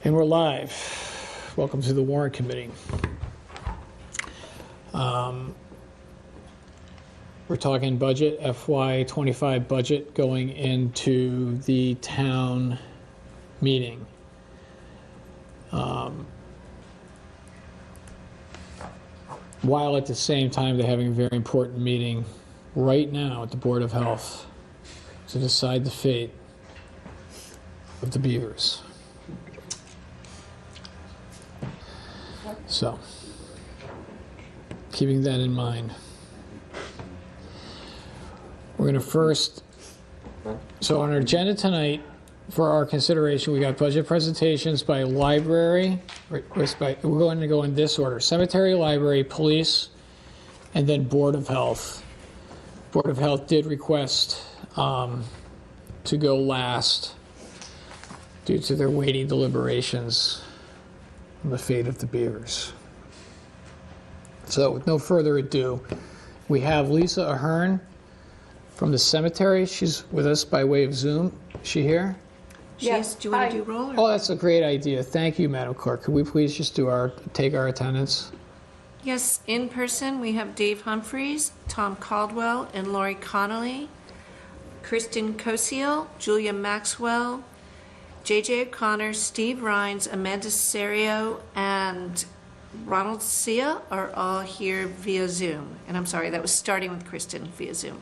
And we're live. Welcome to the Warrant Committee. We're talking budget, FY25 budget going into the town meeting. While at the same time they're having a very important meeting right now at the Board of Health to decide the fate of the beavers. So, keeping that in mind. We're going to first, so on our agenda tonight, for our consideration, we got budget presentations by library. We're going to go in this order: cemetery, library, police, and then Board of Health. Board of Health did request to go last due to their weighty deliberations on the fate of the beavers. So with no further ado, we have Lisa Ahern from the cemetery. She's with us by way of Zoom. Is she here? Yes. Do you want to do roll? Oh, that's a great idea. Thank you, Madam Clerk. Could we please just take our attendance? Yes, in person we have Dave Humphreys, Tom Caldwell, and Lori Connolly, Kristen Cosiel, Julia Maxwell, JJ O'Connor, Steve Rhines, Amanda Serio, and Ronald Sia are all here via Zoom. And I'm sorry, that was starting with Kristen via Zoom.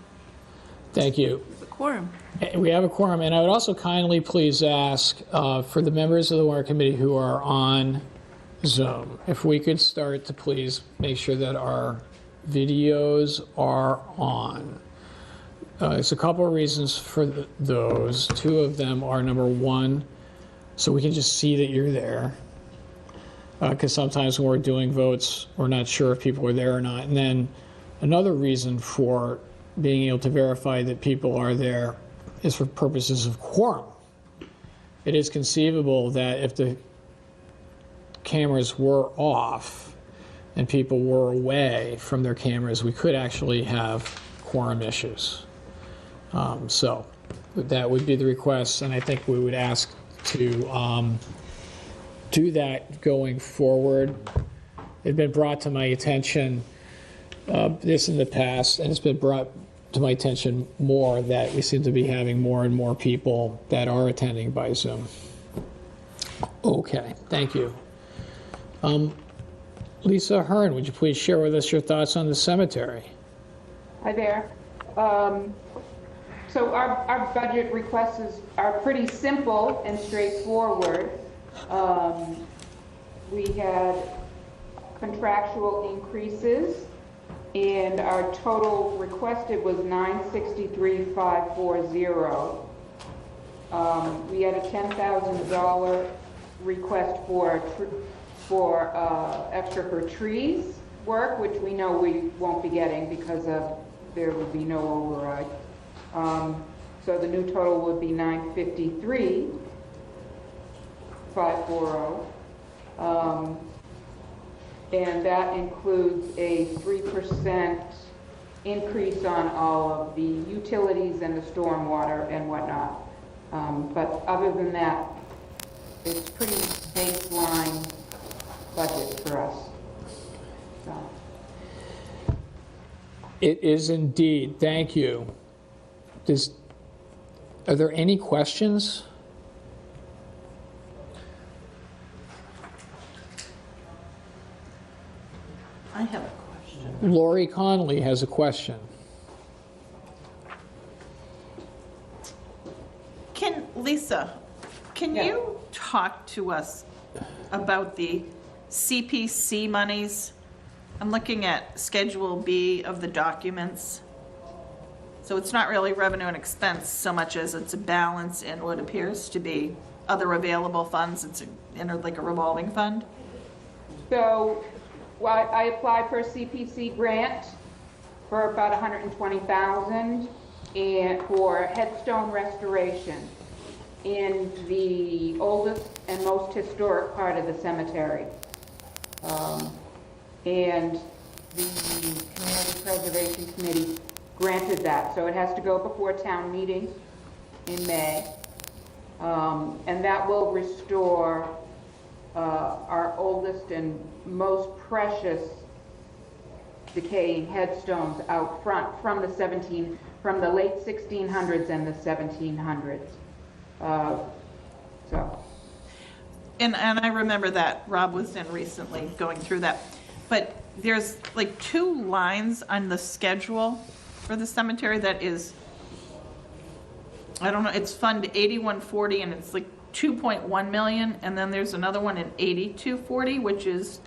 Thank you. The quorum. We have a quorum, and I would also kindly please ask for the members of the Warrant Committee who are on Zoom, if we could start to please make sure that our videos are on. There's a couple of reasons for those. Two of them are, number one, so we can just see that you're there. Because sometimes when we're doing votes, we're not sure if people are there or not. And then another reason for being able to verify that people are there is for purposes of quorum. It is conceivable that if the cameras were off and people were away from their cameras, we could actually have quorum issues. So that would be the request, and I think we would ask to do that going forward. It had been brought to my attention this in the past, and it's been brought to my attention more that we seem to be having more and more people that are attending by Zoom. Okay, thank you. Lisa Ahern, would you please share with us your thoughts on the cemetery? Hi there. So our budget requests are pretty simple and straightforward. We had contractual increases, and our total requested was $963,540. We had a $10,000 request for extra for trees work, which we know we won't be getting because there would be no override. So the new total would be $953,540. And that includes a 3% increase on all of the utilities and the stormwater and whatnot. But other than that, it's pretty baseline budget for us. So. It is indeed. Thank you. Are there any questions? I have a question. Lori Connolly has a question. Lisa, can you talk to us about the CPC monies? I'm looking at Schedule B of the documents. So it's not really revenue and expense so much as it's a balance in what appears to be other available funds. It's like a revolving fund. So I applied for a CPC grant for about $120,000 and for headstone restoration in the oldest and most historic part of the cemetery. And the Community Preservation Committee granted that. So it has to go before town meeting. in May. And that will restore our oldest and most precious decaying headstones out front from the late 1600s and the 1700s. So. And I remember that Rob was in recently going through that. But there's like 2 lines on the schedule for the cemetery that is, I don't know, it's Fund 8140 and it's like 2.1 million. And then there's another one in 8240, which is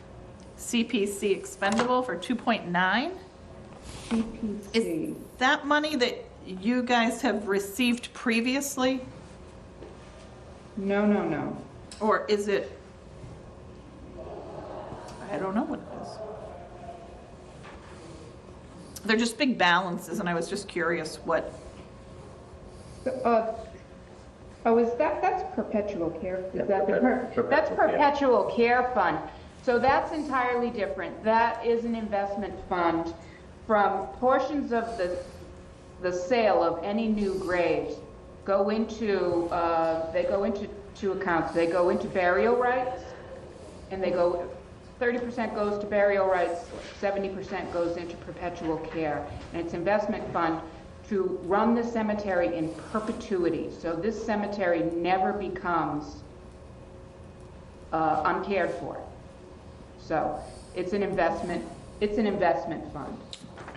CPC expendable for 2.9. CPC. Is that money that you guys have received previously? No. Or is it, I don't know what it is. They're just big balances, and I was just curious what, Is that's perpetual care? Is that perpetual that's care. perpetual care fund. So that's entirely different. That is an investment fund from portions of the sale of any new graves go into, they go into 2 accounts. They go into burial rights, and 30% goes to burial rights, 70% goes into perpetual care. And it's investment fund to run the cemetery in perpetuity. So this cemetery never becomes uncared for. So it's an investment fund.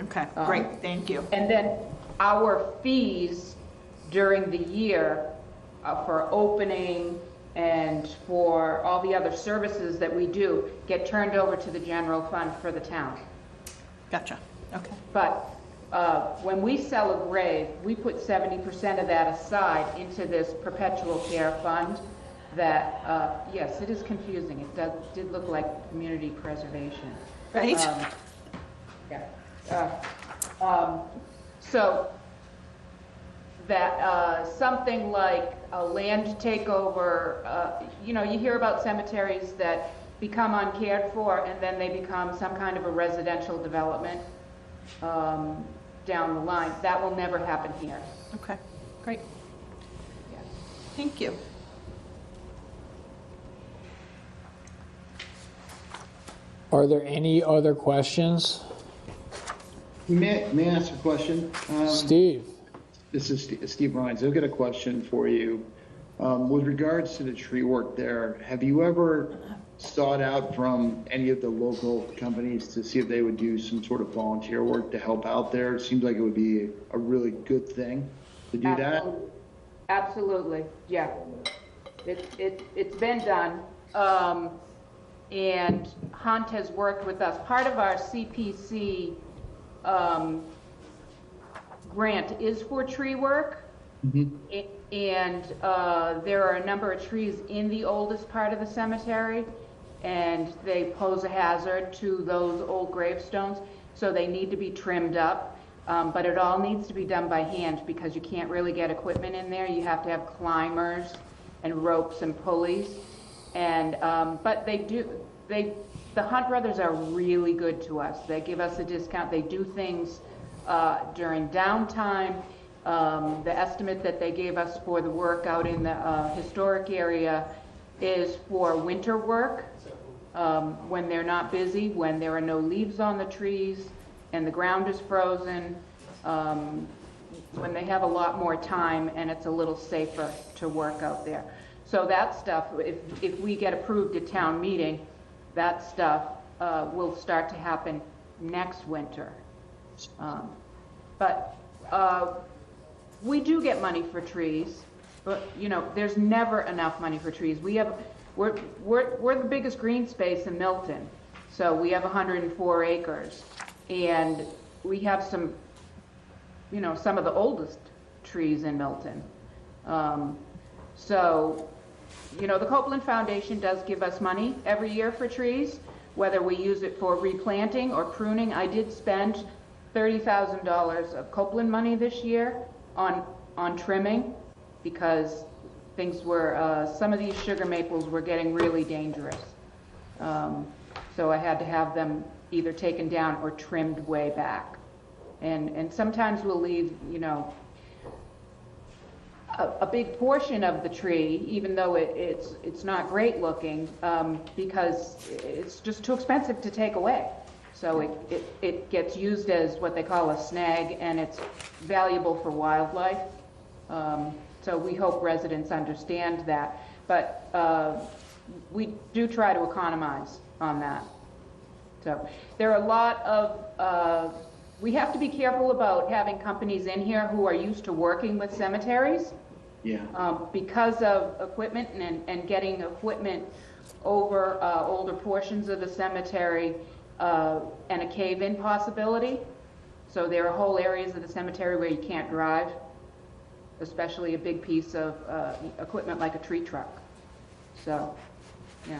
okay, great, thank you. And then our fees during the year for opening and for all the other services that we do get turned over to the general fund for the town. Gotcha, okay. But when we sell a grave, we put 70% of that aside into this perpetual care fund that, yes, it is confusing. It did look like community preservation. Right? Yeah. So that something like a land takeover, you hear about cemeteries that become uncared for and then they become some kind of a residential development down the line. That will never happen here. Okay, great, Yeah. thank you. Are there any other questions? May I ask a question? Steve? This is Steve Rhines. I've got a question for you. With regards to the tree work there, have you ever sought out from any of the local companies to see if they would do some sort of volunteer work to help out there? It seems like it would be a really good thing to do that. Absolutely, yeah. It's been done. And Hunt has worked with us. Part of our CPC grant is for tree work. And there are a number of trees in the oldest part of the cemetery, and they pose a hazard to those old gravestones, so they need to be trimmed up. But it all needs to be done by hand because you can't really get equipment in there. You have to have climbers and ropes and pulleys. And but the Hunt brothers are really good to us. They give us a discount. They do things during downtime. The estimate that they gave us for the work out in the historic area is for winter work, when they're not busy, when there are no leaves on the trees and the ground is frozen, when they have a lot more time and it's a little safer to work out there. So that stuff, if we get approved at town meeting, that stuff will start to happen next winter. But we do get money for trees, but there's never enough money for trees. We're the biggest green space in Milton, so we have 104 acres, and we have some of the oldest trees in Milton. So the Copeland Foundation does give us money every year for trees, whether we use it for replanting or pruning. I did spend $30,000 of Copeland money this year on trimming because things were, some of these sugar maples were getting really dangerous. So I had to have them either taken down or trimmed way back. And sometimes we'll leave, a big portion of the tree, even though it's not great looking, because it's just too expensive to take away. So it gets used as what they call a snag, and it's valuable for wildlife. So we hope residents understand that. But we do try to economize on that. So there are a lot of, we have to be careful about having companies in here who are used to working with cemeteries. Yeah. Because of equipment and getting equipment over older portions of the cemetery and a cave-in possibility. So there are whole areas of the cemetery where you can't drive, especially a big piece of equipment like a tree truck. So, yeah.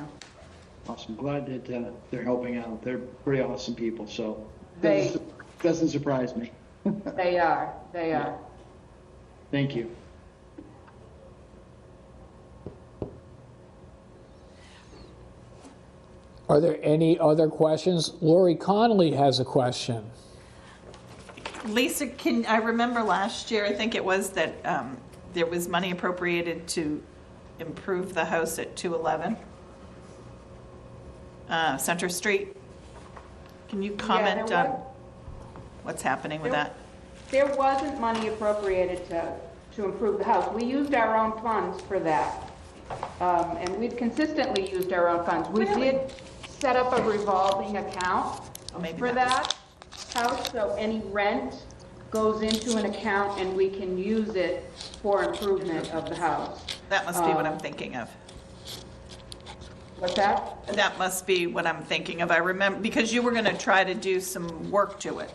Awesome. Glad that they're helping out. They're pretty awesome people, so They- doesn't surprise me. They are. Thank you. Are there any other questions? Lori Connolly has a question. Lisa, I remember last year, I think it was that there was money appropriated to improve the house at 211 Center Street. Can you comment there on was- what's happening with that? There wasn't money appropriated to improve the house. We used our own funds for that. And we've consistently used our own funds. We Really? did set up a revolving account Oh, maybe for that that house, so any rent goes into an account and we can use it for improvement of the house. That must be what I'm thinking of. What's that? That must be what I'm thinking of. I remember, because you were going to try to do some work to it.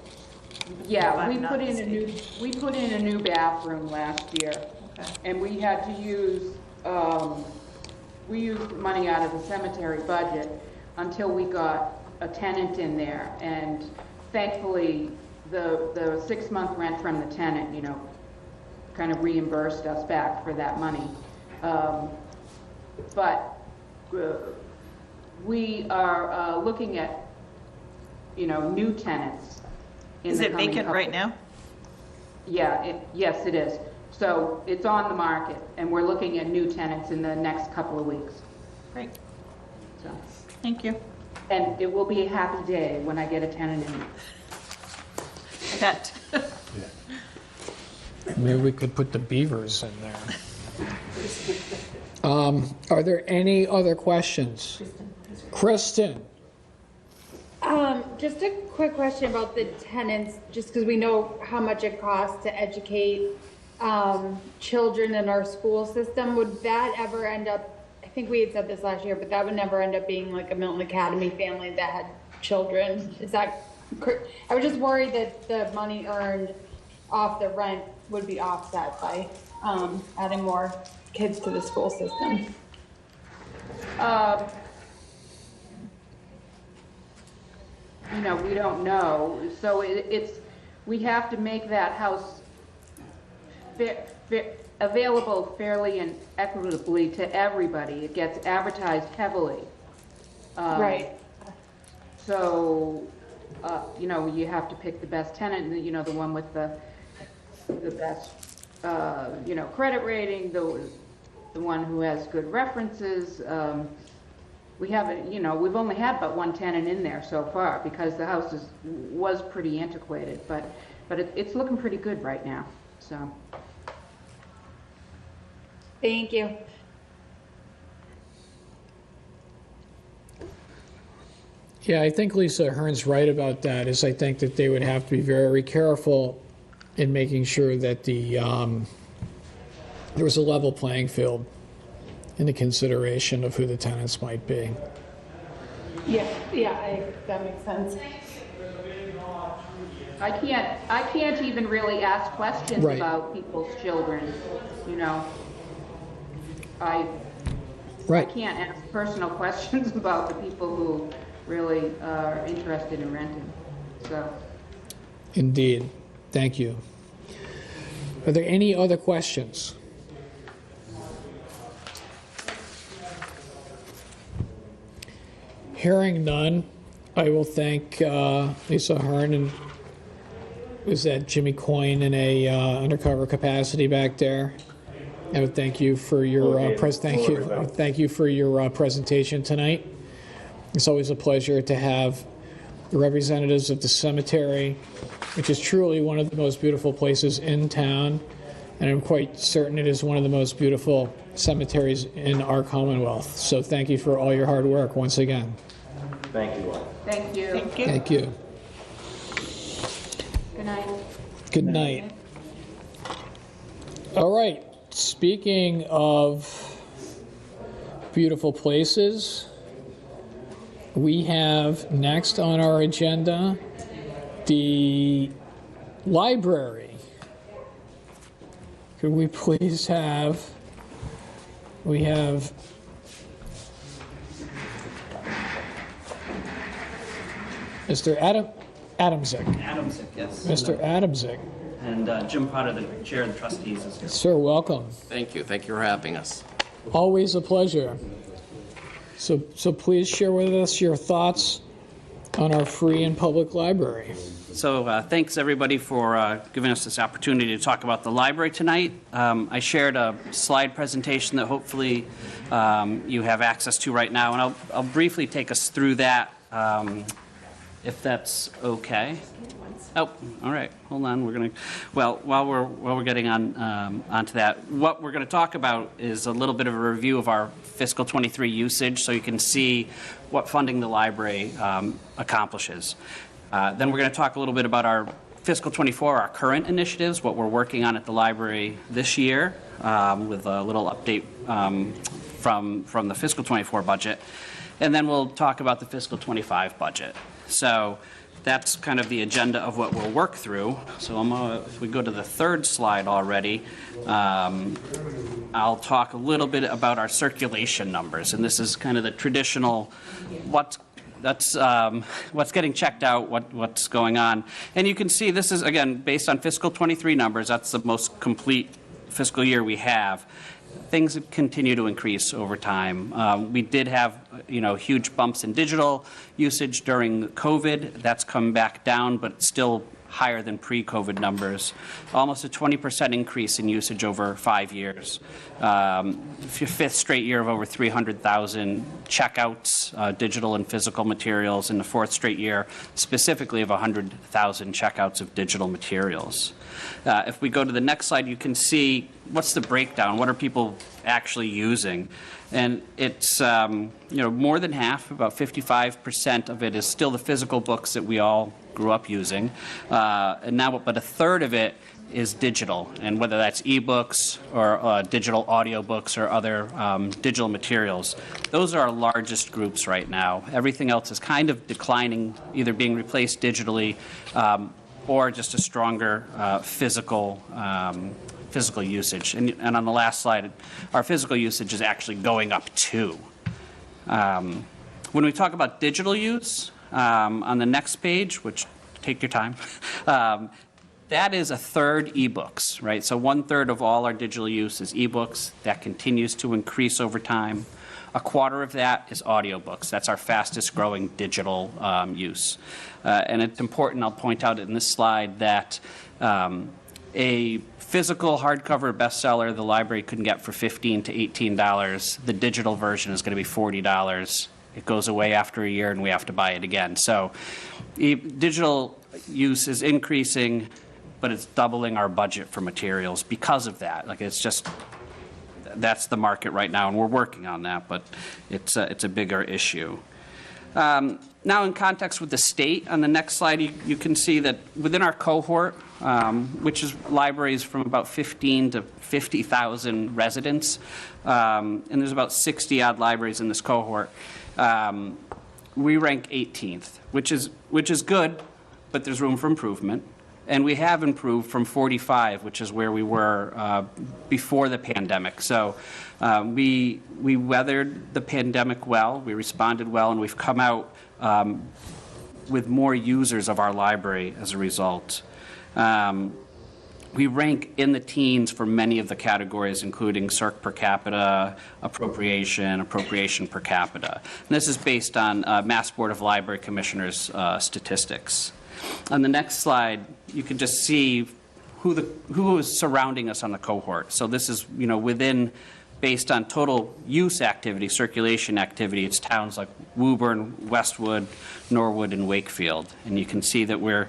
Yeah, I'm we not put in a new bathroom last year. Okay. And we had to use, we used money out of the cemetery budget until we got a tenant in there. And thankfully, the 6-month rent from the tenant, kind of reimbursed us back for that money. But we are looking at, new tenants. Is it vacant right now? Yeah, yes, it is. So it's on the market, and we're looking at new tenants in the next couple of weeks. Great. So, Thank you. and it will be a happy day when I get a tenant in. That. Maybe we could put the beavers in there. Are there any other questions? Kristen? Just a quick question about the tenants, just because we know how much it costs to educate children in our school system. Would that ever end up, I think we had said this last year, but that would never end up being like a Milton Academy family that had children? Is that, I was just worried that the money earned off the rent would be offset by adding more kids to the school system. We don't know. So we have to make that house available fairly and equitably to everybody. It gets advertised heavily. Right. So, you have to pick the best tenant, the one with the best, credit rating, the one who has good references. We haven't, we've only had but one tenant in there so far because the house was pretty antiquated, but it's looking pretty good right now, so. Thank you. Yeah, I think Lisa Hearn's right about that, I think that they would have to be very careful in making sure that there was a level playing field in the consideration of who the tenants might be. Yeah, that makes sense. I can't even really ask questions Right. about people's children, I Right. can't ask personal questions about the people who really are interested in renting, so. Indeed. Thank you. Are there any other questions? Hearing none, I will thank Lisa Hearn and was that Jimmy Coyne in a undercover capacity back there I would thank you for your thank you for your presentation tonight. It's always a pleasure to have the representatives of the cemetery, which is truly one of the most beautiful places in town, and I'm quite certain it is one of the most beautiful cemeteries in our Commonwealth. So thank you for all your hard work once again. Thank you all. Thank you. Thank you. Thank you. Good night. Good night. All right. Speaking of beautiful places, we have next on our agenda the library. Could we please have, we have Mr. Adamczyk. Adamczyk, yes. Mr. Adamczyk. And Jim Potter, the chair of the trustees, is here. Sir, welcome. Thank you. Thank you for having us. Always a pleasure. So please share with us your thoughts on our free and public library. So thanks, everybody, for giving us this opportunity to talk about the library tonight. I shared a slide presentation that hopefully you have access to right now, and I'll briefly take us through that, if that's okay. Oh, all right. Hold on. We're going to. Well, while we're getting onto that, what we're going to talk about is a little bit of a review of our fiscal 23 usage, so you can see what funding the library accomplishes. Then we're going to talk a little bit about our fiscal 24, our current initiatives, what we're working on at the library this year, with a little update from the fiscal 24 budget, and then we'll talk about the fiscal 25 budget. So that's kind of the agenda of what we'll work through. So if we go to the third slide already, I'll talk a little bit about our circulation numbers, and this is kind of the traditional what's getting checked out, what's going on. And you can see this is, again, based on fiscal 23 numbers. That's the most complete fiscal year we have. Things continue to increase over time. We did have, huge bumps in digital usage during COVID. That's come back down, but still higher than pre-COVID numbers. Almost a 20% increase in usage over 5 years. Fifth straight year of over 300,000 checkouts, digital and physical materials, and the fourth straight year specifically of 100,000 checkouts of digital materials. If we go to the next slide, you can see what's the breakdown. What are people actually using? And it's more than half, about 55% of it is still the physical books that we all grew up using, and now, but a third of it is digital, and whether that's ebooks or digital audiobooks or other digital materials. Those are our largest groups right now. Everything else is kind of declining, either being replaced digitally or just a stronger physical usage. And on the last slide, our physical usage is actually going up too. When we talk about digital use, on the next page, which take your time, that is a third ebooks, right? So 1/3 of all our digital use is ebooks. That continues to increase over time. A quarter of that is audiobooks. That's our fastest growing digital use. And it's important, I'll point out in this slide, that a physical hardcover bestseller the library couldn't get for $15 to $18. The digital version is going to be $40. It goes away after a year and we have to buy it again. So digital use is increasing, but it's doubling our budget for materials because of that. Like, it's just, that's the market right now, and we're working on that, but it's a bigger issue. Now, in context with the state, on the next slide, you can see that within our cohort, which is libraries from about 15 to 50,000 residents, and there's about 60-odd libraries in this cohort, we rank 18th, which is good, but there's room for improvement. And we have improved from 45, which is where we were before the pandemic. So we weathered the pandemic well, we responded well, and we've come out with more users of our library as a result. We rank in the teens for many of the categories, including circ per capita, appropriation per capita. And this is based on Mass Board of Library Commissioners statistics. On the next slide, you can just see who is surrounding us on the cohort. So this is, within, based on total use activity, circulation activity, it's towns like Woburn, Westwood, Norwood, and Wakefield. And you can see that we're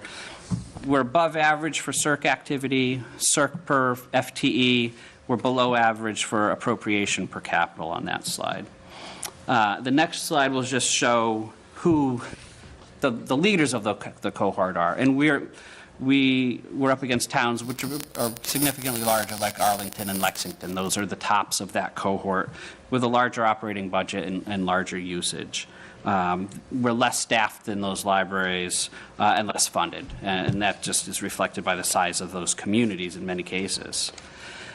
above average for circ activity, circ per FTE. We're below average for appropriation per capita on that slide. The next slide will just show who the leaders of the cohort are. And we're up against towns which are significantly larger, like Arlington and Lexington. Those are the tops of that cohort with a larger operating budget and larger usage. We're less staffed than those libraries and less funded, and that just is reflected by the size of those communities in many cases.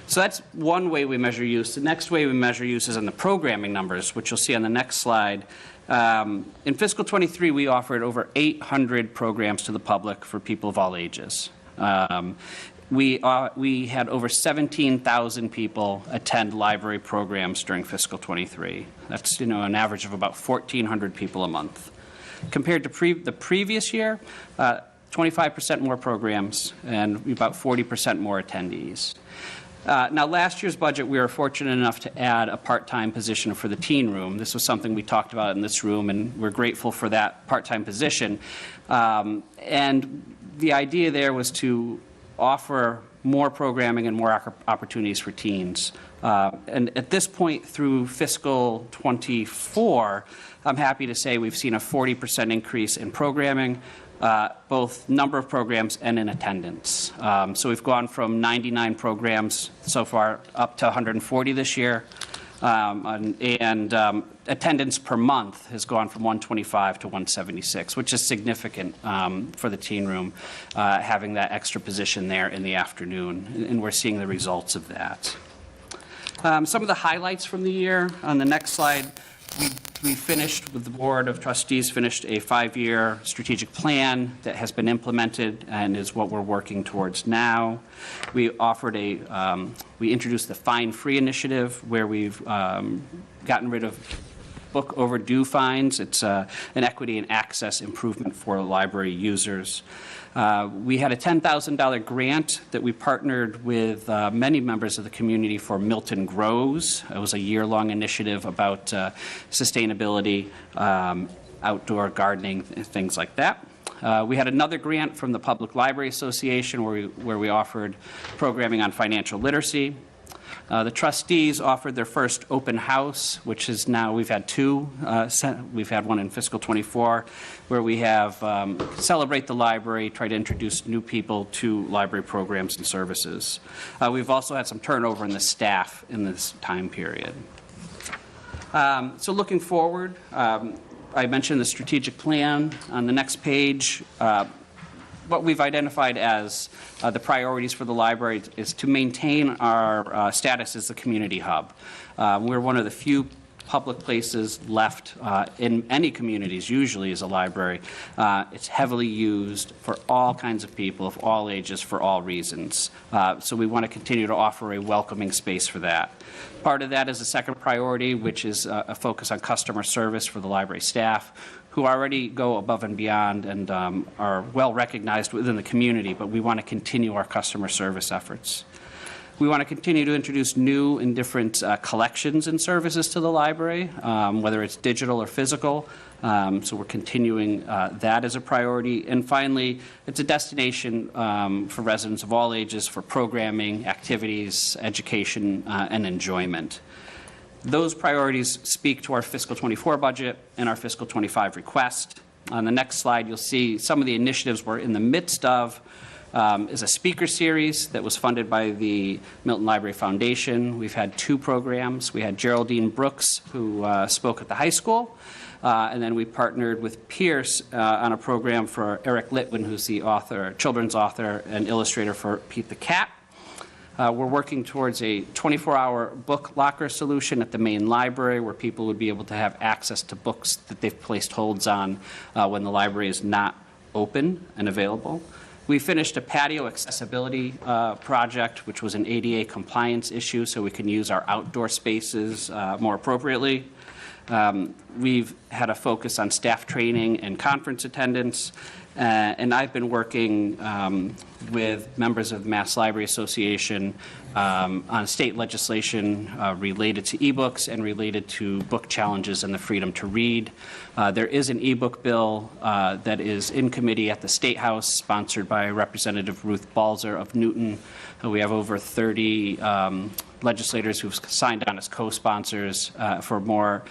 So that's one way we measure use. The next way we measure use is in the programming numbers, which you'll see on the next slide. In fiscal 23, we offered over 800 programs to the public for people of all ages. We had over 17,000 people attend library programs during fiscal 23. That's an average of about 1,400 people a month. Compared to the previous year, 25% more programs and about 40% more attendees. Now, last year's budget, we were fortunate enough to add a part-time position for the teen room. This was something we talked about in this room, and we're grateful for that part-time position. And the idea there was to offer more programming and more opportunities for teens. And at this point through fiscal 24, I'm happy to say we've seen a 40% increase in programming, both number of programs and in attendance. So we've gone from 99 programs so far up to 140 this year. Attendance per month has gone from 125 to 176, which is significant for the teen room, having that extra position there in the afternoon, and we're seeing the results of that. Some of the highlights from the year on the next slide. We finished, with the Board of Trustees, finished a 5-year strategic plan that has been implemented and is what we're working towards now. We introduced the Fine Free initiative, where we've gotten rid of book overdue fines. It's an equity and access improvement for library users. We had a $10,000 grant that we partnered with many members of the community for Milton Grows. It was a year-long initiative about sustainability, outdoor gardening, things like that. We had another grant from the Public Library Association where we offered programming on financial literacy. The trustees offered their first open house, which is now, we've had two. We've had one in fiscal 24, where we have celebrate the library, try to introduce new people to library programs and services. We've also had some turnover in the staff in this time period. So looking forward, I mentioned the strategic plan. On the next page, what we've identified as the priorities for the library is to maintain our status as a community hub. We're one of the few public places left in any communities, usually, as a library. It's heavily used for all kinds of people of all ages for all reasons. So we want to continue to offer a welcoming space for that. Part of that is a second priority, which is a focus on customer service for the library staff, who already go above and beyond and are well recognized within the community, but we want to continue our customer service efforts. We want to continue to introduce new and different collections and services to the library, whether it's digital or physical. So we're continuing that as a priority. And finally, it's a destination for residents of all ages for programming, activities, education, and enjoyment. Those priorities speak to our fiscal 24 budget and our fiscal 25 request. On the next slide, you'll see some of the initiatives we're in the midst of. Is a speaker series that was funded by the Milton Library Foundation. We've had 2 programs. We had Geraldine Brooks, who spoke at the high school, and then we partnered with Pierce on a program for Eric Litwin, who's the author, children's author and illustrator for Pete the Cat. We're working towards a 24-hour book locker solution at the main library, where people would be able to have access to books that they've placed holds on when the library is not open and available. We finished a patio accessibility project, which was an ADA compliance issue, so we can use our outdoor spaces more appropriately. We've had a focus on staff training and conference attendance, And I've been working with members of the Mass Library Association on state legislation related to ebooks and related to book challenges and the freedom to read. There is an ebook bill that is in committee at the State House, sponsored by Representative Ruth Balzer of Newton. We have over 30 legislators who've signed on as co-sponsors for more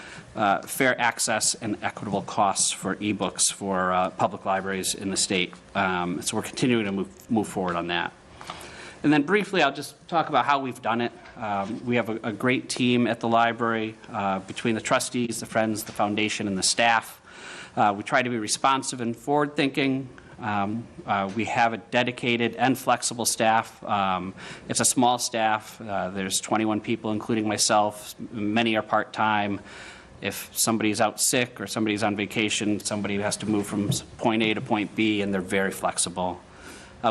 fair access and equitable costs for ebooks for public libraries in the state. So we're continuing to move forward on that. And then briefly, I'll just talk about how we've done it. We have a great team at the library between the trustees, the Friends, the foundation, and the staff. We try to be responsive and forward-thinking. We have a dedicated and flexible staff. It's a small staff. There's 21 people, including myself. Many are part-time. If somebody's out sick or somebody's on vacation, somebody has to move from point A to point B, and they're very flexible.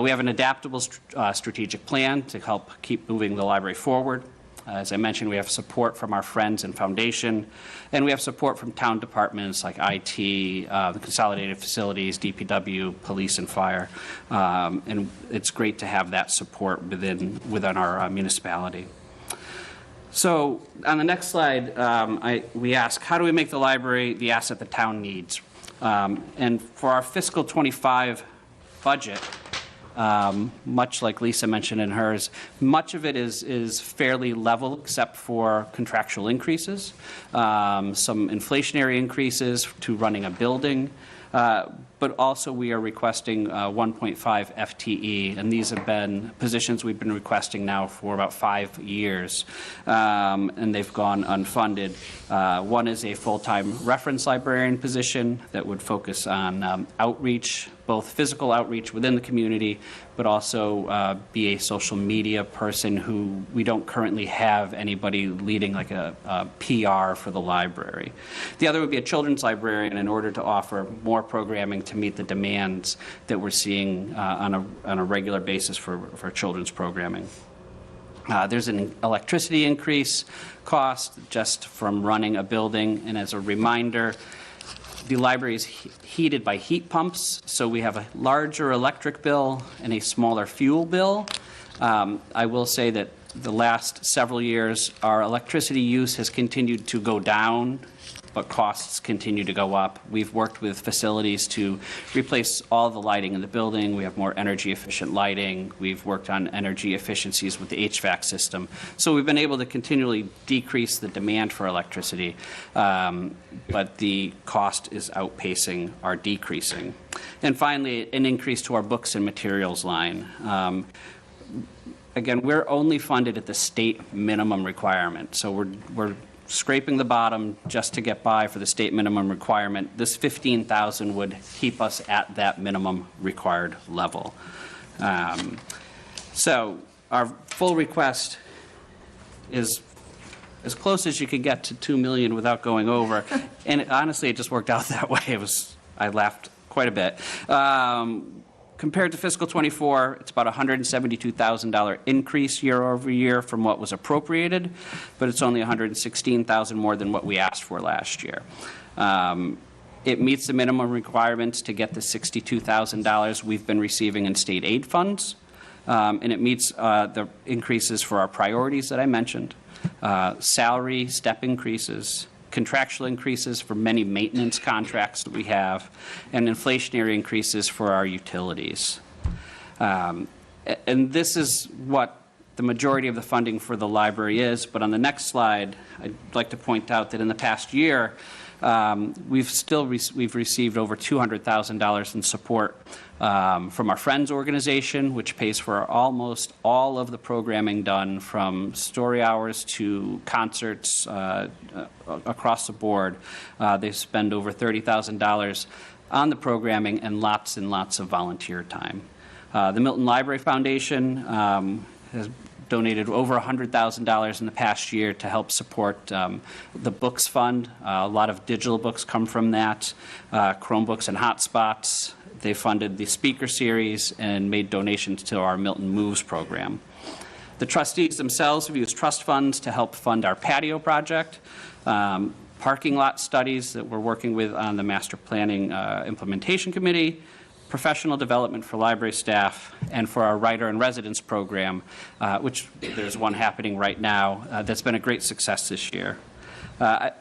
We have an adaptable strategic plan to help keep moving the library forward. As I mentioned, we have support from our Friends and Foundation, and we have support from town departments like IT, the Consolidated Facilities, DPW, Police, and Fire. And it's great to have that support within our municipality. So on the next slide, we ask, how do we make the library the asset the town needs? And for our fiscal 25 budget, much like Lisa mentioned in hers, much of it is fairly level except for contractual increases, some inflationary increases to running a building, but also we are requesting 1.5 FTE, and these have been positions we've been requesting now for about 5 years, and they've gone unfunded. One is a full-time reference librarian position that would focus on outreach, both physical outreach within the community, but also be a social media person who we don't currently have anybody leading like a PR for the library. The other would be a children's librarian in order to offer more programming to meet the demands that we're seeing on a regular basis for children's programming. There's an electricity increase cost just from running a building, and as a reminder, the library is heated by heat pumps, so we have a larger electric bill and a smaller fuel bill. I will say that the last several years, our electricity use has continued to go down, but costs continue to go up. We've worked with facilities to replace all the lighting in the building. We have more energy efficient lighting. We've worked on energy efficiencies with the HVAC system. So we've been able to continually decrease the demand for electricity, but the cost is outpacing our decreasing. And finally, an increase to our books and materials line. Again, we're only funded at the state minimum requirement. So we're scraping the bottom just to get by for the state minimum requirement. This $15,000 would keep us at that minimum required level. So our full request is as close as you could get to $2 million without going over. And honestly, it just worked out that way. I laughed quite a bit. Compared to fiscal 24, it's about $172,000 increase year over year from what was appropriated, but it's only $116,000 more than what we asked for last year. It meets the minimum requirements to get the $62,000 we've been receiving in state aid funds, and it meets the increases for our priorities that I mentioned, salary step increases, contractual increases for many maintenance contracts that we have, and inflationary increases for our utilities. And this is what the majority of the funding for the library is, but on the next slide, I'd like to point out that in the past year, we've received over $200,000 in support from our Friends organization, which pays for almost all of the programming done from story hours to concerts across the board. They spend over $30,000 on the programming and lots of volunteer time. The Milton Library Foundation has donated over $100,000 in the past year to help support the Books Fund. A lot of digital books come from that, Chromebooks and hotspots. They funded the speaker series and made donations to our Milton Moves program. The trustees themselves have used trust funds to help fund our patio project, parking lot studies that we're working with on the Master Planning Implementation Committee, professional development for library staff and for our writer in residence program, which there's one happening right now that's been a great success this year.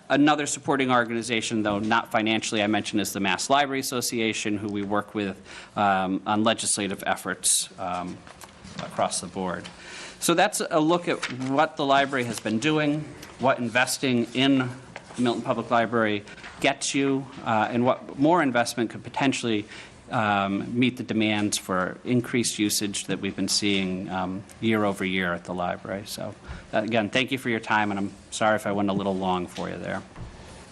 Another supporting organization, though not financially, I mentioned, is the Mass Library Association, who we work with on legislative efforts across the board. So that's a look at what the library has been doing, what investing in the Milton Public Library gets you, and what more investment could potentially meet the demands for increased usage that we've been seeing year over year at the library. So again, thank you for your time, and I'm sorry if I went a little long for you there.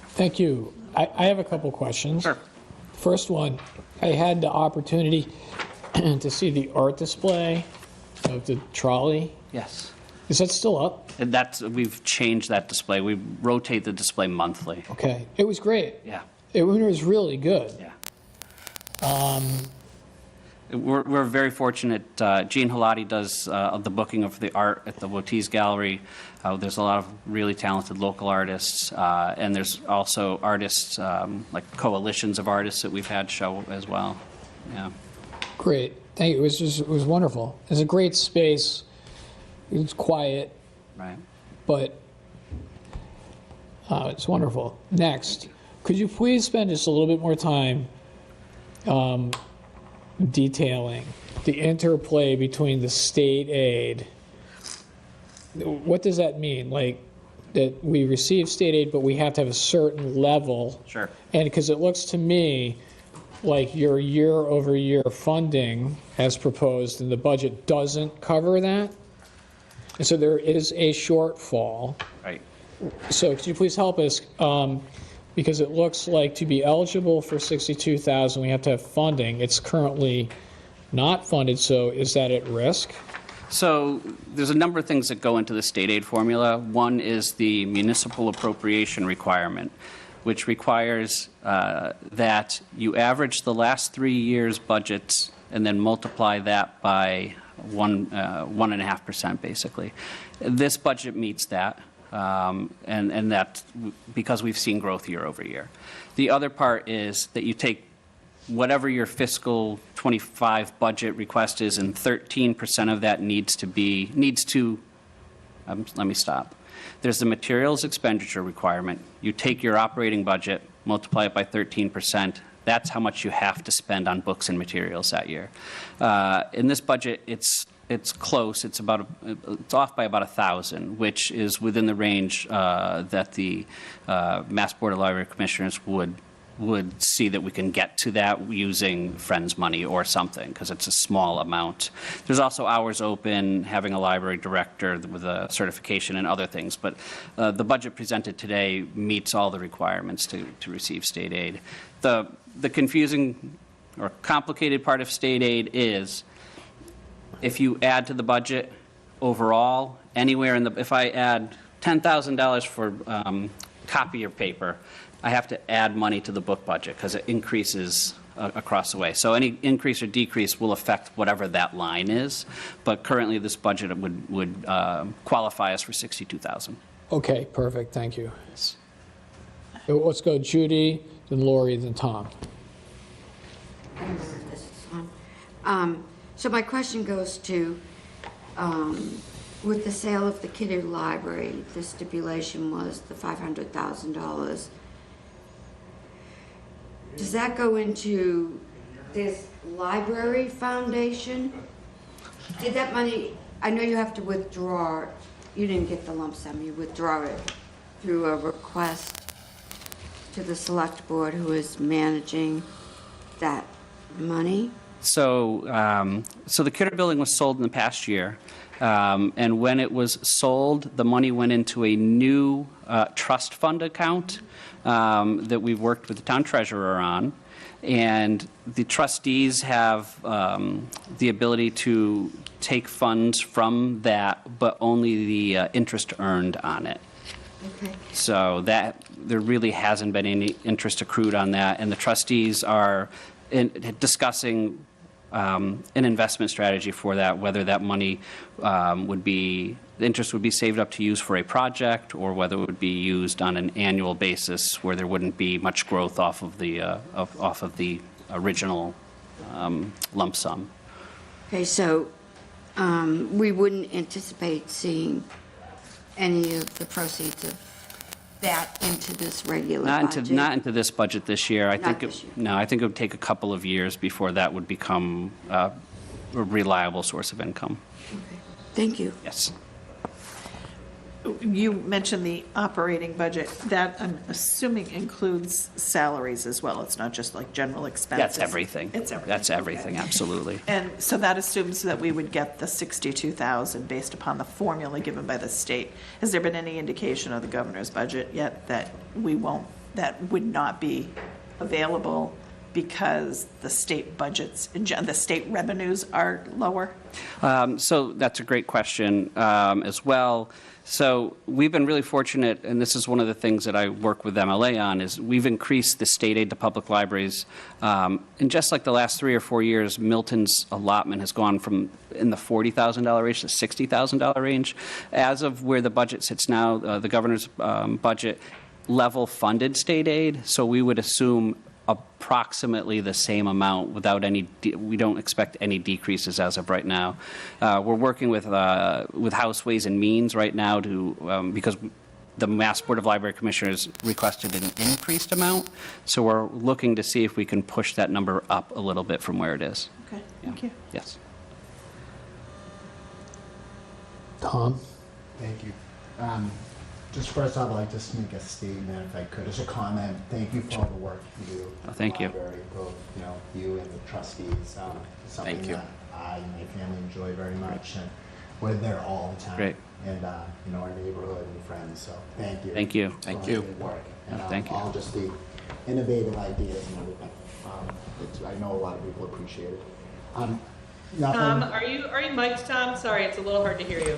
Thank you. I have a couple questions. Sure. First one, I had the opportunity to see the art display of the trolley. Yes. Is that still up? And we've changed that display. We rotate the display monthly. Okay. It was great. Yeah. It was really good. Yeah. We're very fortunate. Gene Halati does the booking of the art at the Wotis Gallery. There's a lot of really talented local artists, and there's also artists, like coalitions of artists that we've had show as well. Yeah. Great. Thank you. It was wonderful. It's a great space. It's quiet, Right. but it's wonderful. Next, could you please spend just a little bit more time detailing the interplay between the state aid? What does that mean? Like, that we receive state aid, but we have to have a certain level? Sure. And because it looks to me like your year-over-year funding as proposed in the budget doesn't cover that. And so there is a shortfall. Right. So could you please help us, because it looks like to be eligible for 62,000, we have to have funding. It's currently not funded, so is that at risk? So there's a number of things that go into the state aid formula. One is the municipal appropriation requirement, which requires that you average the last 3 years' budgets and then multiply that by 1.5%, basically. This budget meets that, and that's because we've seen growth year over year. The other part is that you take whatever your fiscal 25 budget request is, and 13% of that let me stop. There's the materials expenditure requirement. You take your operating budget, multiply it by 13%. That's how much you have to spend on books and materials that year. In this budget, it's close. It's off by about 1,000, which is within the range that the Mass Board of Library Commissioners would see that we can get to that using Friends money or something, because it's a small amount. There's also hours open, having a library director with a certification and other things, but the budget presented today meets all the requirements to receive state aid. The confusing or complicated part of state aid is if you add to the budget overall, if I add $10,000 for copier paper, I have to add money to the book budget because it increases across the way. So any increase or decrease will affect whatever that line is. But currently, this budget would qualify us for $62,000. Okay, perfect. Thank you. Let's go Judy, then Lori, then Tom. This is on. So my question goes to, with the sale of the Kidder Library, the stipulation was the $500,000. Does that go into this library foundation? Did that money, I know you have to withdraw, you didn't get the lump sum, you withdraw it through a request to the select board who is managing that money? So the Kidder building was sold in the past year, and when it was sold, the money went into a new trust fund account that we've worked with the town treasurer on, and the trustees have the ability to take funds from that, but only the interest earned on it. Okay. So that there really hasn't been any interest accrued on that, and the trustees are discussing an investment strategy for that, whether that money the interest would be saved up to use for a project, or whether it would be used on an annual basis where there wouldn't be much growth off of the original lump sum. Okay, so we wouldn't anticipate seeing any of the proceeds of that into this regular budget? Not into this budget this year. I Not think this year. No, I think it would take a couple of years before that would become a reliable source of income. Okay. Thank you. Yes. You mentioned the operating budget. That, I'm assuming, includes salaries as well. It's not just like general expenses. That's everything. It's everything. That's everything, absolutely. And so that assumes that we would get the 62,000 based upon the formula given by the state. Has there been any indication of the governor's budget yet that that would not be available because the state budgets, the state revenues are lower? So that's a great question as well. So we've been really fortunate, and this is one of the things that I work with MLA on, is we've increased the state aid to public libraries. And just like the last 3 or 4 years, Milton's allotment has gone from in the $40,000 range to $60,000 range. As of where the budget sits now, the governor's budget level funded state aid, so we would assume approximately the same amount without any, we don't expect any decreases as of right now. We're working with House Ways and Means right now to, because the Mass Board of Library Commissioners requested an increased amount, so we're looking to see if we can push that number up a little bit from where it is. Okay, thank you. Yes. Tom? Thank you. Just first, I'd like to make a statement, if I could, as a comment. Thank you for all the work you do. Oh, thank you. Library, both, you and the trustees. It's something Thank you. that I and my family enjoy very much, and we're there all the time. Great. And our neighborhood and friends. So thank you. Thank you. for Thank all you. your good work. And Thank you. all just the innovative ideas and everything. I know a lot of people appreciate it. Nothing. Are you mic'd, Tom? Sorry, it's a little hard to hear you.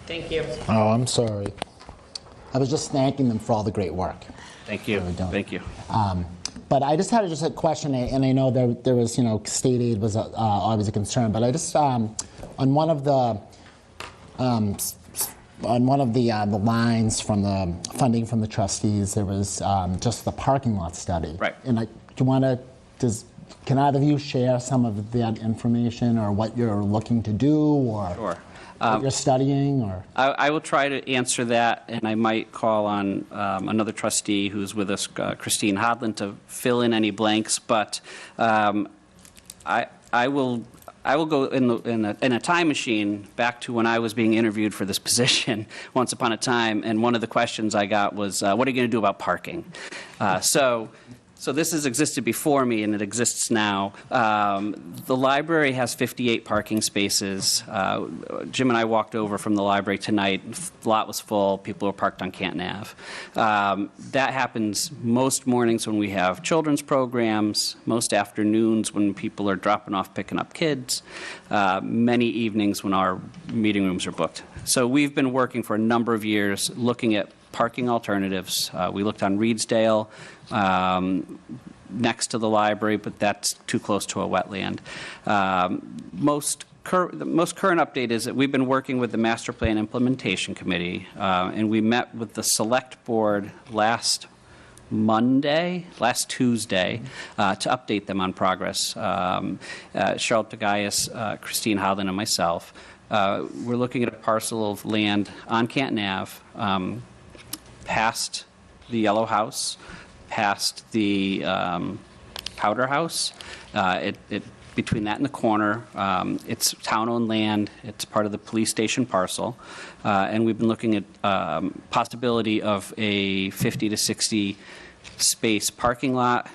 Thank you. Oh, I'm sorry. I was just thanking them for all the great work. Thank you. Really don't. Thank you. But I just had a question, and I know there was, state aid was always a concern, but I just, on one of the lines from the funding from the trustees, there was just the parking lot study. Right. And can either of you share some of that information, or what you're looking to do, or Sure. what you're studying, or? I will try to answer that, and I might call on another trustee who's with us, Christine Hodland, to fill in any blanks. But I will go in a time machine back to when I was being interviewed for this position once upon a time, and one of the questions I got was, "What are you going to do about parking?" So this has existed before me, and it exists now. The library has 58 parking spaces. Jim and I walked over from the library tonight. The lot was full. People were parked on Canton Ave. That happens most mornings when we have children's programs, most afternoons when people are dropping off, picking up kids, many evenings when our meeting rooms are booked. So we've been working for a number of years looking at parking alternatives. We looked on Reedsdale, next to the library, but that's too close to a wetland. The most current update is that we've been working with the Master Plan Implementation Committee, and we met with the Select Board last Tuesday, to update them on progress. Cheryl Tagayas, Christine Hodland, and myself. We're looking at a parcel of land on Canton Ave, past the Yellow House, past the Powder House. Between that and the corner, it's town-owned land. It's part of the police station parcel. And we've been looking at possibility of a 50 to 60 space parking lot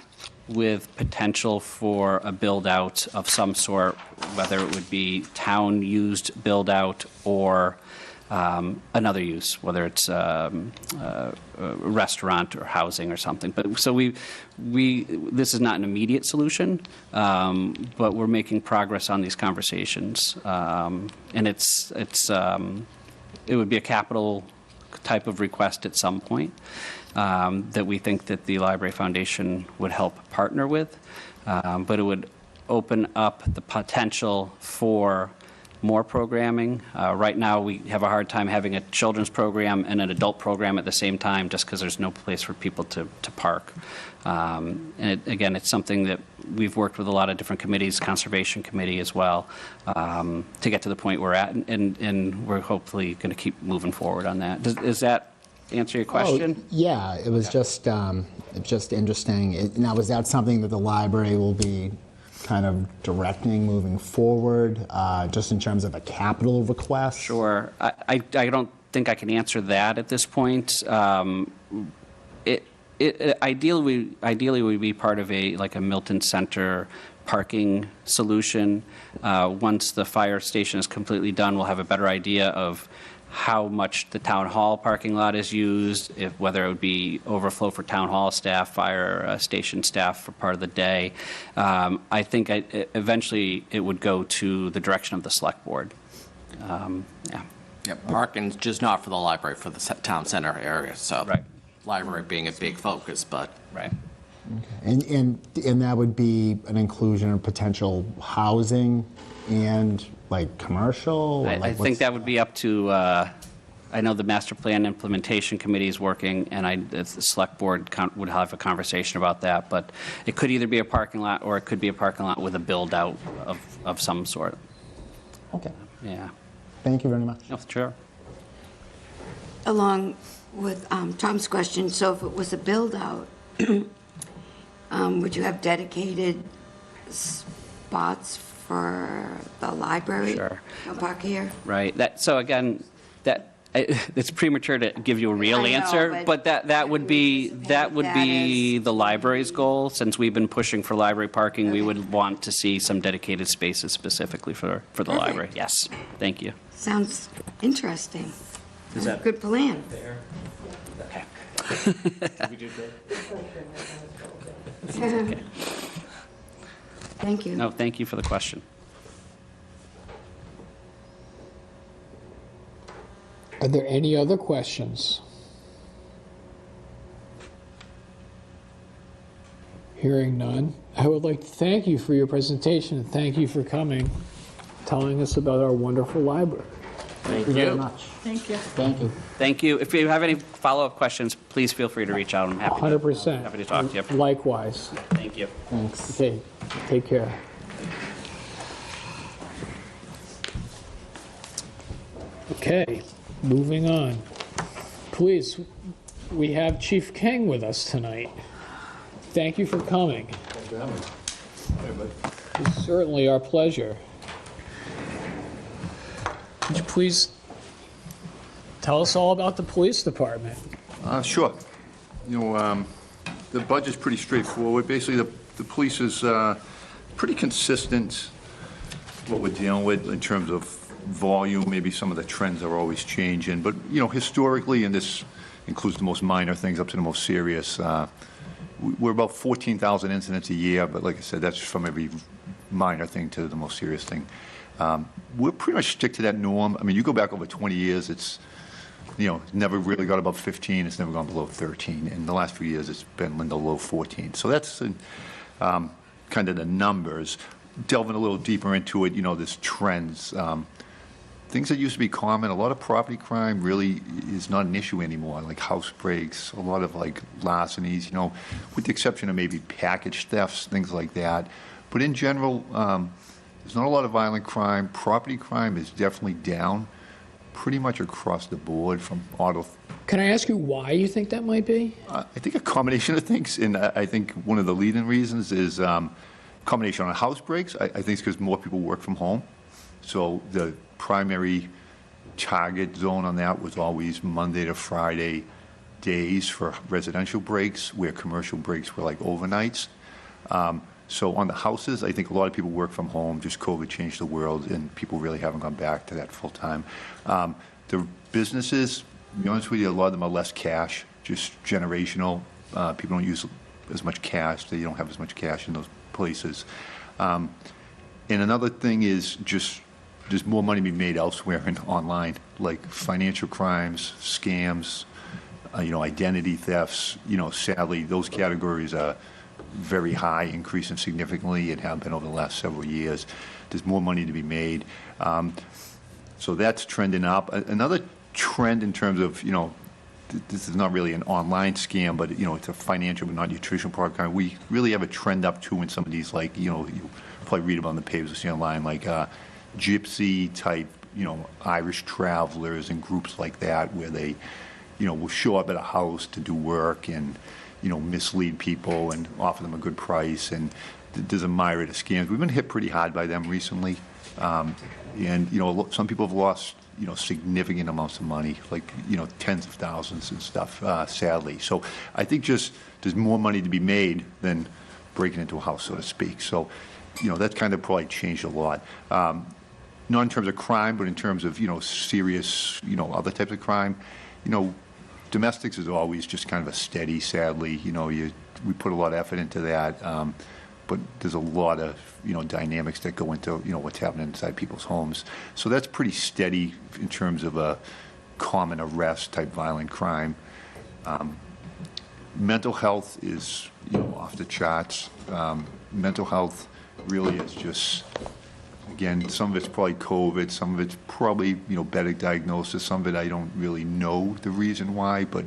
with potential for a build-out of some sort, whether it would be town-used build-out or another use, whether it's a restaurant or housing or something. But so this is not an immediate solution, but we're making progress on these conversations, and it would be a capital type of request at some point that we think that the Library Foundation would help partner with, but it would open up the potential for more programming. Right now, we have a hard time having a children's program and an adult program at the same time, just because there's no place for people to park. Again, it's something that we've worked with a lot of different committees, Conservation Committee as well, to get to the point we're at, and we're hopefully going to keep moving forward on that. Does that answer your question? Oh, yeah, it was just interesting. Now, is that something that the library will be kind of directing moving forward, just in terms of a capital request? Sure. I don't think I can answer that at this point. It ideally would be part of a Milton Center parking solution. Once the fire station is completely done, we'll have a better idea of how much the town hall parking lot is used, whether it would be overflow for town hall staff, fire station staff for part of the day. I think eventually it would go to the direction of the select board. Yeah. Yeah, parking's just not for the library, for the town center area, so. Right. Library being a big focus, but. Right. Okay. And that would be an inclusion of potential housing and commercial? I think that would be up to, I know the master plan implementation committee is working, and the select board would have a conversation about that, but it could either be a parking lot or it could be a parking lot with a build out of some sort. Okay. Yeah. Thank you very much. Oh, sure. Along with Tom's question, so if it was a build-out, would you have dedicated spots for the library? Sure. No park here? Right. So again, it's premature to give you a real I know, answer, but that would be the library's goal. Since we've been pushing for library parking, we would want to see some dedicated spaces specifically for the Perfect. library. Yes. Thank you. Sounds interesting. Is that Good plan. okay? Thank you. No, thank you for the question. Are there any other questions? Hearing none, I would like to thank you for your presentation. Thank you for coming, telling us about our wonderful library. Thank you very much. Thank you. Thank you. Thank you. If you have any follow-up questions, please feel free to reach out. I'm happy 100%. happy to talk to you. Likewise. Thank you. Thanks. Okay, take care. Okay, moving on. Please, we have Chief Kang with us tonight. Thank you for coming. It's certainly our pleasure. Could you please tell us all about the police department? Sure. The budget's pretty straightforward. Basically, the police is pretty consistent, what we're dealing with in terms of volume. Maybe some of the trends are always changing. But, historically, and this includes the most minor things up to the most serious, we're about 14,000 incidents a year. But like I said, that's from every minor thing to the most serious thing. We're pretty much stick to that norm. I mean, you go back over 20 years, it's never really got above 15. It's never gone below 13. In the last few years, it's been in the low 14. So that's kind of the numbers. Delving a little deeper into it, there's trends. Things that used to be common, a lot of property crime really is not an issue anymore, like house breaks, a lot of larcenies, with the exception of maybe package thefts, things like that. But in general, there's not a lot of violent crime. Property crime is definitely down pretty much across the board from auto. Can I ask you why you think that might be? I think a combination of things, and I think one of the leading reasons is combination on house breaks. I think it's because more people work from home. So the primary target zone on that was always Monday to Friday days for residential breaks, where commercial breaks were like overnights. So on the houses, I think a lot of people work from home. Just COVID changed the world, and people really haven't gone back to that full time. The businesses, to be honest with you, a lot of them are less cash, just generational. People don't use as much cash. They don't have as much cash in those places. And another thing is just there's more money being made elsewhere and online, like financial crimes, scams, identity thefts. Sadly, those categories are very high, increasing significantly, and have been over the last several years. there's more money to be made. So that's trending up. Another trend in terms of, this is not really an online scam, but, it's a financial but not nutritional program. We really have a trend up too in some of these, like, you probably read about in the papers or see online, like gypsy type, Irish travelers and groups like that where they, will show up at a house to do work and, mislead people and offer them a good price. And there's a myriad of scams. We've been hit pretty hard by them recently. And, some people have lost, significant amounts of money, like, tens of thousands and stuff, sadly. So I think just there's more money to be made than breaking into a house, so to speak. So, that's kind of probably changed a lot. Not in terms of crime, but in terms of, serious, other types of crime. Domestics is always just kind of a steady, sadly. We put a lot of effort into that. But there's a lot of, dynamics that go into, what's happening inside people's homes. So that's pretty steady in terms of a common arrest type violent crime. Mental health is, off the charts. Mental health really is just, again, some of it's probably COVID, some of it's probably, better diagnosis, some of it I don't really know the reason why, but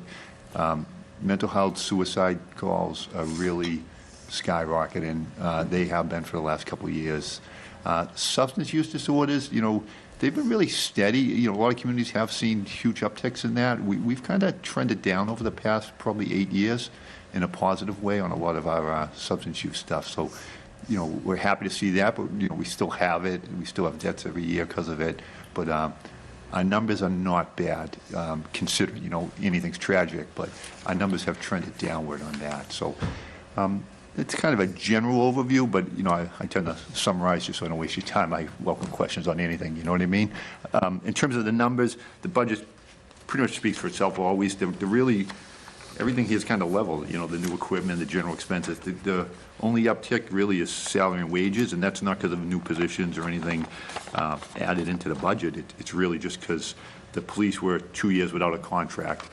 mental health, suicide calls are really skyrocketing. They have been for the last couple of years. Substance use disorders, they've been really steady. A lot of communities have seen huge upticks in that. We've kind of trended down over the past probably 8 years in a positive way on a lot of our substance use stuff. So, we're happy to see that, but, we still have it. We still have deaths every year because of it. But our numbers are not bad, considering, anything's tragic, but our numbers have trended downward on that. So, it's kind of a general overview, but, I tend to summarize just so I don't waste your time. I welcome questions on anything, you know what I mean? In terms of the numbers, the budget pretty much speaks for itself always. They're really, everything here is kind of level, the new equipment, the general expenses. The only uptick really is salary and wages, and that's not because of new positions or anything added into the budget. It's really just because the police were 2 years without a contract.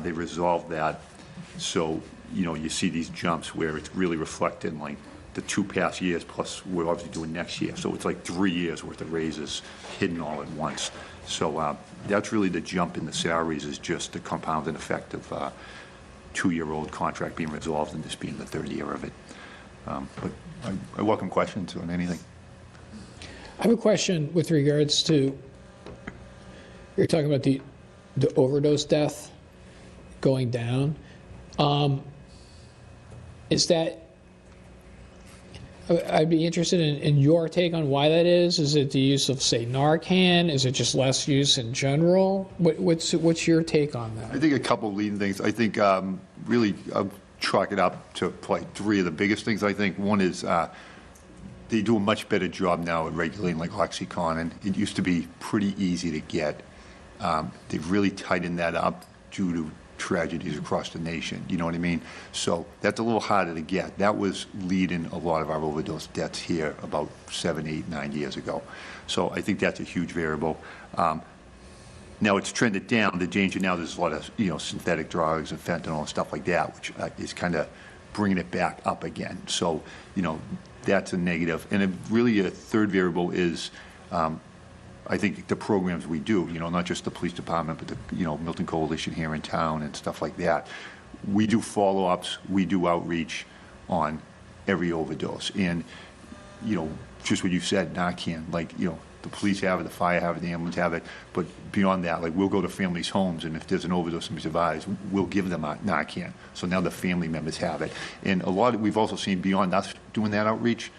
They resolved that. So, you see these jumps where it's really reflected like the 2 past years plus we're obviously doing next year. So it's like 3 years worth of raises hidden all at once. So that's really the jump in the salaries, is just the compounding effect of 2-year-old contract being resolved and this being the 3rd year of it. But I welcome questions on anything. I have a question with regards to, you're talking about the overdose death going down. Is that, I'd be interested in your take on why that is. Is it the use of, say, Narcan? Is it just less use in general? What's your take on that? I think a couple of leading things. I think really I'll chalk it up to like 3 of the biggest things. I think one is they do a much better job now at regulating like OxyContin. It used to be pretty easy to get. They've really tightened that up due to tragedies across the nation, you know what I mean? So that's a little harder to get. That was leading a lot of our overdose deaths here about 7, 8, 9 years ago. So I think that's a huge variable. Now it's trended down. The danger now, there's a lot of synthetic drugs and fentanyl and stuff like that, which is kind of bringing it back up again. So that's a negative. And really a third variable is I think the programs we do, not just the police department, but the, Milton Coalition here in town and stuff like that. We do follow-ups, we do outreach on every overdose. And, just what you said, Narcan, like, the police have it, the fire have it, the ambulance have it. But beyond that, like, we'll go to families' homes, and if there's an overdose somebody survives, we'll give them Narcan. So now the family members have it. And we've also seen beyond us doing that outreach,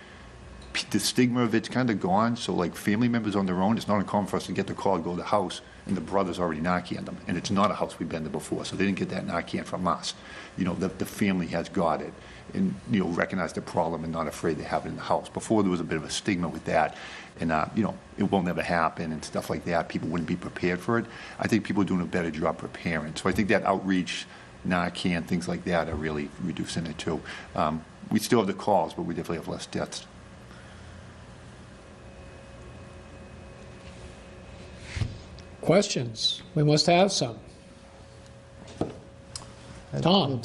the stigma of it's kind of gone. So like family members on their own, it's not uncommon for us to get the call, go to the house, and the brother's already Narcaned them. And it's not a house we've been to before, so they didn't get that Narcan from us. The family has got it and, recognize the problem and not afraid to have it in the house. Before there was a bit of a stigma with that. And, it will never happen and stuff like that. People wouldn't be prepared for it. I think people are doing a better job preparing. So I think that outreach, Narcan, things like that are really reducing it too. We still have the calls, but we definitely have less deaths. Questions? We must have some. Tom.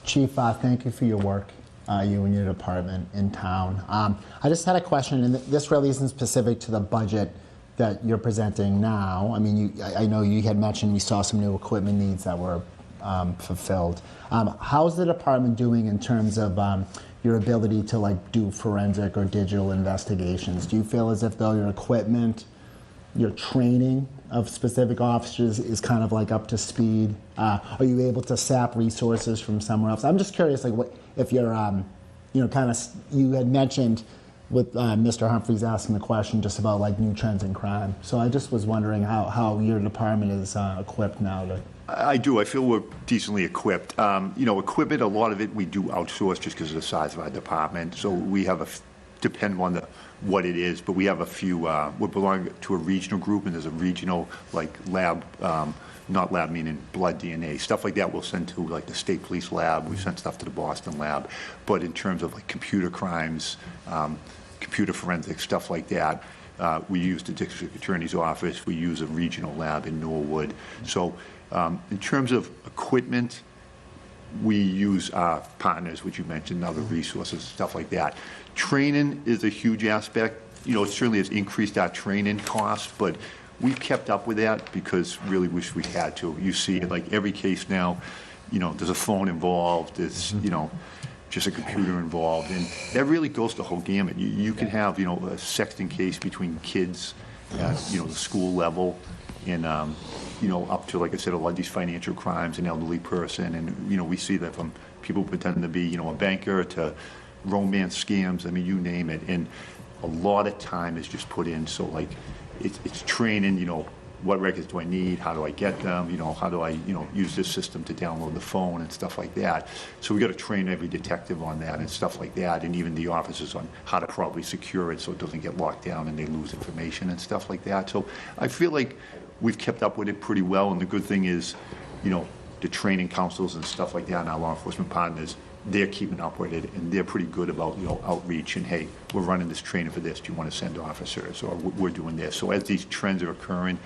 Chief, thank you for your work. you and your department in town. I just had a question, and this really isn't specific to the budget that you're presenting now. I mean, I know you had mentioned you saw some new equipment needs that were fulfilled. How's the department doing in terms of your ability to like do forensic or digital investigations? Do you feel as if though your equipment, your training of specific officers is kind of like up to speed? Are you able to sap resources from somewhere else? I'm just curious, like, what if you're, you had mentioned with Mr. Humphreys asking the question just about like new trends in crime. So I just was wondering how your department is equipped now to. I do. I feel we're decently equipped. Equipment, a lot of it we do outsource just because of the size of our department. So we have depend on what it is, but we have a few, we belong to a regional group, and there's a regional like lab, not lab meaning blood DNA, stuff like that we'll send to like the state police lab. We send stuff to the Boston lab. But in terms of like computer crimes, computer forensics, stuff like that, we use the district attorney's office. We use a regional lab in Norwood. So in terms of equipment, we use our partners, which you mentioned, other resources, stuff like that. Training is a huge aspect. It certainly has increased our training costs, but we've kept up with that because really wish we had to. You see it like every case now, there's a phone involved, there's, just a computer involved, and that really goes the whole gamut. You can have, a sexting case between kids at, the school level, and, up to, like I said, a lot of these financial crimes, an elderly person, and, we see that from people pretending to be, a banker to romance scams, I mean, you name it, and a lot of time is just put in, so, like, it's training, what records do I need, how do I get them, how do I, use this system to download the phone and stuff like that. So we got to train every detective on that and stuff like that, and even the officers on how to properly secure it so it doesn't get locked down and they lose information and stuff like that. So I feel like we've kept up with it pretty well, and the good thing is, the training councils and stuff like that and our law enforcement partners, they're keeping up with it, and they're pretty good about, outreach and, hey, we're running this training for this, do you want to send officers, or we're doing this. So as these trends are occurring,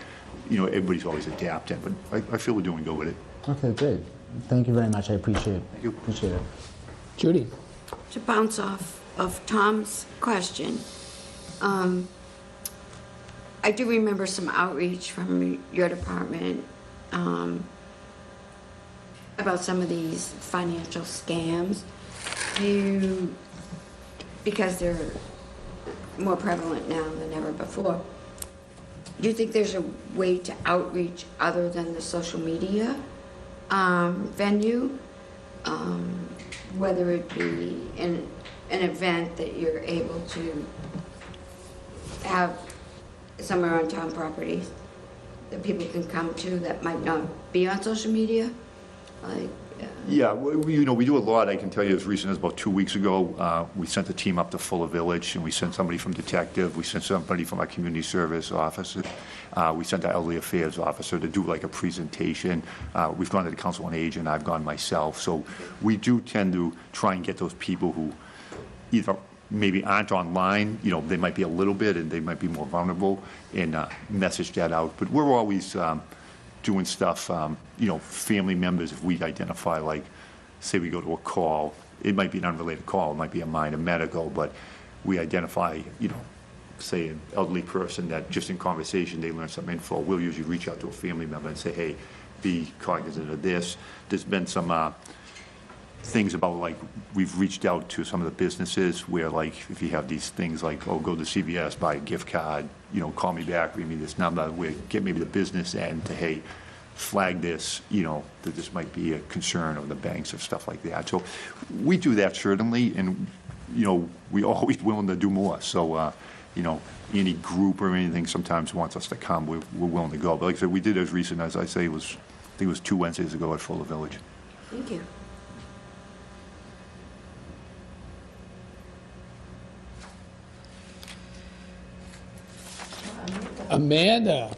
everybody's always adapting, but I feel we're doing good with it. Okay, great. Thank you very much. I appreciate it. Thank you. Appreciate it. Judy? To bounce off of Tom's question, I do remember some outreach from your department about some of these financial scams. Because they're more prevalent now than ever before, do you think there's a way to outreach other than the social media venue? Whether it be an event that you're able to have somewhere on town properties that people can come to that might not be on social media? Yeah, we do a lot. I can tell you as recent as about 2 weeks ago, we sent a team up to Fuller Village, and we sent somebody from detective, we sent somebody from our community service officer, we sent our elderly affairs officer to do like a presentation. We've gone to the Council on Aging, I've gone myself. So we do tend to try and get those people who either maybe aren't online, they might be a little bit and they might be more vulnerable, and message that out. But we're always doing stuff, family members, if we identify, like, say we go to a call, it might be an unrelated call, it might be a minor medical, but we identify, say an elderly person that just in conversation, they learn some info, we'll usually reach out to a family member and say, hey, be cognizant of this. There's been some things about, like, we've reached out to some of the businesses where, like, if you have these things like, oh, go to CVS, buy a gift card, call me back, read me this number, get maybe the business end to, hey, flag this, that this might be a concern of the banks or stuff like that. So we do that certainly, and, we're always willing to do more. So, any group or anything sometimes wants us to come, we're willing to go. But like I said, we did as recent as I say, I think it was 2 Wednesdays ago at Fuller Village. Thank you. Amanda?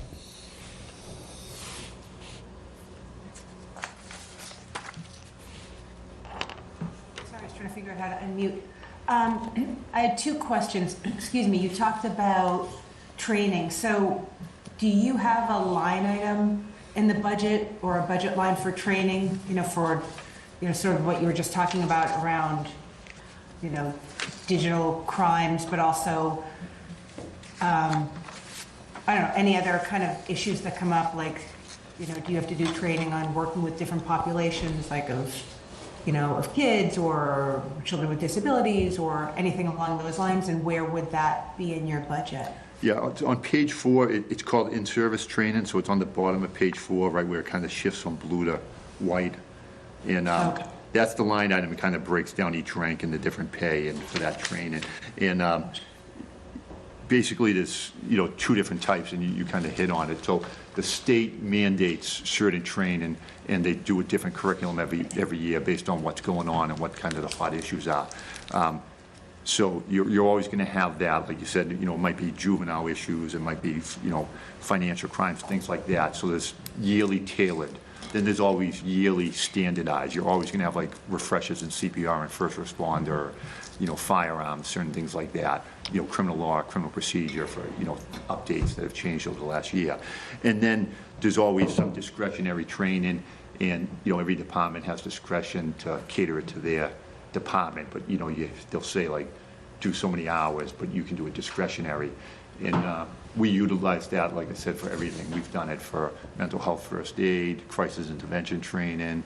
Sorry, I was trying to figure out how to unmute. I had 2 questions. Excuse me. You talked about training. So do you have a line item in the budget or a budget line for training, for, sort of what you were just talking about around digital crimes, but also, I don't know, any other kind of issues that come up, like, do you have to do training on working with different populations, like of kids or children with disabilities or anything along those lines, and where would that be in your budget? Yeah, on page 4, it's called in-service training, so it's on the bottom of page 4, right where it kind of shifts from blue to white. And that's the line item. It kind of breaks down each rank and the different pay and for that training. And basically there's, 2 different types, and you kind of hit on it. So the state mandates certain training, and they do a different curriculum every year based on what's going on and what kind of the hot issues are. So you're always going to have that, like you said, it might be juvenile issues, it might be, financial crimes, things like that. So there's yearly tailored. Then there's always yearly standardized. You're always going to have like refreshers in CPR and first responder, firearms, certain things like that. Criminal law, criminal procedure for, updates that have changed over the last year. And then there's always some discretionary training, and, every department has discretion to cater it to their department, but they'll say like do so many hours, but you can do it discretionary. And we utilize that, like I said, for everything. We've done it for mental health first aid, crisis intervention training,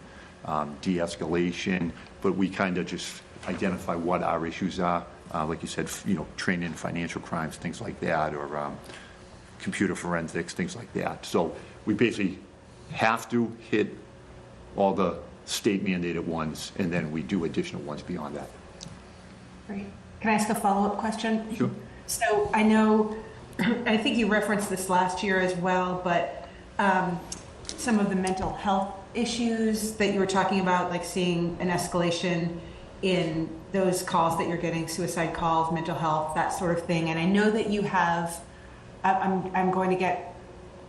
de-escalation, but we kind of just identify what our issues are, like you said, training in financial crimes, things like that, or computer forensics, things like that. So we basically have to hit all the state mandated ones, and then we do additional ones beyond that. Great. Can I ask a follow-up question? Sure. So I know, I think you referenced this last year as well, but some of the mental health issues that you were talking about, like seeing an escalation in those calls that you're getting, suicide calls, mental health, that sort of thing. And I know that you have, I'm going to get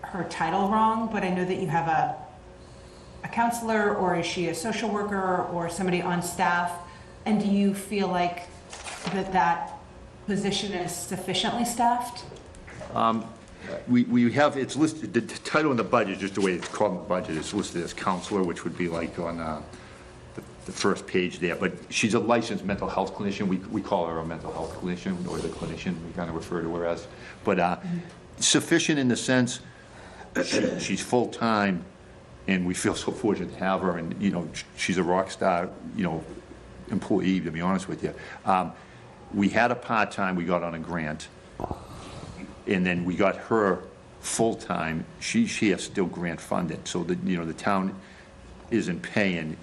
her title wrong, but I know that you have a counselor, or is she a social worker or somebody on staff? And do you feel like that position is sufficiently staffed? We have, it's listed, the title in the budget, just the way it's called in the budget, is listed as counselor, which would be like on the first page there. But she's a licensed mental health clinician. We call her a mental health clinician, or the clinician, we kind of refer to her as. But sufficient in the sense, she's full-time, and we feel so fortunate to have her, and she's a rock star, employee, to be honest with you. We had a part-time, we got on a grant, and then we got her full-time. She has still grant funded, so that the town isn't paying.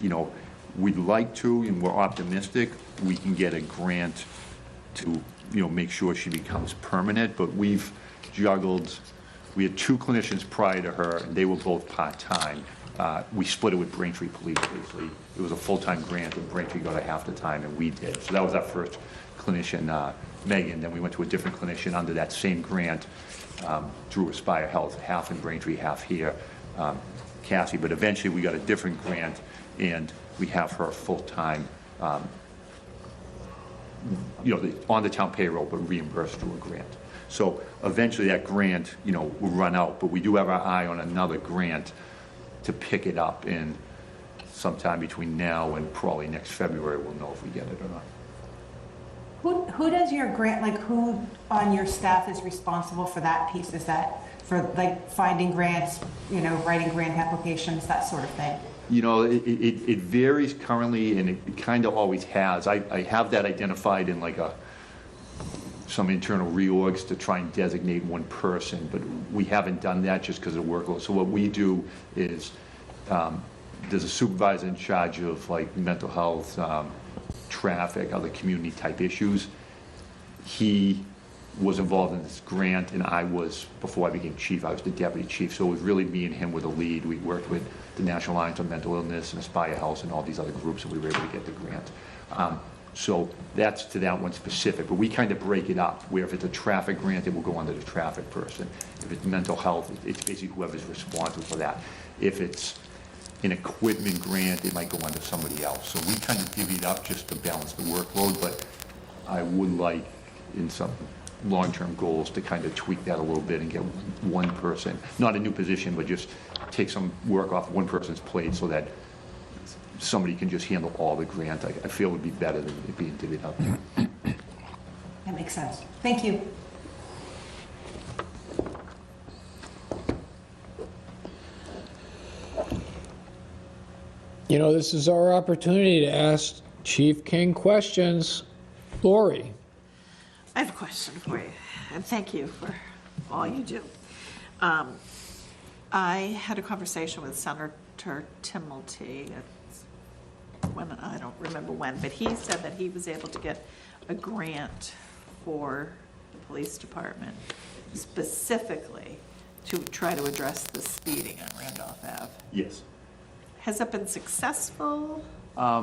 We'd like to, and we're optimistic we can get a grant to make sure she becomes permanent. But we've juggled. We had 2 clinicians prior to her, and they were both part-time. We split it with Braintree Police, basically. It was a full-time grant, and Braintree got a half the time, and we did. So that was our first clinician, Megan. Then we went to a different clinician under that same grant, through Aspire Health, half in Braintree, half here, Cassie. But eventually we got a different grant, and we have her full-time, on the town payroll, but reimbursed through a grant. So eventually that grant, will run out, but we do have our eye on another grant to pick it up in sometime between now and probably next February. We'll know if we get it or not. Who does your grant, like who on your staff is responsible for that piece? Is that for like finding grants, writing grant applications, that sort of thing? It varies currently, and it kind of always has. I have that identified in like some internal reorgs to try and designate one person, but we haven't done that just because of workload. So what we do is there's a supervisor in charge of like mental health, traffic, other community type issues. He was involved in this grant, and I was, before I became chief, I was the deputy chief. So it was really me and him were the lead. We worked with the National Alliance on Mental Illness and Aspire Health and all these other groups, and we were able to get the grant. So that's to that one specific, but we kind of break it up, where if it's a traffic grant, it will go under the traffic person. If it's mental health, it's basically whoever's responsible for that. If it's an equipment grant, it might go under somebody else. So we kind of divvy it up just to balance the workload, but I would like, in some long-term goals, to kind of tweak that a little bit and get one person, not a new position, but just take some work off one person's plate so that somebody can just handle all the grant, I feel would be better than it being divvied up. That makes sense. Thank you. You know, this is our opportunity to ask Chief King questions. Lori? I have a question for you, and thank you for all you do. I had a conversation with Senator Timmelty, when, I don't remember when, but he said that he was able to get a grant for the police department specifically to try to address the speeding on Randolph Ave. Yes. Has that been successful? I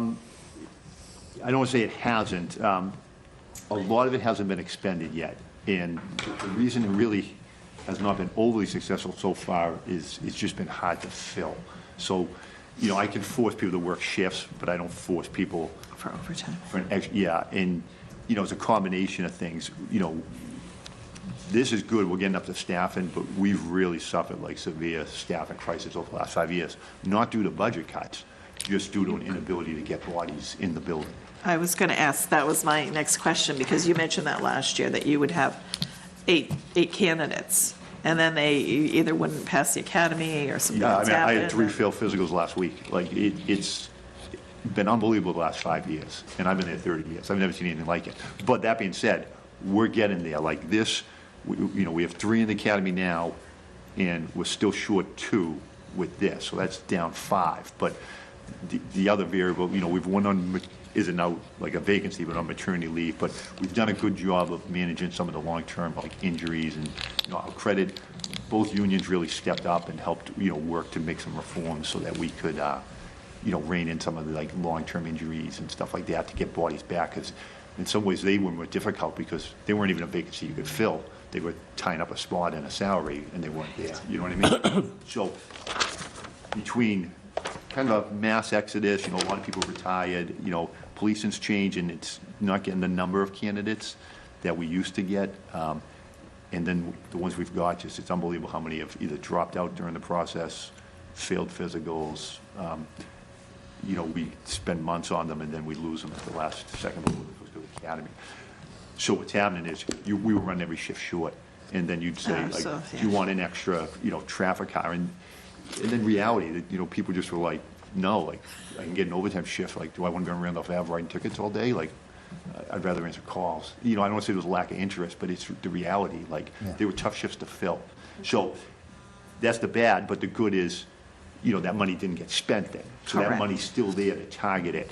don't want to say it hasn't. A lot of it hasn't been expended yet. And the reason it really has not been overly successful so far is it's just been hard to fill. So, you know, I can force people to work shifts, but I don't force people For overtime. for an extra, yeah. And, you know, it's a combination of things. You know, this is good, we're getting up to staffing, but we've really suffered like severe staffing crisis over the last 5 years. Not due to budget cuts, just due to an inability to get bodies in the building. I was going to ask, that was my next question, because you mentioned that last year, that you would have eight candidates, and then they either wouldn't pass the academy or something Yeah, I else mean, I happened. had 3 failed physicals last week. Like, it's been unbelievable the last 5 years, and I've been there 30 years. I've never seen anything like it. But that being said, we're getting there. Like this, you know, we have 3 in the academy now, and we're still short 2 with this, so that's down 5. But the other variable, you know, we've one on, isn't out like a vacancy, but on maternity leave, but we've done a good job of managing some of the long-term like injuries, and, you know, I'll credit both unions really stepped up and helped, you know, work to make some reforms so that we could, you know, rein in some of the like long-term injuries and stuff like that to get bodies back. Because in some ways they were more difficult because they weren't even a vacancy you could fill. They were tying up a spot and a salary, and they weren't there. You know what I mean? So between kind of a mass exodus, you know, a lot of people retired, you know, policing's changed, and it's not getting the number of candidates that we used to get. And then the ones we've got, just it's unbelievable how many have either dropped out during the process, failed physicals. You know, we spend months on them, and then we lose them at the last second before they go to the academy. So what's happening is we were running every shift short, and then you'd say, like, so, do you want an extra, you know, traffic car? And then reality, that, you know, people just were like, no, like, I can get an overtime shift. Like, do I want to be on Randolph Ave writing tickets all day? Like, I'd rather answer calls. You know, I don't want to say there was a lack of interest, but it's the reality. Like, they were tough shifts to fill. So that's the bad, but the good is, you know, that money didn't get spent then. So that Correct. money's still there to target it.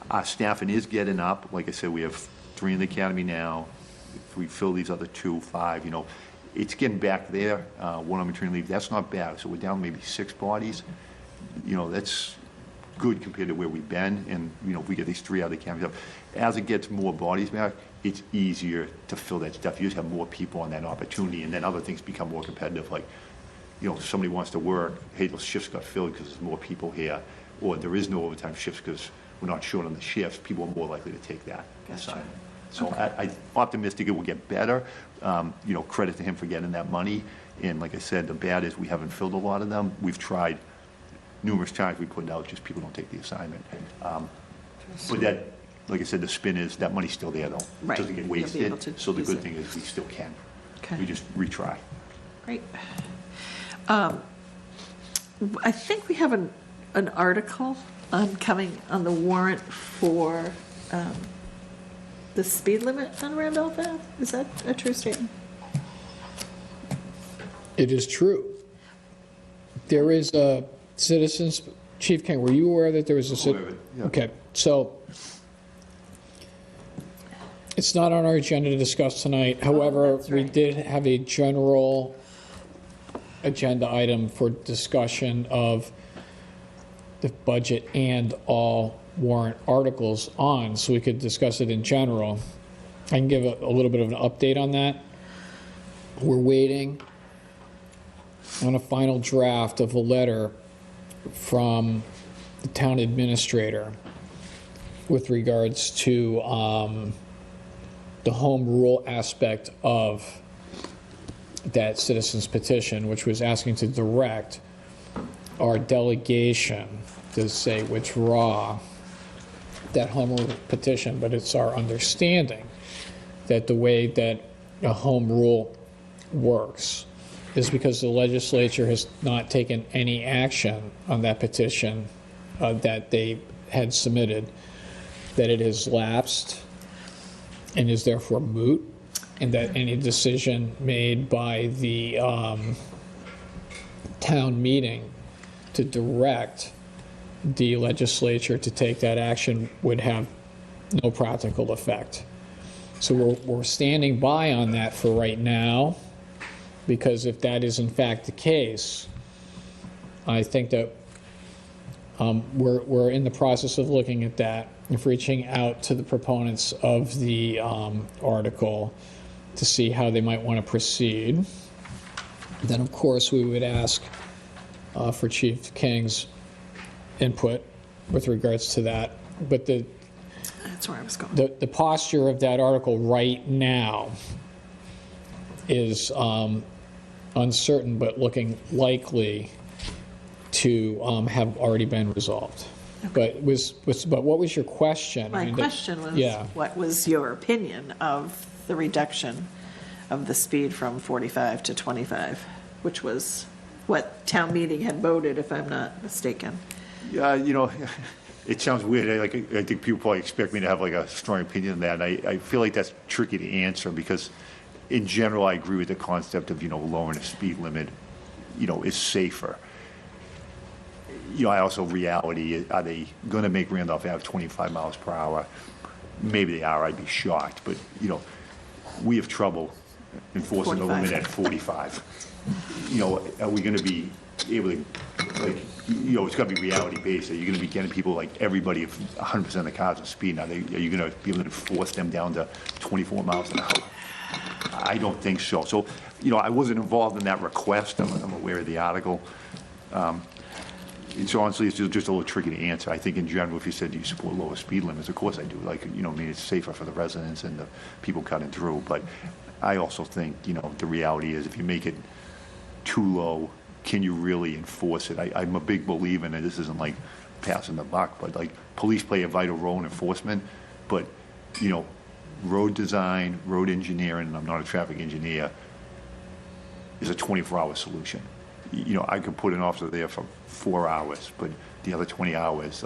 Our staffing is getting up. Like I said, we have 3 in the academy now. If we fill these other 2, 5, you know, it's getting back there. 1 on maternity leave, that's not bad. So we're down maybe 6 bodies. You know, that's good compared to where we've been. And, you know, if we get these 3 out of the academy up, as it gets more bodies back, it's easier to fill that stuff. You just have more people on that opportunity, and then other things become more competitive. Like, you know, if somebody wants to work, hey, those shifts got filled because there's more people here, or there is no overtime shifts because we're not short on the shifts, people are more likely to take that assignment. So I'm optimistic it will get better. You know, credit to him for getting that money. And like I said, the bad is we haven't filled a lot of them. We've tried numerous times, we put it out, just people don't take the assignment. But that, like I said, the spin is that money's still there, though. Right. It doesn't get You'll be able wasted. to So the use good it. thing is we still can. Okay. We just retry. Great. I think we have an article coming on the warrant for the speed limit on Randolph Ave. Is that a true statement? It is true. There is a citizens, Chief King, were you aware that there was a? Aware of it, yeah. Okay, so it's not on our agenda to discuss tonight. However, that's we right. did have a general agenda item for discussion of the budget and all warrant articles on, so we could discuss it in general. I can give a little bit of an update on that. We're waiting on a final draft of a letter from the town administrator with regards to the home rule aspect of that citizens petition, which was asking to direct our delegation to say withdraw that home rule petition, but it's our understanding that the way that a home rule works is because the legislature has not taken any action on that petition that they had submitted, that it has lapsed and is therefore moot, and that any decision made by the town meeting to direct the legislature to take that action would have no practical effect. So we're standing by on that for right now, because if that is in fact the case, I think that we're in the process of looking at that, of reaching out to the proponents of the article to see how they might want to proceed. Then, of course, we would ask for Chief King's input with regards to that. But That's where I was going. the posture of that article right now is uncertain, but looking likely to have already been resolved. But what was your question? My question was, yeah. what was your opinion of the reduction of the speed from 45 to 25, which was what town meeting had voted, if I'm not mistaken? Yeah, you know, it sounds weird. I think people probably expect me to have like a strong opinion on that. And I feel like that's tricky to answer because in general, I agree with the concept of, lowering the speed limit, is safer. I also, reality, are they going to make Randolph Ave 25 miles per hour? Maybe they are, I'd be shocked. But, we have trouble enforcing the limit at 45. Are we going to be able to, it's got to be reality based. Are you going to be getting people like everybody, 100% of the cars are speeding? Are you going to be able to force them down to 24 miles an hour? I don't think so. So, I wasn't involved in that request. I'm aware of the article. And so honestly, it's just a little tricky to answer. I think in general, if you said, do you support lower speed limits? Of course I do. It's safer for the residents and the people cutting through. But I also think, the reality is if you make it too low, can you really enforce it? I'm a big believer in it. This isn't like passing the buck, but police play a vital role in enforcement. But, road design, road engineering, and I'm not a traffic engineer, is a 24-hour solution. I could put an officer there for 4 hours, but the other 20 hours,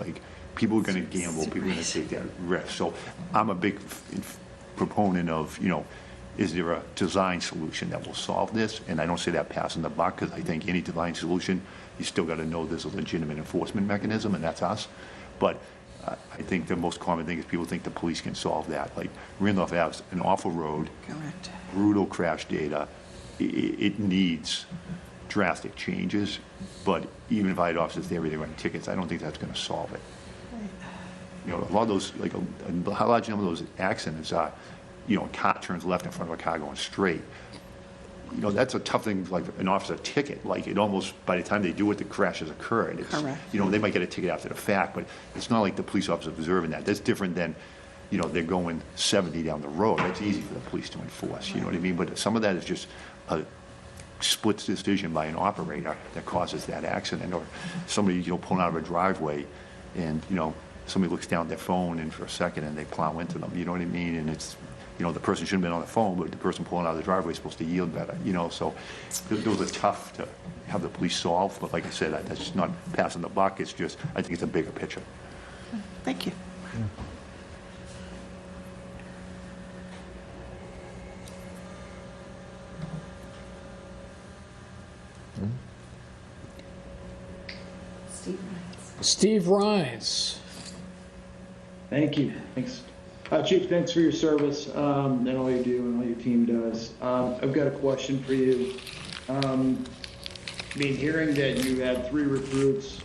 people are going to gamble, people are going to take that risk. So I'm a big proponent of, is there a design solution that will solve this? And I don't say that passing the buck, because I think any design solution, you still got to know there's a legitimate enforcement mechanism, and that's us. But I think the most common thing is people think the police can solve that. Randolph Ave's an awful road, Correct. brutal crash data. It needs drastic changes, but even if I had officers there writing tickets, I don't think that's going to solve it. A lot of those, a large number of those accidents are, a car turns left in front of a car going straight. That's a tough thing, like an officer ticket. It almost, by the time they do it, the crash has occurred. It's, Correct. They might get a ticket after the fact, but it's not like the police officer observing that. That's different than, they're going 70 down the road. That's easy for the police to enforce, you know what I mean? But some of that is just a split decision by an operator that causes that accident, or somebody, pulling out of a driveway and, somebody looks down at their phone and for a second and they plow into them, you know what I mean? And it's, the person shouldn't have been on the phone, but the person pulling out of the driveway is supposed to yield better, so those are tough to have the police solve. But like I said, that's just not passing the buck. It's just, I think it's a bigger picture. Thank you. Steve Rhines. Thank you. Thanks. Chief, thanks for your service and all you do and all your team does. I've got a question for you. Hearing that you had 3 recruits,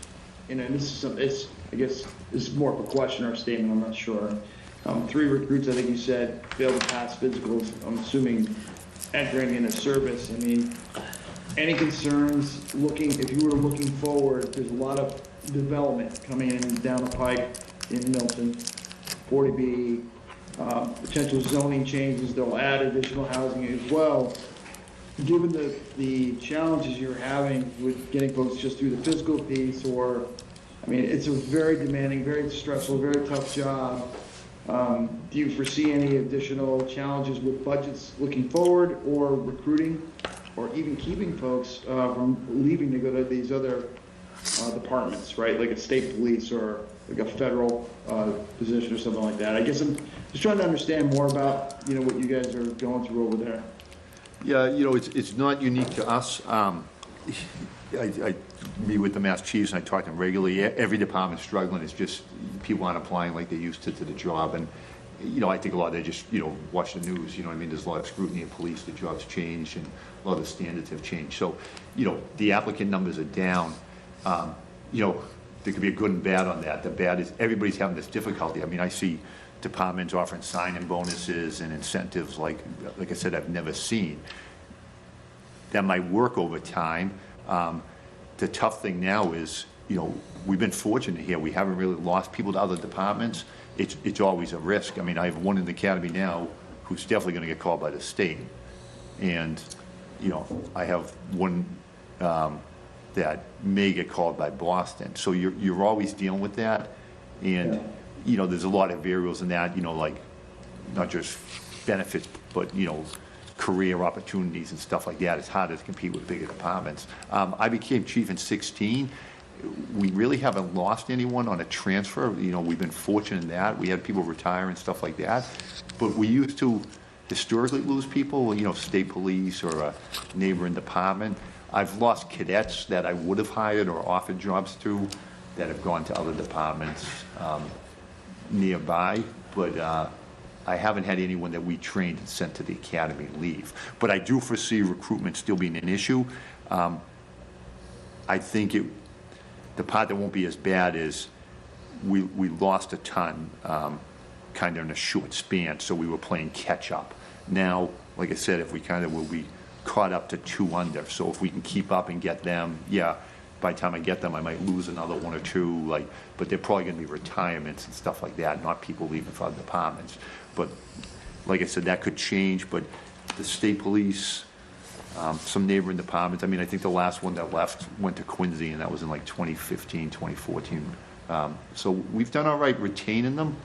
and this is I guess this is more of a question or a statement, I'm not sure. 3 recruits, I think you said, failed to pass physicals, I'm assuming entering into service. Any concerns if you were looking forward, there's a lot of development coming in down the pike in Milton, 40B, potential zoning changes, they'll add additional housing as well. given the challenges you're having with getting folks just through the physical piece, or, I mean, it's a very demanding, very stressful, very tough job. Do you foresee any additional challenges with budgets looking forward, or recruiting, or even keeping folks from leaving to go to these other departments, right? Like a state police or like a federal position or something like that. I guess I'm just trying to understand more about, what you guys are going through over there. Yeah, it's not unique to us. I meet with the Mass Chiefs and I talk to them regularly. Every department's struggling. It's just people aren't applying like they used to the job. And, I think a lot of they just, watch the news. You know what I mean? There's a lot of scrutiny in police. The job's changed and a lot of the standards have changed. So, the applicant numbers are down. There could be a good and bad on that. The bad is everybody's having this difficulty. I mean, I see departments offering sign-in bonuses and incentives like I said, I've never seen. That might work over time. The tough thing now is, we've been fortunate here. We haven't really lost people to other departments. It's always a risk. I mean, I have one in the academy now who's definitely going to get called by the state. And, I have one that may get called by Boston. So you're always dealing with that. And, there's a lot of variables in that, like not just benefits, but, career opportunities and stuff like that. It's harder to compete with bigger departments. I became chief in 2016. We really haven't lost anyone on a transfer. We've been fortunate in that. We had people retire and stuff like that. But we used to historically lose people, state police or a neighboring department. I've lost cadets that I would have hired or offered jobs to that have gone to other departments nearby. But I haven't had anyone that we trained and sent to the academy leave. But I do foresee recruitment still being an issue. I think the part that won't be as bad is we lost a ton kind of in a short span, so we were playing catch up. Now, like I said, if we kind of will be caught up to 2 under, so if we can keep up and get them, by the time I get them, I might lose another 1 or 2, but they're probably going to be retirements and stuff like that, not people leaving for other departments. But like I said, that could change. But the state police, some neighboring departments, I mean, I think the last one that left went to Quincy, and that was in 2015, 2014. So we've done all right retaining them.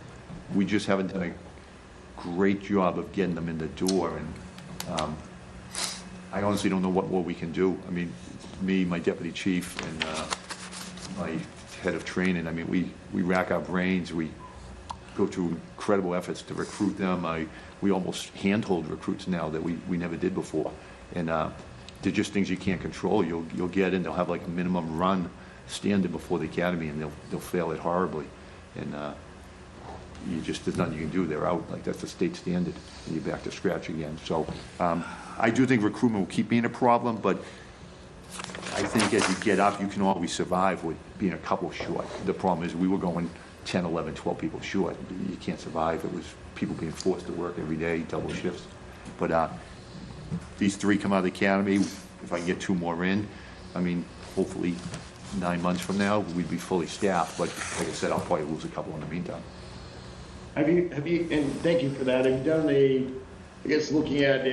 We just haven't done a great job of getting them in the door. And I honestly don't know what more we can do. I mean, me, my deputy chief, and my head of training, I mean, we rack our brains. We go through incredible efforts to recruit them. We almost handhold recruits now that we never did before. And they're just things you can't control. You'll get in, they'll have a minimum run standard before the academy, and they'll fail it horribly. And there's nothing you can do. They're out. That's the state standard, and you're back to scratch again. So I do think recruitment will keep being a problem, but I think as you get up, you can always survive with being a couple short. The problem is we were going 10, 11, 12 people short. You can't survive. It was people being forced to work every day, double shifts. But these 3 come out of the academy. If I can get 2 more in, I mean, hopefully 9 months from now, we'd be fully staffed. But like I said, I'll probably lose a couple in the meantime. Have you, and thank you for that, have you done looking at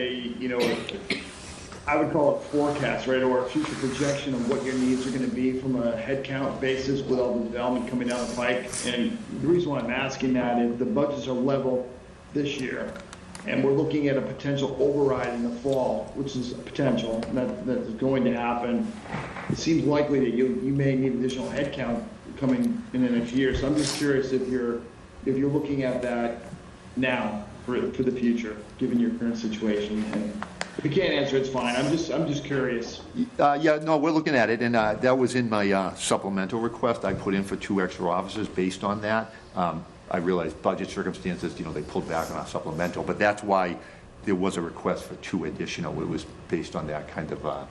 I would call it forecast, right, or a future projection of what your needs are going to be from a headcount basis with all the development coming down the pike? And the reason why I'm asking that is the budgets are level this year, and we're looking at a potential override in the fall, which is a potential that is going to happen. It seems likely that you may need additional headcount coming in the next year. So I'm just curious if you're looking at that now for the future, given your current situation. And if you can't answer, it's fine. I'm just curious. No, we're looking at it, and that was in my supplemental request. I put in for 2 extra officers based on that. I realized budget circumstances, they pulled back on our supplemental, but that's why there was a request for 2 additional. It was based on that kind of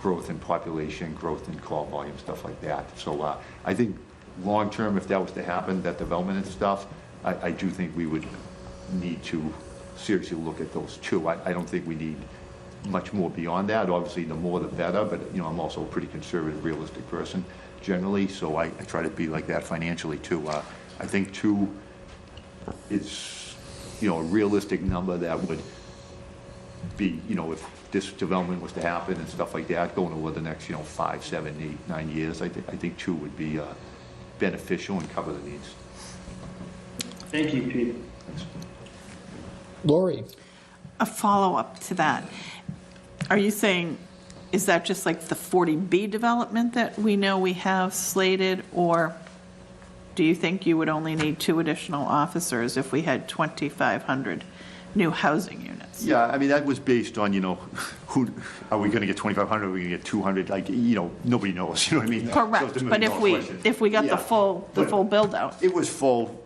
growth in population, growth in call volume, stuff like that. So I think long term, if that was to happen, that development and stuff, I do think we would need to seriously look at those 2. I don't think we need much more beyond that. Obviously, the more the better, but I'm also a pretty conservative, realistic person generally, so I try to be like that financially too. I think 2 is, a realistic number that would be, if this development was to happen and stuff like that, going over the next, 5, 7, 8, 9 years, I think 2 would be beneficial and cover the needs. Thank you, Pete. Lori? A follow-up to that. Are you saying, is that just like the 40B development that we know we have slated, or do you think you would only need 2 additional officers if we had 2,500 new housing units? Yeah, I mean, that was based on, who, are we gonna get 2,500, are we gonna get 200, like, nobody knows, you know what I mean? So Correct, it's a but million-dollar question. if we got Yeah, the full build-out. It was full.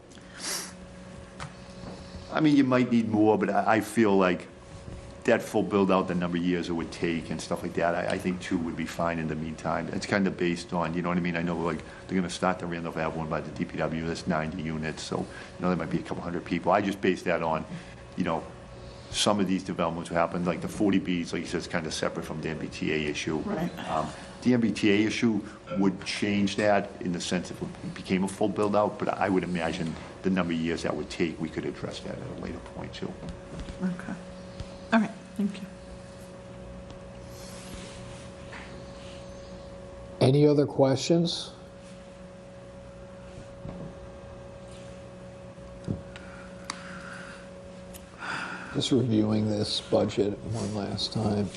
I mean, you might need more, but I feel like that full build-out, the number of years it would take and stuff like that, I think 2 would be fine in the meantime. It's kind of based on, you know what I mean? I know, like, they're gonna start the Randolph Ave one by the DPW, that's 90 units, so, there might be a couple hundred people. I just base that on, some of these developments will happen, like the 40Bs, like you said, it's kind of separate from the MBTA issue. Right. The MBTA issue would change that in the sense if it became a full build-out, but I would imagine the number of years that would take, we could address that at a later point, too. Okay. All right, thank you. Any other questions? Just reviewing this budget one last time.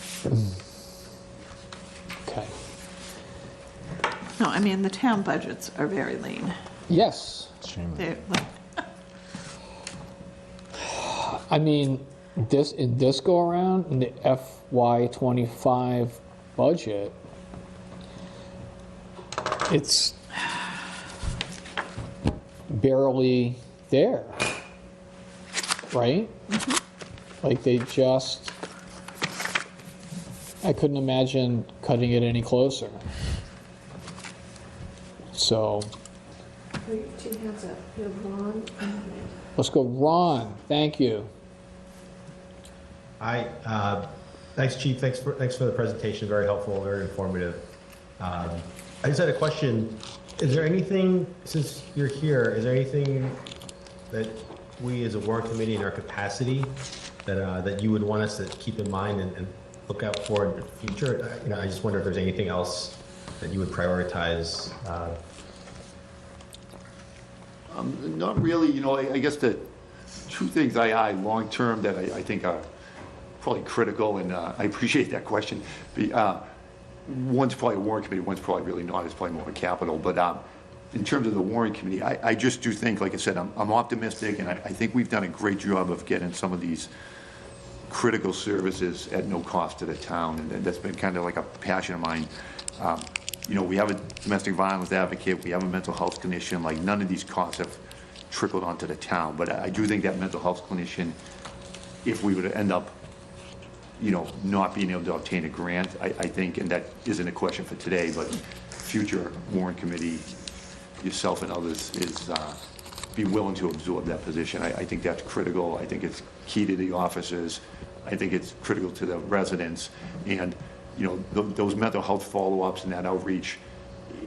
Okay. No, I mean, the town budgets are very lean. Yes. They're, I mean, in this go around, in the FY25 budget, it's barely there, right? Like they just, I couldn't imagine cutting it any closer. So, Two hands up. You have Ron and let's go Ron, thank you. Hi, thanks, Chief. Thanks for the presentation. Very helpful, very informative. I just had a question. Is there anything, since you're here, is there anything that we as a warrant committee in our capacity that you would want us to keep in mind and look out for in the future? I just wonder if there's anything else that you would prioritize. Not really, I guess the 2 things long-term that I think are probably critical, and I appreciate that question. One's probably a warrant committee, one's probably really not, it's probably more of a capital, but in terms of the warrant committee, I just do think, like I said, I'm optimistic, and I think we've done a great job of getting some of these critical services at no cost to the town, and that's been kind of like a passion of mine. We have a domestic violence advocate, we have a mental health clinician, like none of these costs have trickled onto the town, but I do think that mental health clinician, if we were to end up, not being able to obtain a grant, I think, and that isn't a question for today, but future warrant committee, yourself and others, is be willing to absorb that position. I think that's critical. I think it's key to the officers. I think it's critical to the residents, and those mental health follow-ups and that outreach,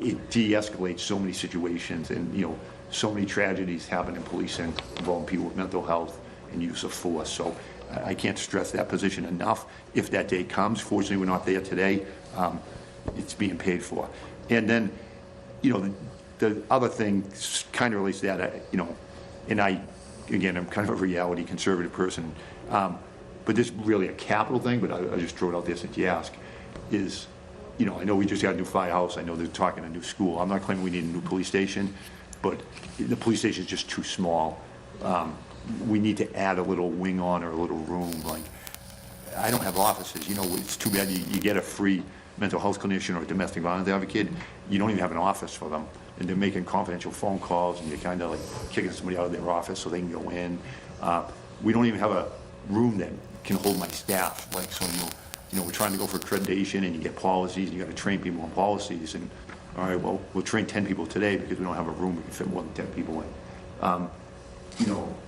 it de-escalates so many situations, and so many tragedies happen in policing involving people with mental health and use of force. So I can't stress that position enough. If that day comes, fortunately we're not there today, it's being paid for. And then, the other thing kind of relates to that, and again, I'm kind of a reality conservative person, but this is really a capital thing, but I'll just throw it out there since you ask, is, I know we just got a new firehouse, I know they're talking a new school, I'm not claiming we need a new police station, but the police station is just too small. We need to add a little wing on or a little room. Like, I don't have offices, it's too bad you get a free mental health clinician or a domestic violence advocate, you don't even have an office for them. And they're making confidential phone calls, and you're kind of like kicking somebody out of their office so they can go in. We don't even have a room that can hold my staff. Like, so we're trying to go for accreditation, and you get policies, and you got to train people on policies. And all right, well, we'll train 10 people today because we don't have a room we can fit more than 10 people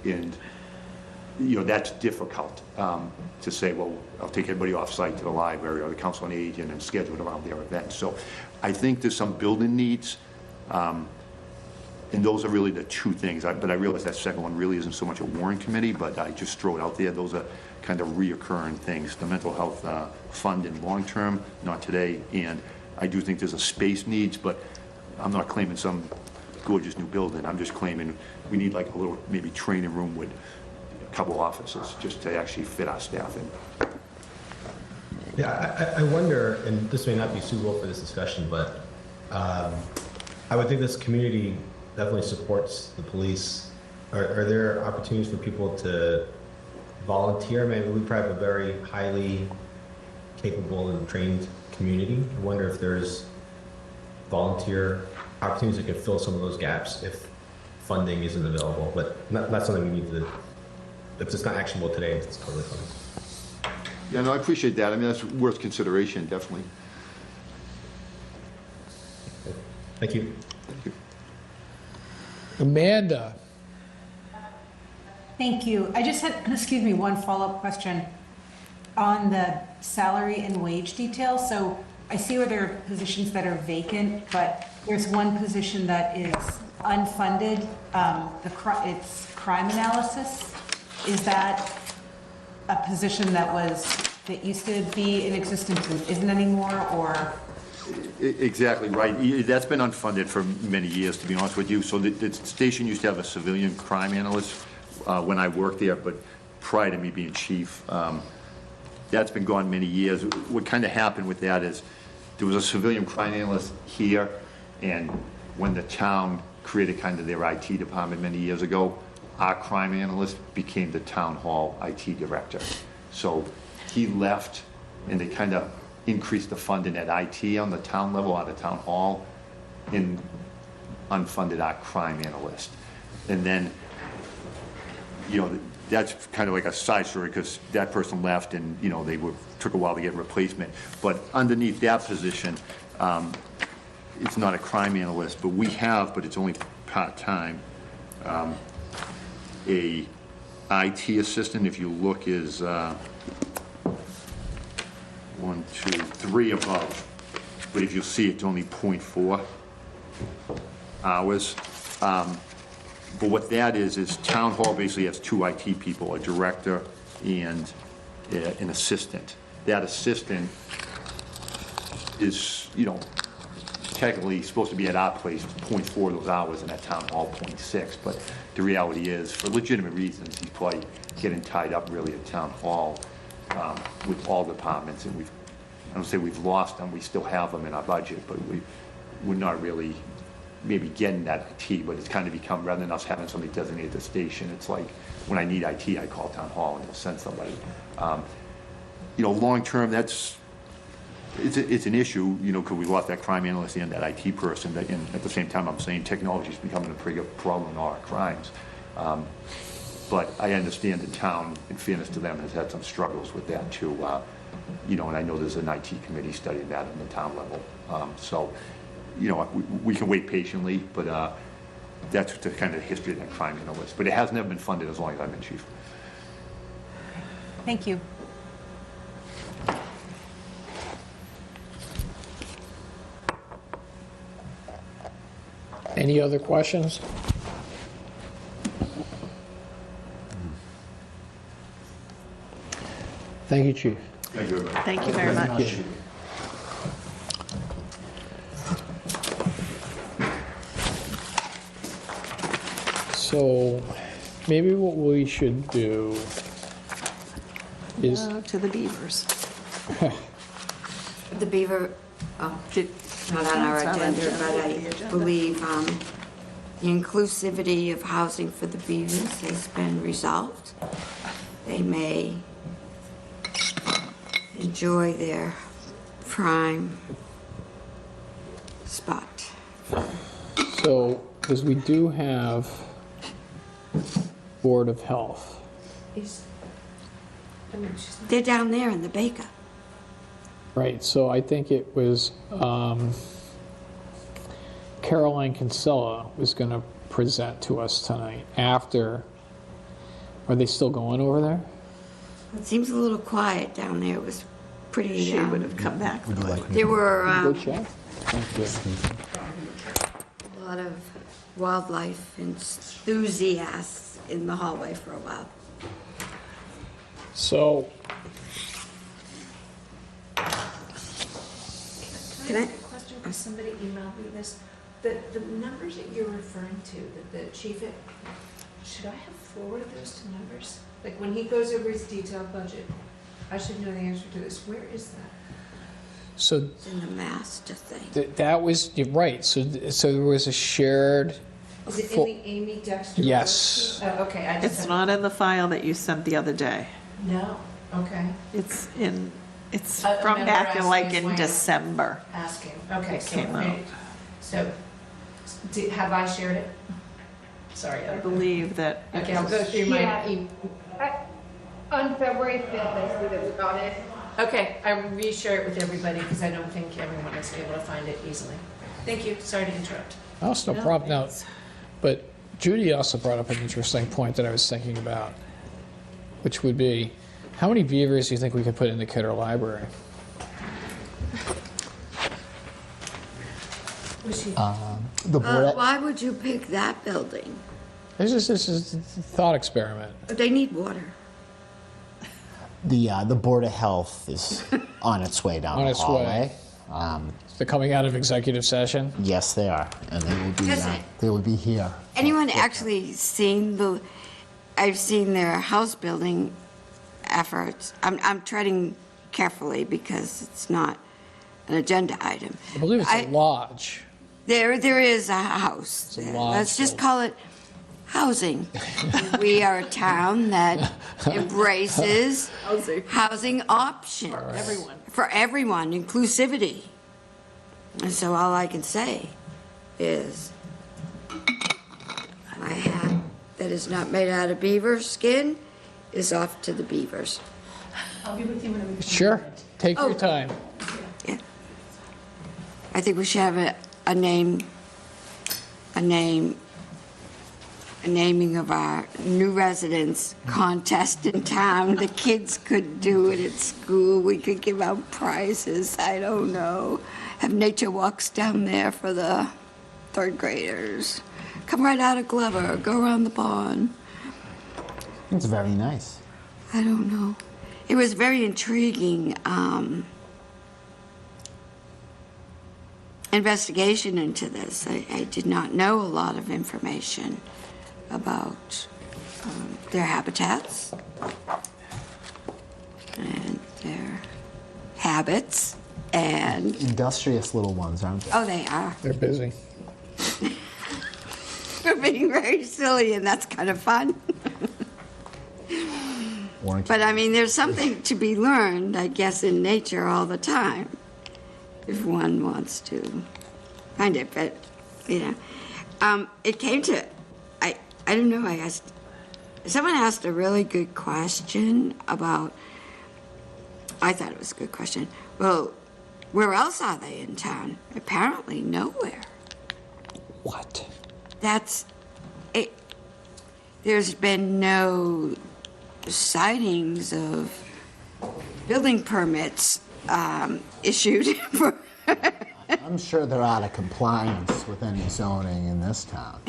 in. That's difficult to say, well, I'll take everybody off-site to the library or the council on aging and schedule it around their events. So I think there's some building needs. And those are really the two things. But I realize that second one really isn't so much a Warrant committee, but I just throw it out there. Those are kind of reoccurring things. The mental health fund in long term, not today. And I do think there's a space needs, but I'm not claiming some gorgeous new building. I'm just claiming we need like a little maybe training room with a couple offices just to actually fit our staff in. Yeah, I wonder, and this may not be suitable for this discussion, but I would think this community definitely supports the police. Are there opportunities for people to volunteer? Maybe we probably have a very highly capable and trained community. I wonder if there's volunteer opportunities that could fill some of those gaps if funding isn't available. But not something we need to, if it's not actionable today, it's totally fine. Yeah, no, I appreciate that. I mean, that's worth consideration, definitely. Thank you. Thank you. Amanda. Thank you. I just had, excuse me, one follow-up question on the salary and wage details. So I see where there are positions that are vacant, but there's one position that is unfunded. It's crime analysis. Is that a position that used to be in existence and isn't anymore, or? Exactly right. That's been unfunded for many years, to be honest with you. So the station used to have a civilian crime analyst when I worked there, but prior to me being chief, that's been gone many years. What kind of happened with that is there was a civilian crime analyst here, and when the town created kind of their IT department many years ago, our crime analyst became the town hall IT director. So he left, and they kind of increased the funding at IT on the town level, out of town hall, and unfunded our crime analyst. And then, you know, that's kind of like a side story because that person left and, you know, took a while to get a replacement. But underneath that position, it's not a crime analyst, but we have, but it's only part-time, a IT assistant, if you look, is 1, 2, 3 above. But if you see, it's only 0.4 hours. But what that is town hall basically has 2 IT people, a director and an assistant. That assistant is, you know, technically supposed to be at our place 0.4 of those hours, and at town hall 0.6. But the reality is, for legitimate reasons, he's probably getting tied up really at town hall with all departments. And I don't say we've lost them, we still have them in our budget, but we're not really maybe getting that IT, but it's kind of become, rather than us having somebody designated the station, it's like when I need IT, I call town hall and they'll send somebody. You know, long term, it's an issue, you know, because we lost that crime analyst and that IT person. And at the same time, I'm saying technology is becoming a pretty good problem in all our crimes. But I understand the town, in fairness to them, has had some struggles with that too. You know, and I know there's an IT committee studying that at the town level. So, you know, we can wait patiently, but that's the kind of history of that crime analyst. But it has never been funded as long as I've been chief. Thank you. Any other questions? Thank you, Chief. Thank you very much. Thank you very much. So maybe what we should do is, To the beavers. The beaver, oh, not on our agenda, but I believe the inclusivity of housing for the beavers has been resolved. They may enjoy their prime spot. so, because we do have Board of Health. They're down there in the Baker. Right, so I think it was Caroline Kinsella was going to present to us tonight after. Are they still going over there? It seems a little quiet down there. It was pretty. She would have come back. There were Go check. Thank you. a lot of wildlife enthusiasts in the hallway for a while. So, Can I? Question, because somebody emailed me this. The numbers that you're referring to, that the chief, should I have forwarded those to numbers? Like when he goes over his detailed budget, I should know the answer to this. Where is that? so It's in the master thing. that was, you're right, so there was a shared, Is it in Fo- the Amy Dexter? Yes. Oh, okay, I just. It's not in the file that you sent the other day. No, okay. It's A from member back in asked like me in when- December. Asking, okay, It so, came out. have I shared it? Sorry. I believe that. Okay, I'll go through my, Yeah. On February 5th, I see that we got it. okay, I reshare it with everybody because I don't think everyone is able to find it easily. Thank you, sorry to interrupt. oh, it's no problem. Now, but Judy also brought up an interesting point that I was thinking about, which would be, how many beavers do you think we could put in the Kidder Library? The board, Why would you pick that building? This is a thought experiment. They need water. the Board of Health is on its way down On the its way. hallway. They're coming out of executive session. Yes, they are, and Yes, they will be here. Anyone actually seen I've seen their house building efforts. I'm treading carefully because it's not an agenda item. I believe it's a lodge. There is a house. It's a there. lodge Let's just building. call it housing. We are a town that embraces housing options. Everyone. For everyone, inclusivity. And so all I can say is my hat that is not made out of beaver skin is off to the beavers. I'll be with you when we. Sure, take your time. Yeah. I think we should have a naming of our new residents contest in town. The kids could do it at school. We could give out prizes. I don't know. Have nature walks down there for the third graders. Come right out of Glover. Go around the pond. It's very nice. I don't know. It was very intriguing investigation into this. I did not know a lot of information about their habitats and their habits and Industrious little ones, aren't they? oh, they are. They're busy. They're being very silly, and that's kind of fun. But I mean, there's something to be learned, I guess, in nature all the time, if one wants to find it. But you know, it came to, I don't know. Someone asked a really good question about. I thought it was a good question. Well, where else are they in town? Apparently nowhere. What? That's it. There's been no sightings of building permits issued for. I'm sure they're out of compliance with any zoning in this town.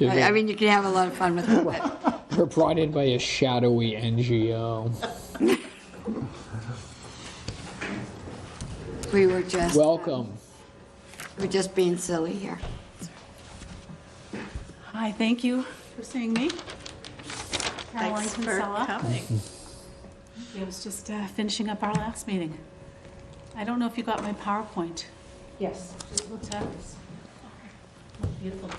I mean, you can have a lot of fun with it. But They're brought in by a shadowy NGO. we were just. Welcome. We're just being silly here. Hi, thank you for seeing me. Caroline Thanks for Kinsella. coming. I was just finishing up our last meeting. I don't know if you got my PowerPoint. Yes. Just looked at this. Oh, beautiful.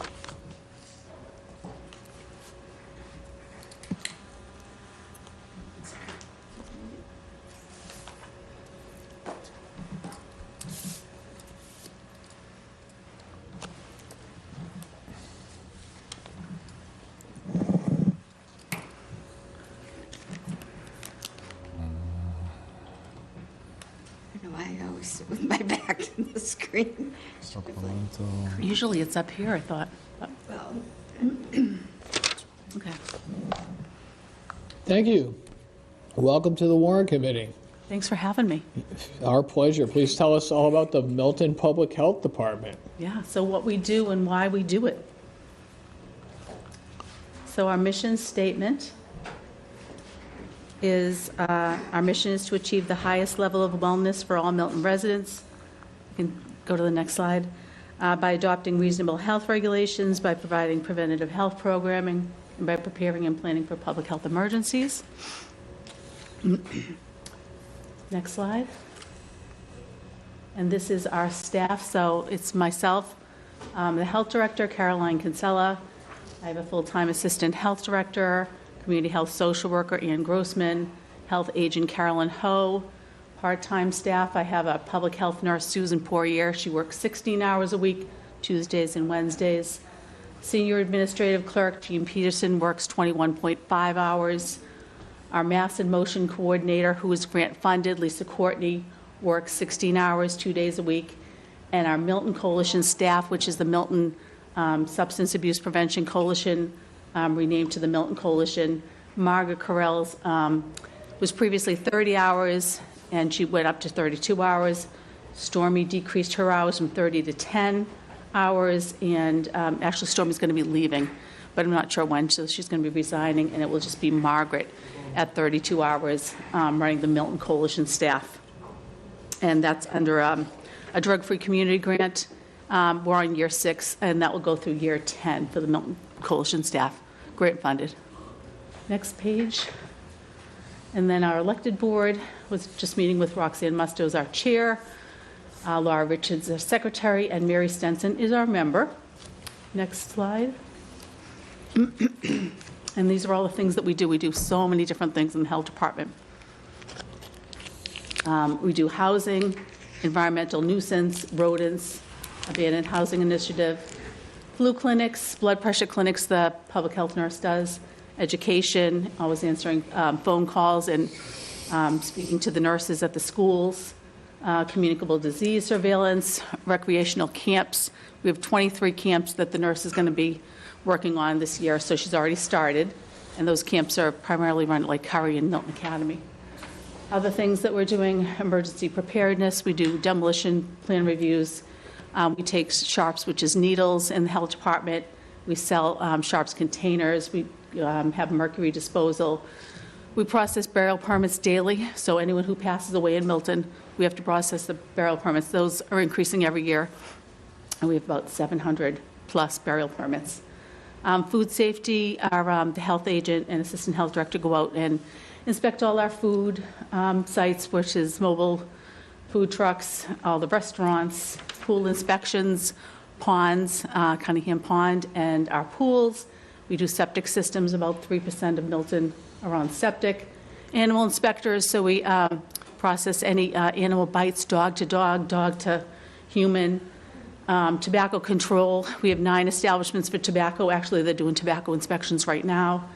I don't know why I always sit with my back to the screen. Usually it's up here, I thought. but- Well, Okay. Thank you. Welcome to the Warrant Committee. Thanks for having me. Our pleasure. Please tell us all about the Milton Public Health Department. Yeah, so what we do and why we do it. So our mission statement is, our mission is to achieve the highest level of wellness for all Milton residents. You can go to the next slide. By adopting reasonable health regulations, by providing preventative health programming, and by preparing and planning for public health emergencies. Next slide. And this is our staff. So it's myself, the health director, Caroline Kinsella. I have a full-time assistant health director, community health social worker, Ann Grossman, health agent, Carolyn Ho. Part-time staff, I have a public health nurse, Susan Poirier. She works 16 hours a week, Tuesdays and Wednesdays. Senior administrative clerk, Jean Peterson, works 21.5 hours. Our Mass in Motion coordinator, who is grant-funded, Lisa Courtney, works 16 hours, 2 days a week. And our Milton Coalition staff, which is the Milton Substance Abuse Prevention Coalition, renamed to the Milton Coalition. Margaret Carell's was previously 30 hours, and she went up to 32 hours. Stormy decreased her hours from 30 to 10 hours, and actually Stormy's going to be leaving, but I'm not sure when, so she's going to be resigning, and it will just be Margaret at 32 hours running the Milton Coalition staff. And that's under a drug-free community grant. We're on year 6, and that will go through year 10 for the Milton Coalition staff, grant funded. Next page. And then our elected board was just meeting with Roxanne Musto as our chair, Laura Richards, our secretary, and Mary Stenson is our member. Next slide. And these are all the things that we do. We do so many different things in the health department. We do housing, environmental nuisance, rodents, abandoned housing initiative, flu clinics, blood pressure clinics, the public health nurse does, education, always answering phone calls and speaking to the nurses at the schools, communicable disease surveillance, recreational camps. We have 23 camps that the nurse is going to be working on this year, so she's already started, and those camps are primarily run at Lake Curry and Milton Academy. Other things that we're doing, emergency preparedness, we do demolition plan reviews. We take sharps, which is needles, in the health department. We sell sharps containers. We have mercury disposal. We process burial permits daily, so anyone who passes away in Milton, we have to process the burial permits. Those are increasing every year, and we have about 700 plus burial permits. Food safety, the health agent and assistant health director go out and inspect all our food sites, which is mobile food trucks, all the restaurants, pool inspections, ponds, Cunningham Pond, and our pools. We do septic systems, about 3% of Milton are on septic. Animal inspectors, so we process any animal bites, dog to human. Tobacco control, we have 9 establishments for tobacco. Actually, they're doing tobacco inspections right now.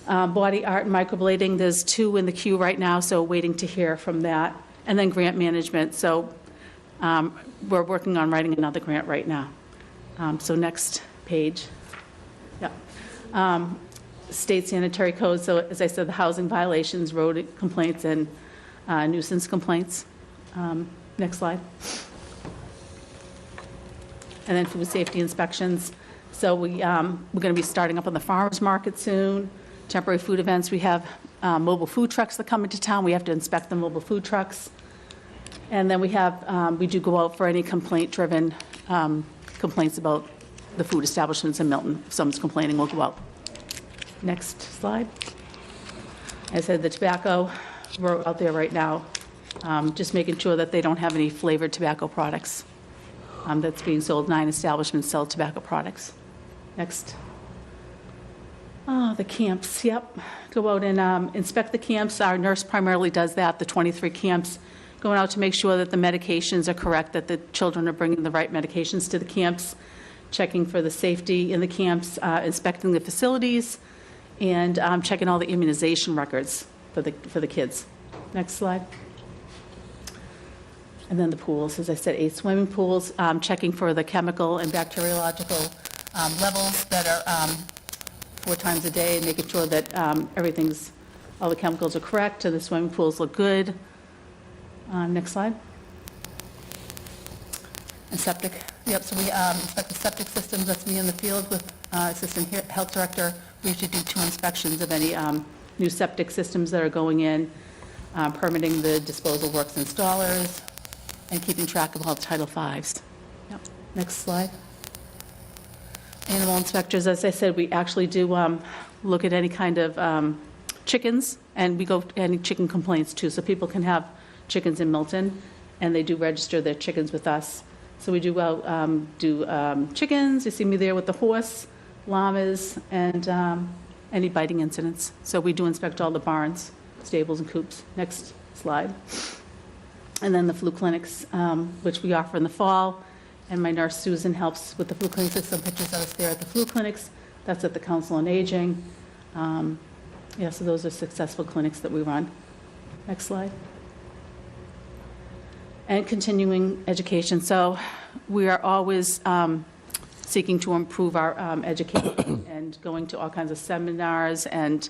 Body art and microblading, there's 2 in the queue right now, so waiting to hear from that. And then grant management, so we're working on writing another grant right now. So next page. Yep. State sanitary code, so as I said, the housing violations, road complaints, and nuisance complaints. Next slide. And then food safety inspections. So we're going to be starting up on the farmers market soon. Temporary food events, we have mobile food trucks that come into town. We have to inspect the mobile food trucks. And then we do go out for any complaint-driven complaints about the food establishments in Milton. If someone's complaining, we'll go out. Next slide. I said the tobacco, we're out there right now, just making sure that they don't have any flavored tobacco products that's being sold. 9 establishments sell tobacco products. Next. Oh, the camps, yep. Go out and inspect the camps. Our nurse primarily does that, the 23 camps, going out to make sure that the medications are correct, that the children are bringing the right medications to the camps, checking for the safety in the camps, inspecting the facilities, and checking all the immunization records for the kids. Next slide. And then the pools, as I said, 8 swimming pools, checking for the chemical and bacteriological levels that are 4 times a day, making sure that all the chemicals are correct and the swimming pools look good. Next slide. And septic. Yep, so we inspect the septic systems. That's me in the field with Assistant Health Director. We usually do 2 inspections of any new septic systems that are going in, permitting the disposal works installers, and keeping track of all Title Vs. Yep. Next slide. Animal inspectors, as I said, we actually do look at any kind of chickens, and we go to any chicken complaints too, so people can have chickens in Milton, and they do register their chickens with us. So we do chickens. You see me there with the horse, llamas, and any biting incidents. So we do inspect all the barns, stables, and coops. Next slide. And then the flu clinics, which we offer in the fall. And my nurse, Susan, helps with the flu clinics. There's some pictures of us there at the flu clinics. That's at the Council on Aging. Yeah, so those are successful clinics that we run. Next slide. And continuing education. So we are always seeking to improve our education and going to all kinds of seminars, and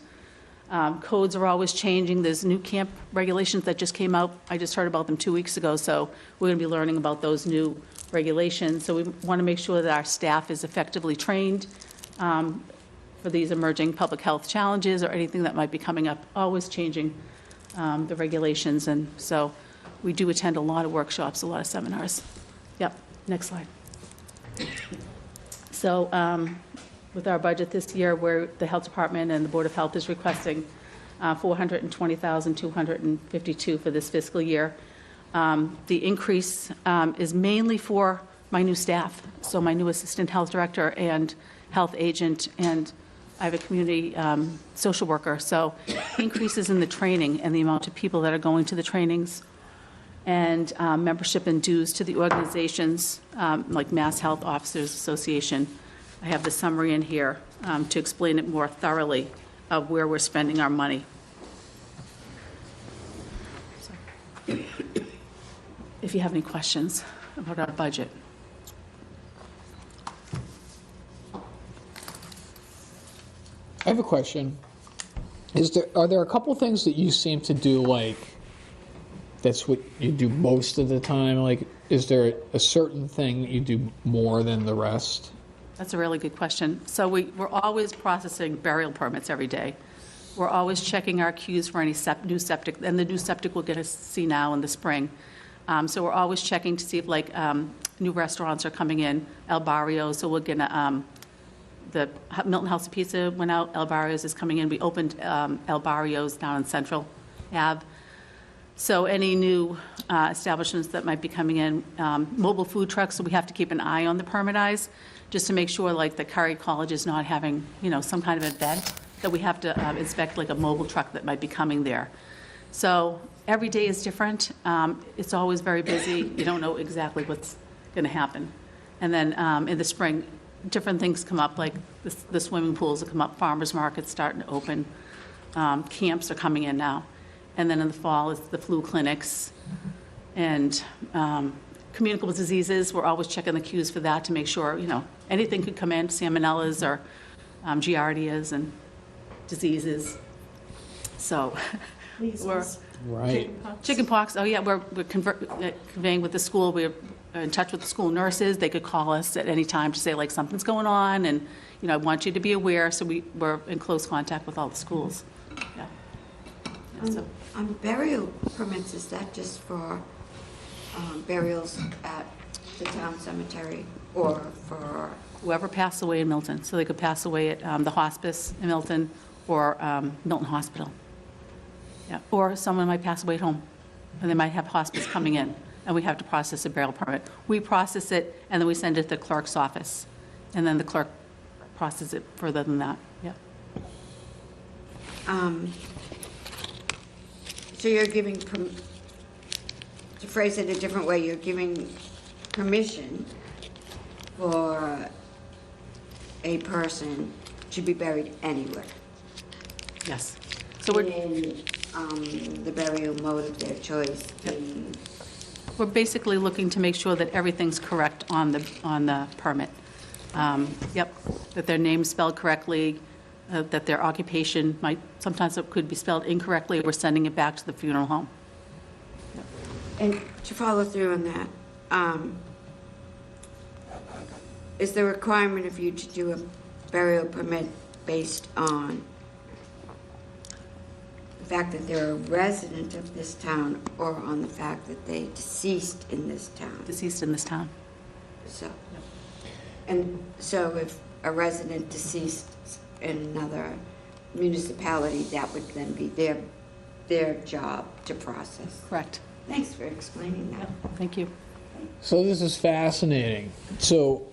codes are always changing. There's new camp regulations that just came out. I just heard about them 2 weeks ago, so we're going to be learning about those new regulations. So we want to make sure that our staff is effectively trained for these emerging public health challenges or anything that might be coming up, always changing the regulations. And so we do attend a lot of workshops, a lot of seminars. Yep, next slide. So with our budget this year, where the Health Department and the Board of Health is requesting $420,252 for this fiscal year. The increase is mainly for my new staff, so my new Assistant Health Director and Health Agent, and I have a community social worker. So increases in the training and the amount of people that are going to the trainings, and membership and dues to the organizations like Mass Health Officers Association. I have the summary in here to explain it more thoroughly of where we're spending our money. So, if you have any questions about our budget. I have a question. Are there a couple things that you seem to do, like, that's what you do most of the time? Like, is there a certain thing you do more than the rest? That's a really good question. So we're always processing burial permits every day. We're always checking our queues for any new septic, and the new septic we're going to see now in the spring. So we're always checking to see if, like, new restaurants are coming in, El Barrio, so we're going to, the Milton House of Pizza went out, El Barrios is coming in. We opened El Barrios down in Central Ave. So any new establishments that might be coming in, mobile food trucks, so we have to keep an eye on the permit eyes, just to make sure, like, the Curry College is not having, some kind of event that we have to inspect, like a mobile truck that might be coming there. So every day is different. It's always very busy. You don't know exactly what's going to happen. And then in the spring, different things come up, like the swimming pools will come up, farmers markets starting to open, camps are coming in now. And then in the fall, it's the flu clinics and communicable diseases. We're always checking the queues for that to make sure, anything could come in, salmonellas or giardias and diseases. So we're right. Chickenpox. Oh yeah, we're conveying with the school. We're in touch with the school nurses. They could call us at any time to say, like, something's going on, and I want you to be aware. So we're in close contact with all the schools. Yeah. So. On burial permits, is that just for burials at the town cemetery or for whoever passed away in Milton? So they could pass away at the hospice in Milton or Milton Hospital. Yeah. Or someone might pass away at home, and they might have hospice coming in, and we have to process a burial permit. We process it, and then we send it to the clerk's office, and then the clerk processes it further than that. Yeah. So you're giving, to phrase it a different way, you're giving permission for a person to be buried anywhere. Yes. So we're in the burial mode of their choice. Yep. We're basically looking to make sure that everything's correct on the permit. Yep, that their name's spelled correctly, that their occupation sometimes it could be spelled incorrectly. We're sending it back to the funeral home. Yep. And to follow through on that, is the requirement of you to do a burial permit based on the fact that they're a resident of this town or on the fact that they deceased in this town? Deceased in this town. So, and so if a resident deceased in another municipality, that would then be their job to process. Correct. Thanks for explaining that. Thank you. So this is fascinating. So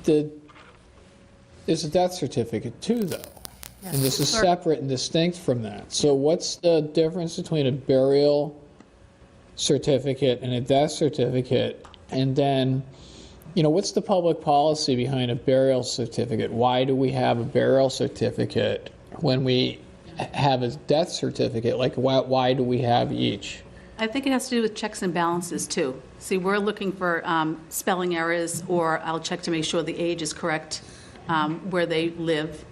there's a death certificate too, though. And this is separate and distinct from that. So what's the difference between a burial certificate and a death certificate? And then, what's the public policy behind a burial certificate? Why do we have a burial certificate when we have a death certificate? Like, why do we have each? I think it has to do with checks and balances, too. See, we're looking for spelling errors, or I'll check to make sure the age is correct, where they live,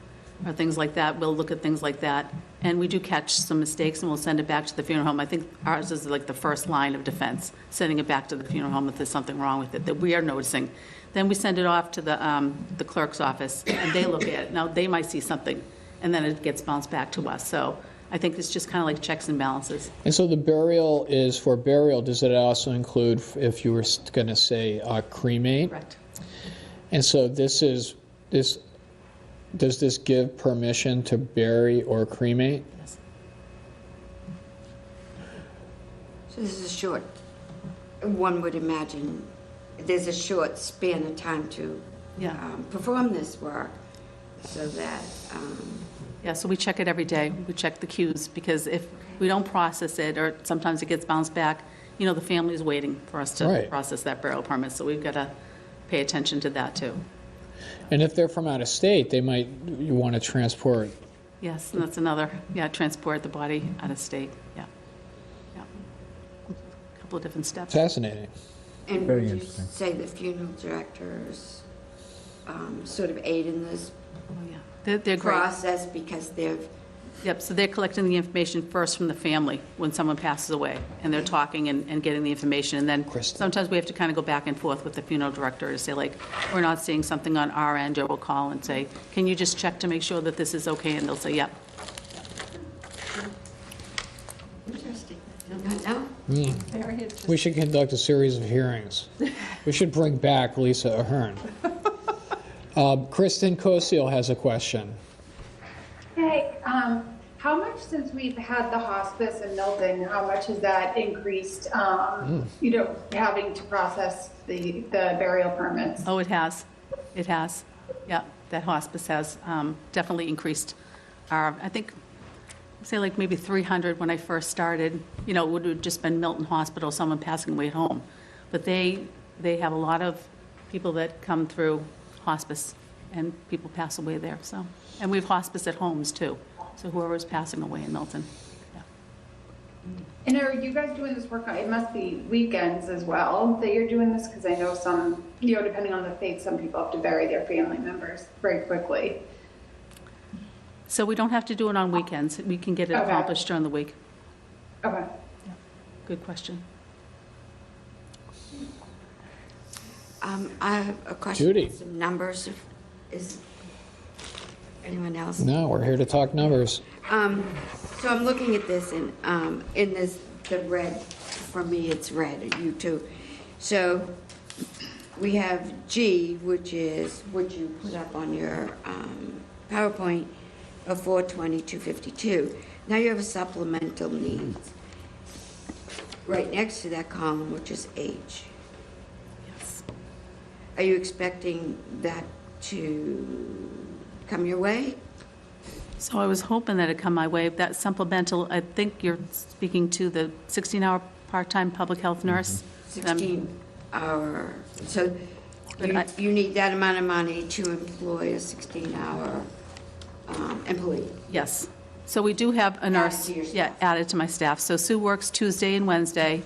or things like that. We'll look at things like that. And we do catch some mistakes, and we'll send it back to the funeral home. I think ours is like the first line of defense, sending it back to the funeral home if there's something wrong with it that we are noticing. Then we send it off to the clerk's office, and they look at it. Now, they might see something, and then it gets bounced back to us. So I think it's just kind of like checks and balances. And so the burial is for burial. Does it also include, if you were going to say, cremate? Correct. And so does this give permission to bury or cremate? Yes. So this is short. One would imagine there's a short span of time to perform this work so that... Yeah, so we check it every day. We check the queues, because if we don't process it, or sometimes it gets bounced back, the family is waiting for us to process that burial permit, so we've got to pay attention to that, too. And if they're from out of state, you want to transport. Yes, and that's another, transport the body out of state, yeah. A couple of different steps. Fascinating. And Very would you interesting. say the funeral directors sort of aid in this They're great. process because they've... Yep, so they're collecting the information first from the family when someone passes away, and they're talking and getting the information, and then sometimes we have to kind of go back and forth with the funeral director to say, like, we're not seeing something on our end, or we'll call and say, can you just check to make sure that this is okay, and they'll say, yep. Interesting. Not know. Very interesting. We should conduct a series of hearings. We should bring back Lisa Ahern. Kristen Kosiel has a question. Hey, how much, since we've had the hospice in Milton, how much has that increased, having to process the burial permits? Oh, it has. It has. Yeah, that hospice has definitely increased our, I think, say like maybe 300 when I first started. It would have just been Milton Hospital, someone passing away at home. But they have a lot of people that come through hospice, and people pass away there, so. And we have hospice at homes, too, so whoever's passing away in Milton. Yeah. And are you guys doing this work, it must be weekends as well that you're doing this? Because I know some, depending on the faith, some people have to bury their family members very quickly. So we don't have to do it on weekends. We can get it accomplished during the week. Okay. Yeah. Good question. I have a question. Judy. Some numbers. Is anyone else? No, we're here to talk numbers. So I'm looking at this, and in this, the red, for me, it's red, you too. So we have G, which is what you put up on your PowerPoint, of 420,252. Now you have a supplemental needs right next to that column, which is H. Yes. Are you expecting that to come your way? So I was hoping that it'd come my way. That supplemental, I think you're speaking to the 16-hour part-time public health nurse. 16-hour. So you need that amount of money to employ a 16-hour employee? Yes. So we do have a nurse, added to my staff. So Sue works Tuesday and Wednesday.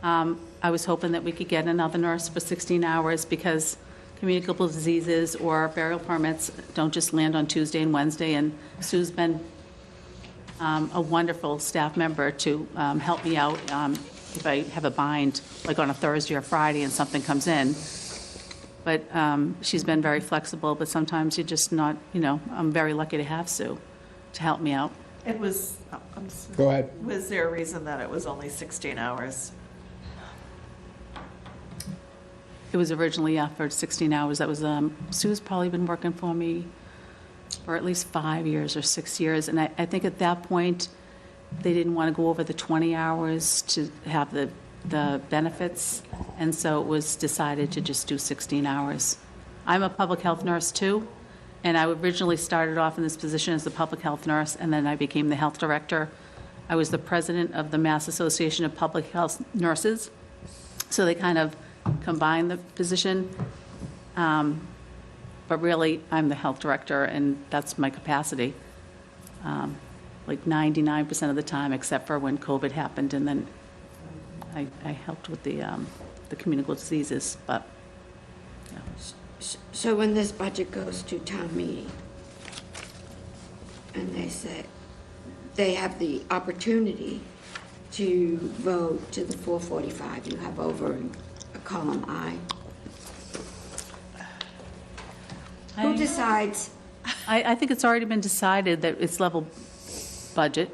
I was hoping that we could get another nurse for 16 hours because communicable diseases or burial permits don't just land on Tuesday and Wednesday. And Sue's been a wonderful staff member to help me out if I have a bind, like on a Thursday or Friday and something comes in. But she's been very flexible, but sometimes you're just not, I'm very lucky to have Sue to help me out. It was, Go ahead. was there a reason that it was only 16 hours? It was originally, for 16 hours. That was, Sue's probably been working for me for at least 5 years or 6 years. And I think at that point, they didn't want to go over the 20 hours to have the benefits. And so it was decided to just do 16 hours. I'm a public health nurse too. And I originally started off in this position as the public health nurse, and then I became the health director. I was the president of the Mass Association of Public Health Nurses. So they kind of combined the position. But really, I'm the health director, and that's my capacity. Like 99% of the time, except for when COVID happened, and then I helped with the communicable diseases, but, yeah. So when this budget goes to town meeting, and they say, they have the opportunity to vote to the 445, you have over a column I. Who decides? I think it's already been decided that it's level budget.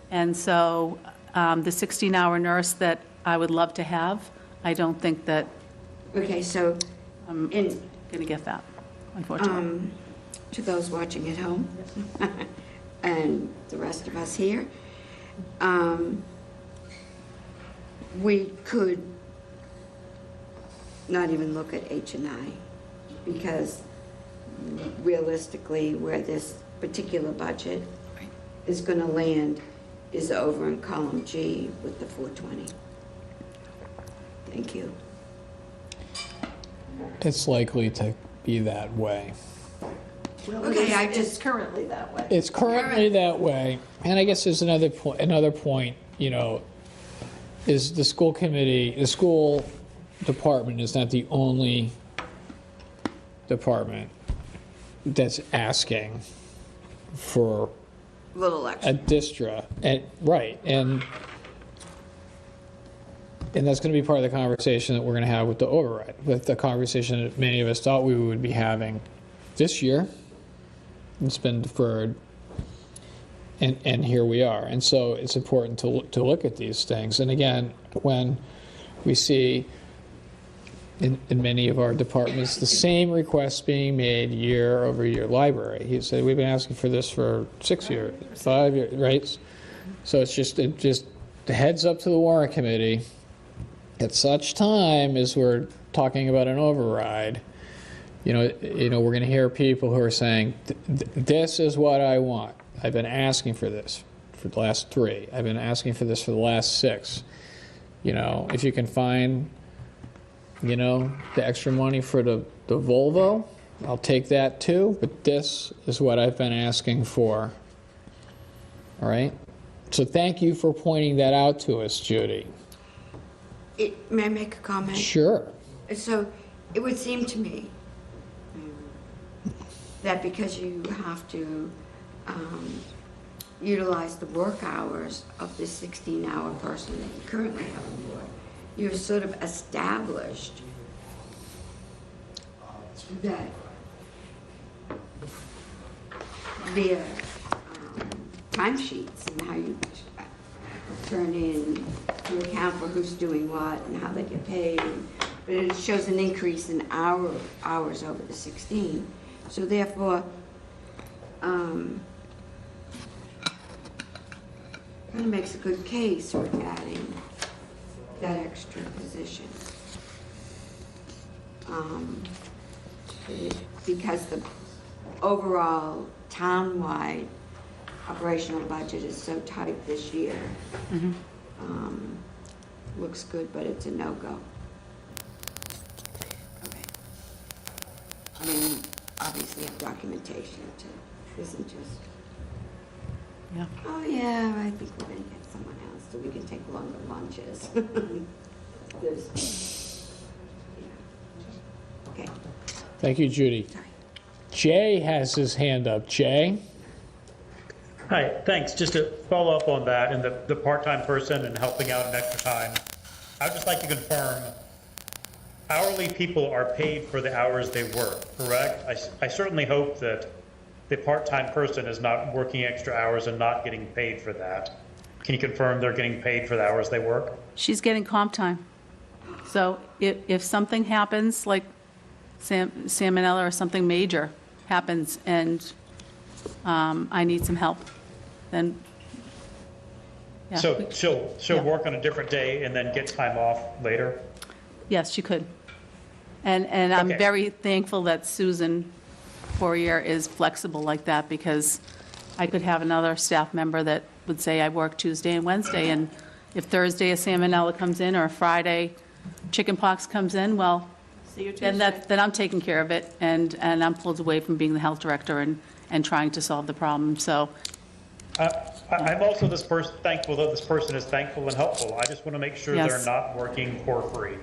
And so the 16-hour nurse that I would love to have, I don't think that Okay, so I'm going to get that, unfortunately. to those watching at home and the rest of us here, we could not even look at H&I because realistically where this particular budget is going to land is over in column G with the 420. Thank you. It's likely to be that way. Okay, It's currently that way. It's currently that way, and I guess there's another point, is the school committee, the school department is not the only department that's asking for Little extra. a distra, and right, and that's going to be part of the conversation that we're going to have with the override, with the conversation that many of us thought we would be having this year. It's been deferred, and here we are. And so it's important to look at these things. And again, when we see in many of our departments the same requests being made year over year, library, he said we've been asking for this for 6 years, 5 years, right? So it's just the heads up to the Warrant Committee. At such time as we're talking about an override, we're going to hear people who are saying, this is what I want. I've been asking for this for the last 3. I've been asking for this for the last 6. If you can find, the extra money for the Volvo, I'll take that too, but this is what I've been asking for. All right? So thank you for pointing that out to us, Judy. May I make a comment? Sure. So it would seem to me that because you have to utilize the work hours of this 16-hour person that you currently have on board, you've sort of established that via timesheets and how you turn in to account for who's doing what and how they get paid. But it shows an increase in hours over the 16. So therefore, kind of makes a good case for adding that extra position. Because the overall town-wide operational budget is so tight this year. Looks good, but it's a no-go. Okay. I mean, obviously have documentation too. Isn't just, Yeah. oh yeah, I think we're gonna get someone else so we can take longer lunches. Okay. Thank you, Judy. Jay has his hand up. Jay? Hi, thanks. Just to follow up on that and the part-time person and helping out in extra time. I'd just like to confirm, hourly people are paid for the hours they work, correct? I certainly hope that the part-time person is not working extra hours and not getting paid for that. Can you confirm they're getting paid for the hours they work? She's getting comp time. So if something happens, like salmonella or something major happens, and I need some help, then, yeah. So she'll work on a different day and then get time off later? Yes, she could. And I'm Okay. very thankful that Susan Poirier is flexible like that, because I could have another staff member that would say, I work Tuesday and Wednesday, and if Thursday a salmonella comes in, or Friday chickenpox comes in, well, See you then Tuesday. then I'm taking care of it, and I'm pulled away from being the health director and trying to solve the problem, so. I'm also thankful that this person is thankful and helpful. I just want to make sure Yes. they're not working for free.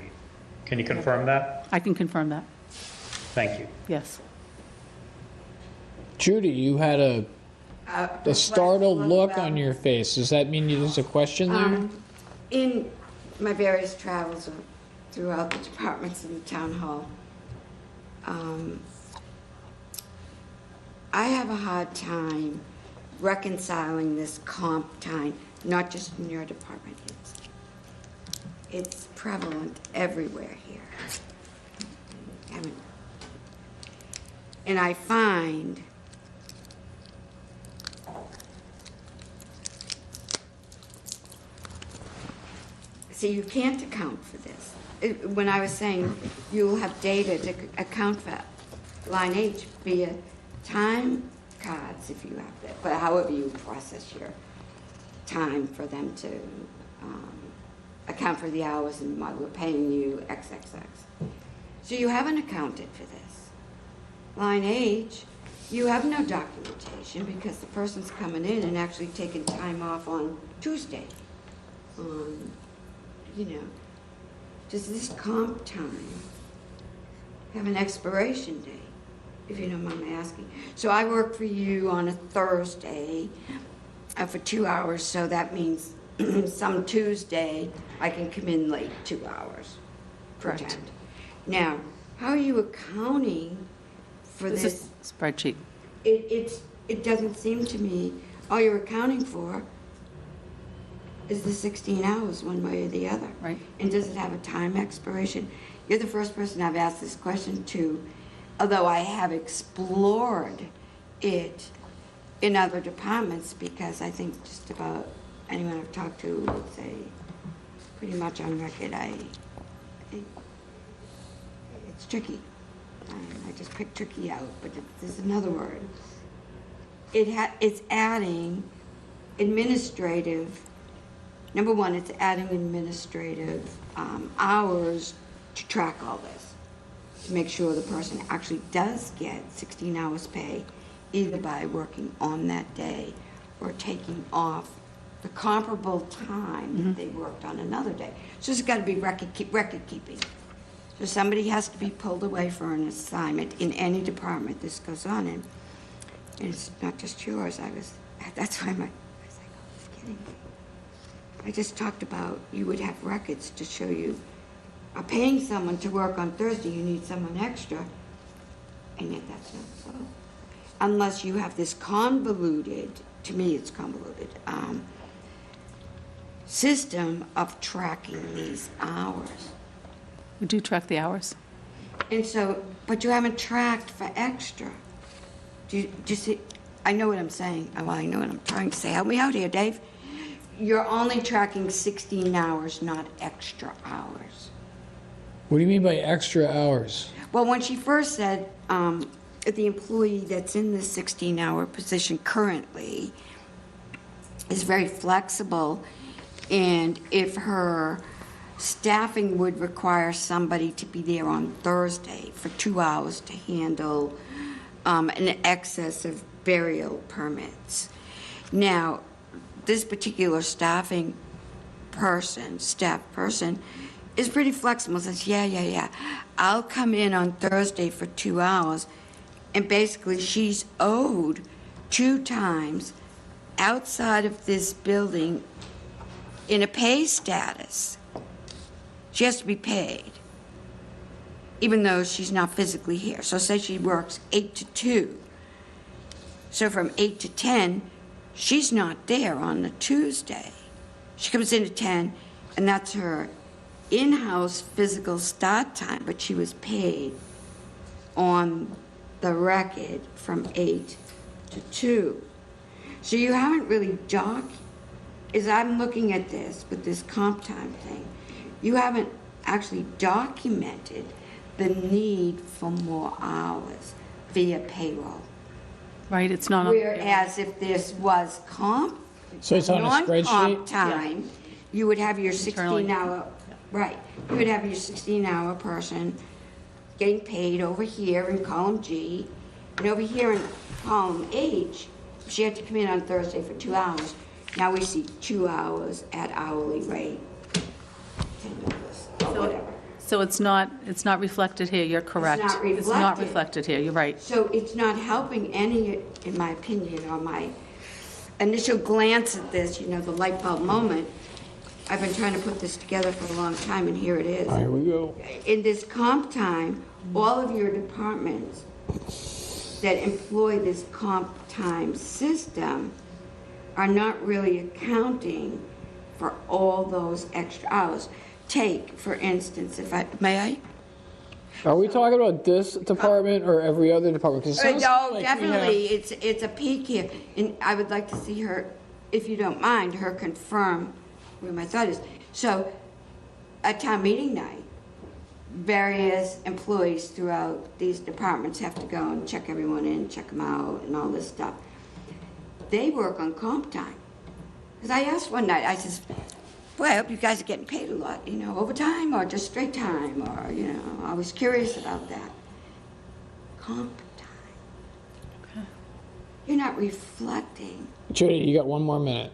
Can you confirm that? I can confirm that, Thank you. yes. Judy, you had a startled look on your face. Does that mean there's a question there? In my various travels throughout the departments in the town hall, I have a hard time reconciling this comp time, not just in your department. It's prevalent everywhere here. And I find see, you can't account for this. When I was saying you'll have data to account for line H via time cards, if you have that, but however you process your time for them to account for the hours and what we're paying you, XXX. So you haven't accounted for this. Line H, you have no documentation because the person's coming in and actually taking time off on Tuesday. You know, does this comp time have an expiration date, if you don't mind me asking? So I work for you on a Thursday for 2 hours, so that means some Tuesday I can come in late 2 hours. Correct. Pretend. Now, how are you accounting for This this? is spreadsheet. It doesn't seem to me, all you're accounting for is the 16 hours, one way or the other. Right. And does it have a time expiration? You're the first person I've asked this question to, although I have explored it in other departments, because I think just about anyone I've talked to would say, pretty much on record, it's tricky. I just picked tricky out, but there's another word. It's adding administrative. Number one, it's adding administrative hours to track all this, to make sure the person actually does get 16 hours pay, either by working on that day or taking off the comparable time that they worked on another day. So there's got to be record keeping. So somebody has to be pulled away for an assignment in any department this goes on in. And it's not just yours. That's why I was like, oh, it's kidding me. I just talked about you would have records to show you are paying someone to work on Thursday, you need someone extra, and yet that's not so. Unless you have this convoluted, to me it's convoluted, system of tracking these hours. We do track the hours. And so, but you haven't tracked for extra. Do you see? I know what I'm saying. Well, I know what I'm trying to say. Help me out here, Dave. You're only tracking 16 hours, not extra hours. What do you mean by extra hours? Well, when she first said the employee that's in this 16-hour position currently is very flexible, and if her staffing would require somebody to be there on Thursday for 2 hours to handle an excess of burial permits. Now, this particular staff person is pretty flexible, says, yeah, I'll come in on Thursday for 2 hours, and basically she's owed 2 times outside of this building in a pay status. she has to be paid, even though she's not physically here. So say she works 8 to 2. So from 8 to 10, she's not there on the Tuesday. She comes in at 10, and that's her in-house physical start time, but she was paid on the record from 8 to 2. So you haven't really as I'm looking at this with this comp time thing, you haven't actually documented the need for more hours via payroll. Right, it's not on. Whereas if this was comp, So it's on a non-comp spreadsheet? time, you would have your Internally. 16-hour, right, you would have your 16-hour person getting paid over here in column G, and over here in column H, if she had to come in on Thursday for 2 hours, now we see 2 hours at hourly rate, $10, or whatever. So it's not reflected here, you're correct. not It's not reflected. reflected here, you're right. So it's not helping any, in my opinion, or my initial glance at this, you know, the light bulb moment. I've been trying to put this together for a long time, and here it is. Here we go. In this comp time, all of your departments that employ this comp time system are not really accounting for all those extra hours. Take, for instance, may I? Are we talking about this department or every other department? 'Cause it sounds No, like we definitely, have- it's a peak here, and I would like to see her, if you don't mind, her confirm where my thought is. So, at town meeting night, various employees throughout these departments have to go and check everyone in, check them out, and all this stuff. They work on comp time. Because I asked one night, I says, boy, I hope you guys are getting paid a lot, you know, overtime or just straight time, or, you know, I was curious about that. Comp time. You're not reflecting. Judy, you got 1 more minute.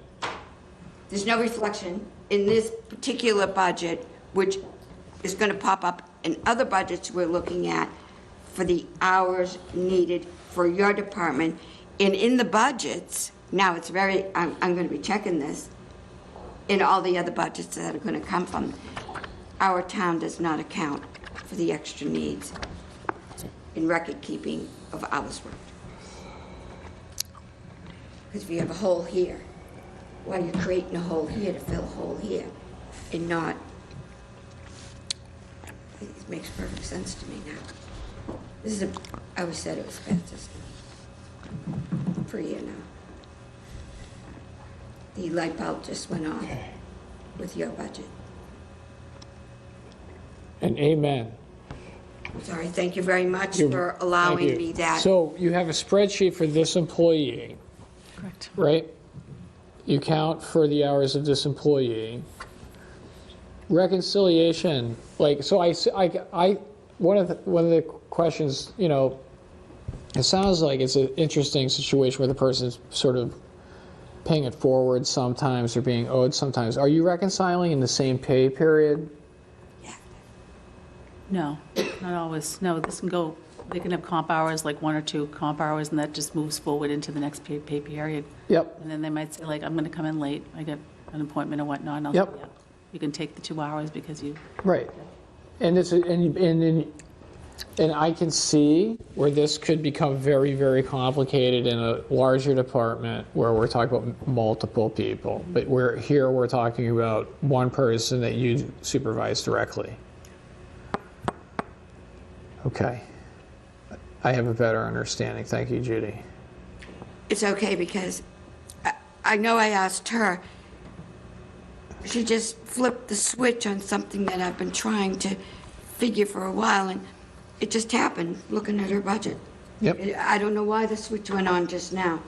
There's no reflection in this particular budget, which is going to pop up in other budgets we're looking at for the hours needed for your department. And in the budgets, now it's I'm going to be checking this, in all the other budgets that are going to come from, our town does not account for the extra needs in record keeping of hours worked. Because if you have a hole here, well, you're creating a hole here to fill a hole here, and not, it makes perfect sense to me now. I always said it was a bad system. For a year now. The light bulb just went on with your budget. And amen. Sorry, thank you very much You're- for thank allowing you. me that. So you have a spreadsheet for this employee, Correct. right? You count for the hours of this employee. Reconciliation, like, so one of the questions, you know, it sounds like it's an interesting situation where the person's sort of paying it forward sometimes or being owed sometimes. Are you reconciling in the same pay period? No, not always. No, this can go, they can have comp hours, like 1 or 2 comp hours, and that just moves forward into the next pay period. Yep. And then they might say, like, I'm going to come in late, I got an appointment or whatnot, and I'll Yep. say, yeah, you can take the 2 hours because you, Right. And and I can see where this could become very, very complicated in a larger department where we're talking about multiple people. But we're talking about one person that you supervise directly. Okay. I have a better understanding. Thank you, Judy. It's okay, because I know I asked her. She just flipped the switch on something that I've been trying to figure for a while, and it just happened, looking at her budget. Yep. I don't know why the switch went on just now.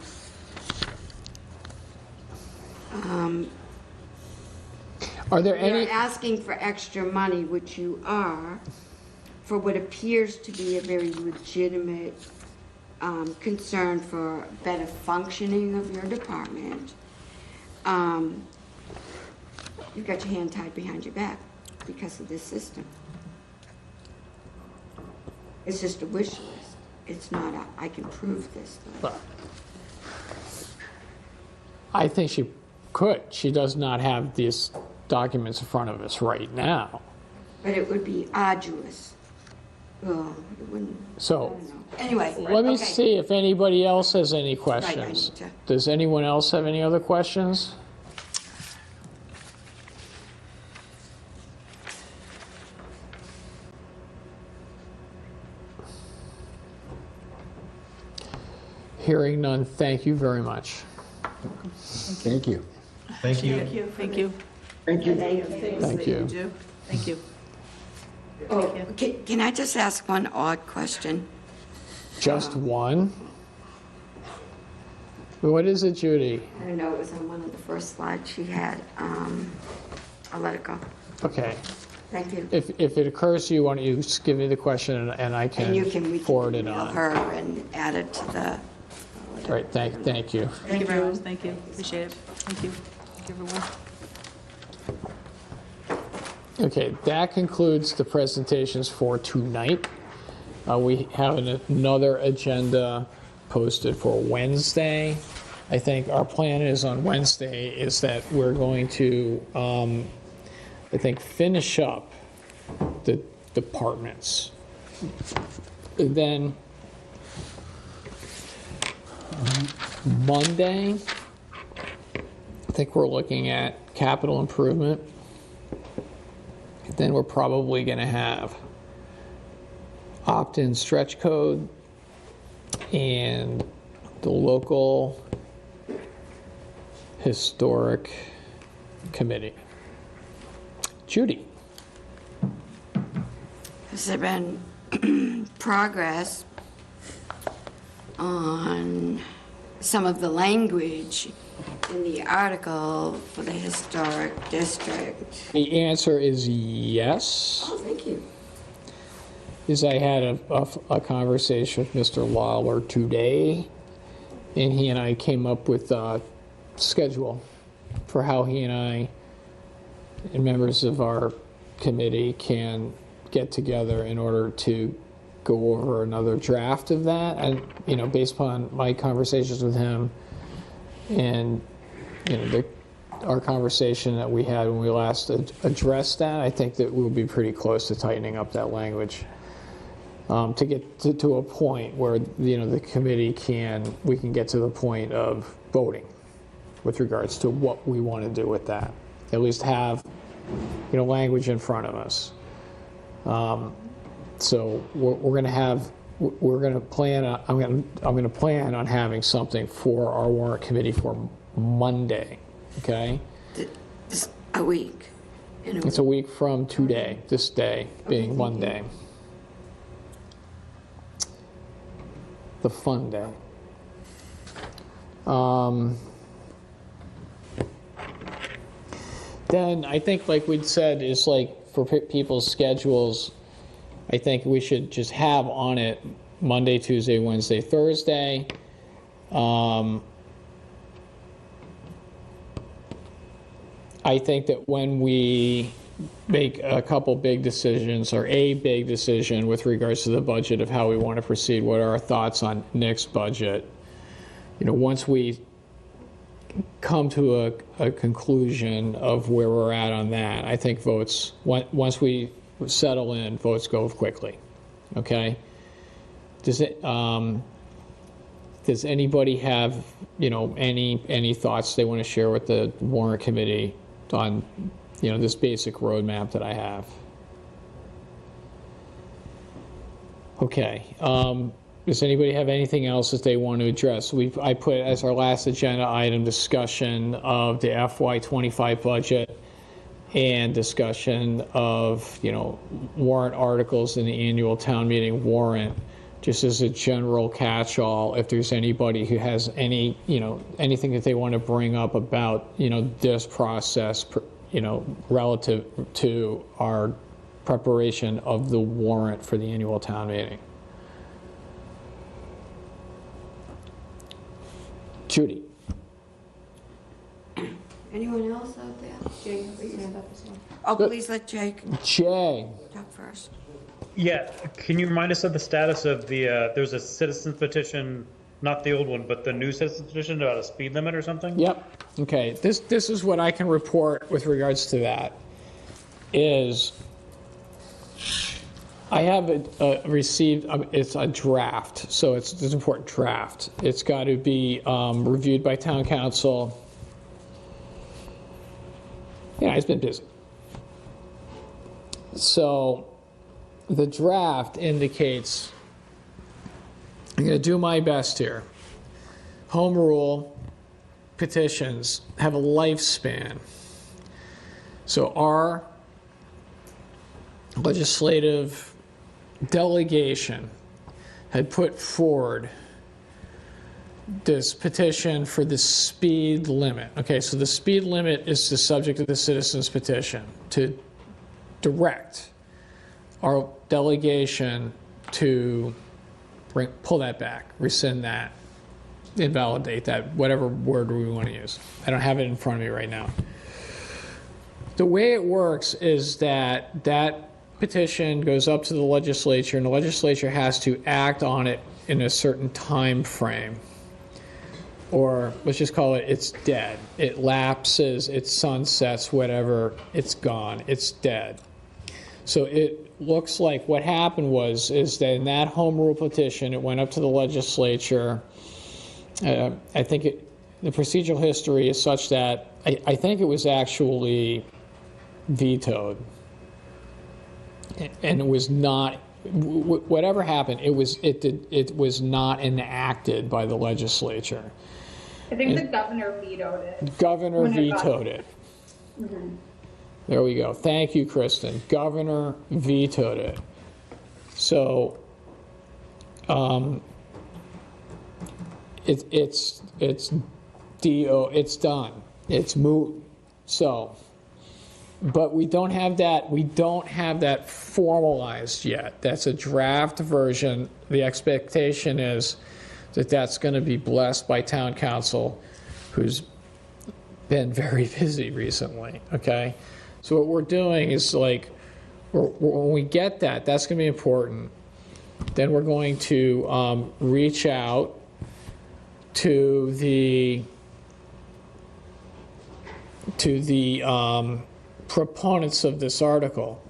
Are there any? You're asking for extra money, which you are, for what appears to be a very legitimate concern for better functioning of your department. You've got your hand tied behind your back because of this system. It's just a wish list. It's not a, I can prove this. Well, I think she could. She does not have these documents in front of us right now. but it would be arduous. Well, it wouldn't, So anyway. let me okay. see if anybody else has any Right, I questions. need to- Does anyone else have any other questions? Hearing none, thank you very much. Thank you. Thank you. Thank you. Thank you. Thank you. Thank you. do. Thank you. Oh, can I just ask one odd question? Just one? What is it, Judy? I don't know, it was on one of the first slides she had. I'll let it go. Okay. Thank you. If it occurs to you, why don't you just give me the question and I And you can can forward it email on. her and add it to the. All right, thank you. Thank you very much. Thank you. Appreciate it. Thank you. Thank you, everyone. Okay, that concludes the presentations for tonight. We have another agenda posted for Wednesday. I think our plan is on Wednesday is that we're going to, I think, finish up the departments. And then Monday, I think we're looking at capital improvement. Then we're probably going to have opt-in stretch code and the local historic committee. Judy. Has there been progress on some of the language in the article for the historic district? The answer is yes. Oh, thank you. Is I had a conversation with Mr. Lawler today, and he and I came up with a schedule for how he and I and members of our committee can get together in order to go over another draft of that. And, you know, based upon my conversations with him and, you know, our conversation that we had when we last addressed that, I think that we'll be pretty close to tightening up that language to get to a point where, you know, the committee we can get to the point of voting with regards to what we want to do with that. At least have, you know, language in front of us. So we're going to plan. I'm going to plan on having something for our warrant committee for Monday. Okay. It's a week. It's a week from today. This day being Monday. The fun day. Then I think, like we'd said, is like for people's schedules, I think we should just have on it Monday, Tuesday, Wednesday, Thursday. I think that when we make a couple big decisions or a big decision with regards to the budget of how we want to proceed, what are our thoughts on next budget, you know, once we come to a conclusion of where we're at on that, I think votes, once we settle in, votes go quickly. Okay? Does anybody have, you know, any thoughts they want to share with the warrant committee on, you know, this basic roadmap that I have? Okay. Does anybody have anything else that they want to address? I put as our last agenda item discussion of the FY25 budget and discussion of, you know, warrant articles in the annual town meeting warrant, just as a general catch-all. If there's anybody who has any, you know, anything that they want to bring up about, you know, this process, you know, relative to our preparation of the warrant for the annual town meeting. Judy. Anyone else out there? Jake, put your hand up as well. Oh, please let Jake Jay. talk first. Yeah, can you remind us of the status of the, there's a citizen's petition, not the old one, but the new citizen's petition about a speed limit or something? Yep. Okay. This is what I can report with regards to that, is I have received, it's a draft, so it's an important draft. It's got to be reviewed by town council. Yeah, it's been busy. So the draft indicates, I'm going to do my best here. Home rule petitions have a lifespan. So our legislative delegation had put forward this petition for the speed limit. Okay, so the speed limit is the subject of the citizens petition to direct our delegation to pull that back, rescind that, invalidate that, whatever word we want to use. I don't have it in front of me right now. The way it works is that that petition goes up to the legislature, and the legislature has to act on it in a certain time frame. Or let's just call it, it's dead. It lapses, it sunsets, whatever, it's gone, it's dead. So it looks like what happened is that in that home rule petition, it went up to the legislature. I think the procedural history is such that I think it was actually vetoed. And it was not, whatever happened, it was not enacted by the legislature. I think the governor vetoed it. Governor vetoed it. Mm-hmm. There we go. Thank you, Kristen. Governor vetoed it. So, it's done. It's moot. So, but we don't have that. We don't have that formalized yet. That's a draft version. The expectation is that that's going to be blessed by town council, who's been very busy recently. Okay. So what we're doing is like, when we get that, that's going to be important. Then we're going to reach out to the proponents of this article.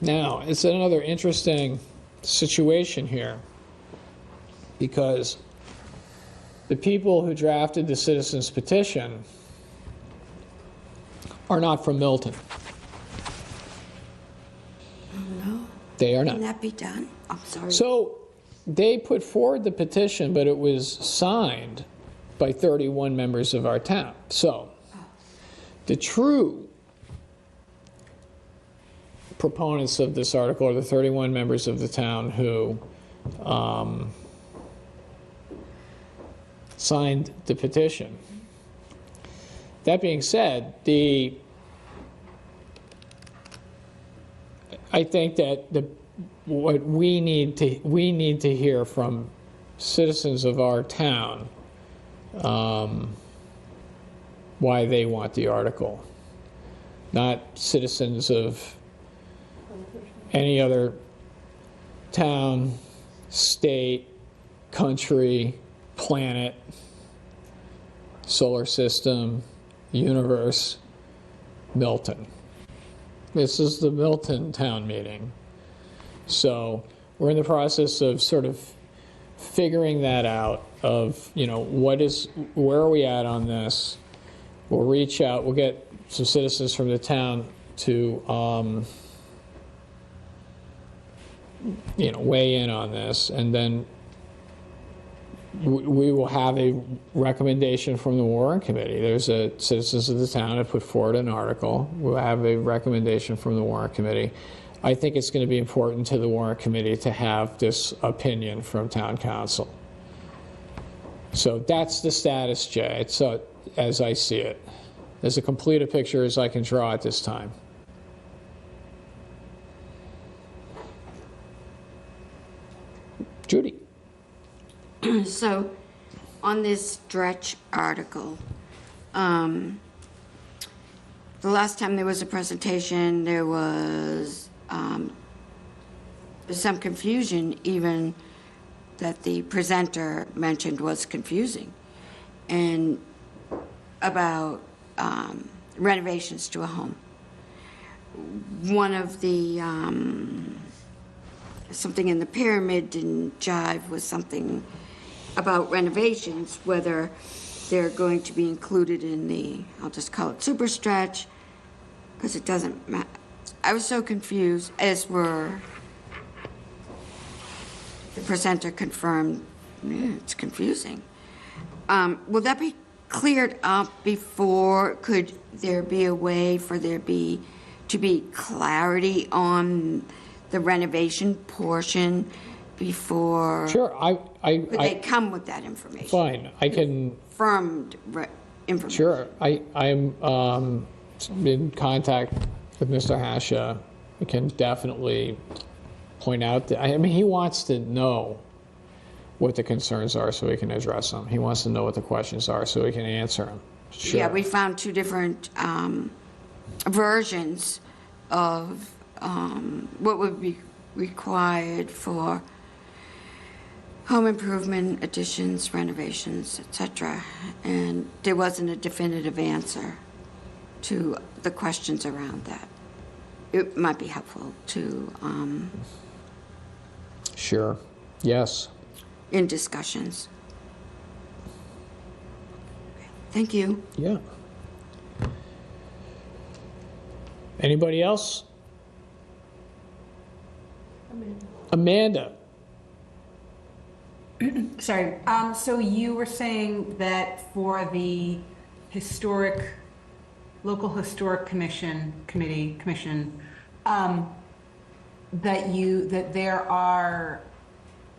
Now, it's another interesting situation here, because the people who drafted the citizens petition are not from Milton. No. They are not. Can that be done? I'm sorry. So they put forward the petition, but it was signed by 31 members of our town. So the true proponents of this article are the 31 members of the town who signed the petition. That being said, I think that what we need to hear from citizens of our town why they want the article, not citizens of any other town, state, country, planet, solar system, universe, Milton. This is the Milton town meeting. So we're in the process of sort of figuring that out of, where are we at on this? We'll reach out, we'll get some citizens from the town to, weigh in on this, and then we will have a recommendation from the Warrant Committee. There's citizens of the town have put forward an article. We'll have a recommendation from the Warrant Committee. I think it's going to be important to the Warrant Committee to have this opinion from town council. So that's the status, Jay. It's as I see it. As complete a picture as I can draw at this time. Judy. So, on this stretch article, the last time there was a presentation, there was some confusion, even that the presenter mentioned was confusing, and about renovations to a home. One of the something in the pyramid didn't jive with something about renovations, whether they're going to be included in the, I'll just call it super stretch, because it doesn't matter. I was so confused, as were the presenter confirmed. It's confusing. Will that be cleared up before? Could there be a way for there to be clarity on the renovation portion before? Sure, Could they come with that information? Fine, I can. Confirmed information. Sure, I'm in contact with Mr. Hasha. I can definitely point out that, I mean, he wants to know what the concerns are so he can address them. He wants to know what the questions are so he can answer them. Sure. Yeah, we found two different versions of what would be required for home improvement, additions, renovations, etc. And there wasn't a definitive answer to the questions around that. It might be helpful to Sure, yes. in discussions. Thank you. Yeah. Anybody else? Amanda. Sorry, so you were saying that for the local historic commission, that there are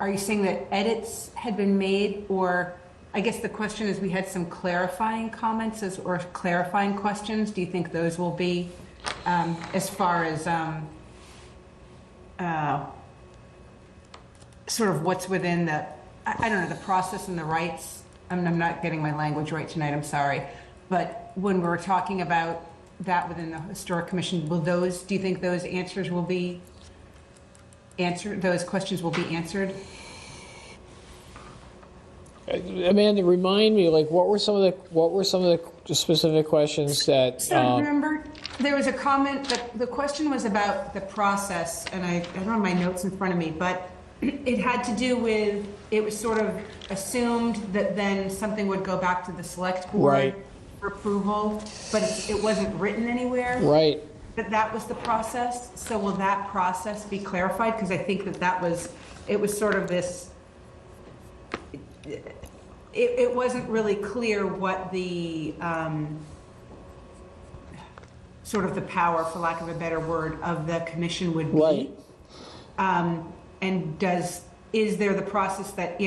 you saying that edits had been made? Or I guess the question is, we had some clarifying comments or clarifying questions. Do you think those will be, as far as sort of what's within the, I don't know, the process and the rights? I'm not getting my language right tonight, I'm sorry. But when we're talking about that within the Historic Commission, do you think those answers will be answered, those questions will be answered? Amanda, remind me, like, what were some of the specific questions that? So remember, there was a comment that the question was about the process, and I don't have my notes in front of me, but it had to do with, it was sort of assumed that then something would go back to the select board Right. for approval, but it wasn't written anywhere. Right. That was the process. So will that process be clarified? Because I think it was sort of this, it wasn't really clear what the, sort of the power, for lack of a better word, of the commission would be. Right. And is there the process that,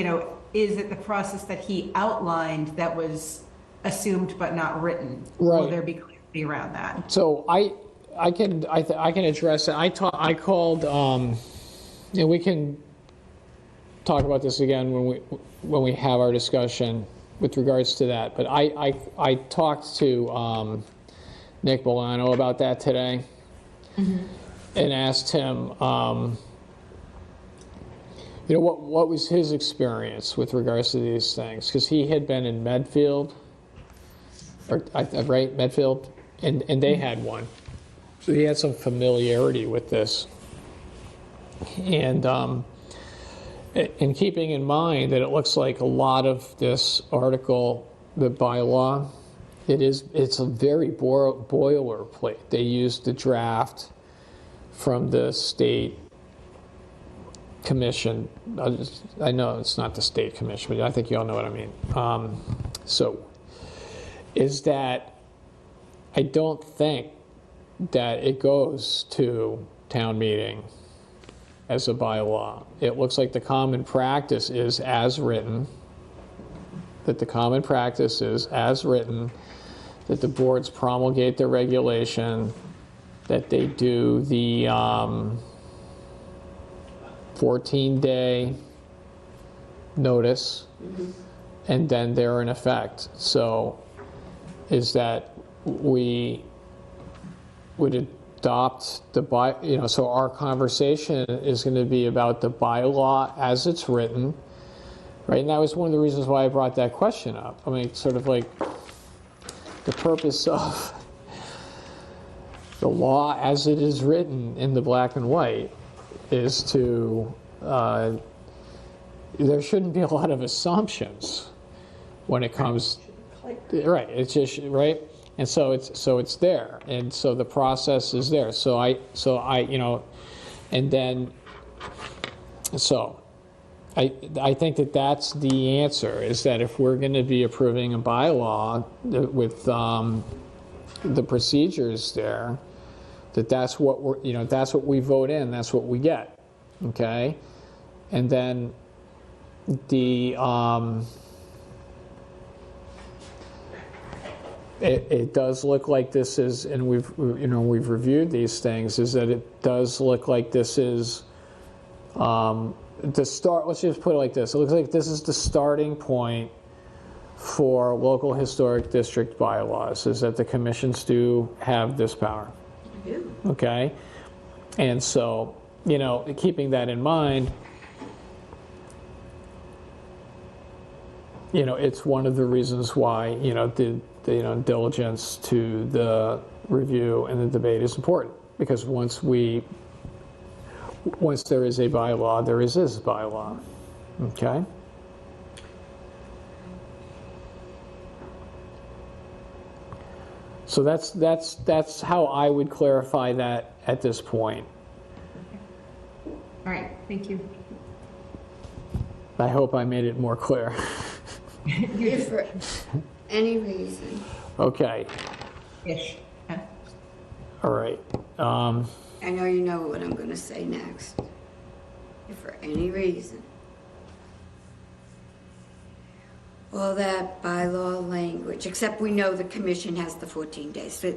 is it the process that he outlined that was assumed but not written? Right. Will there be clarity around that? So I can address it. I called, and we can talk about this again when we have our discussion with regards to that. But I talked to Nick Bolano about that today, and asked him, what was his experience with regards to these things? Because he had been in Medfield, right, Medfield, and they had one. So he had some familiarity with this. And in keeping in mind that it looks like a lot of this article, the bylaw, it's a very boilerplate. They used the draft from the state commission. I know it's not the state commission, but I think you all know what I mean. So is that I don't think that it goes to town meeting as a bylaw. It looks like the common practice is as written, that the common practice is as written, that the boards promulgate the regulation, that they do the 14-day notice, and then they're in effect. So is that we would adopt the so our conversation is going to be about the bylaw as it's written, right? And that was one of the reasons why I brought that question up. I mean, sort of like the purpose of the law as it is written in the black and white is to, there shouldn't be a lot of assumptions when it comes, right, it's just, right? And so it's there, and so the process is there. So I, you know, and then, so I think that that's the answer, is that if we're going to be approving a bylaw with the procedures there, that's what we're, you know, that's what we vote in, that's what we get, okay? And then the, it does look like this is, and we've reviewed these things, is that it does look like this is the start. Let's just put it like this. It looks like this is the starting point for local historic district bylaws, is that the commissions do have this power. Okay? And so, you know, keeping that in mind, you know, it's one of the reasons why, you know, the diligence to the review and the debate is important, because once there is a bylaw, there is this bylaw. Okay? So that's how I would clarify that at this point. All right, thank you. I hope I made it more clear. If for any reason. Okay. Ish. All right. I know you know what I'm going to say next. If for any reason, all that bylaw language, except we know the commission has the 14 days. So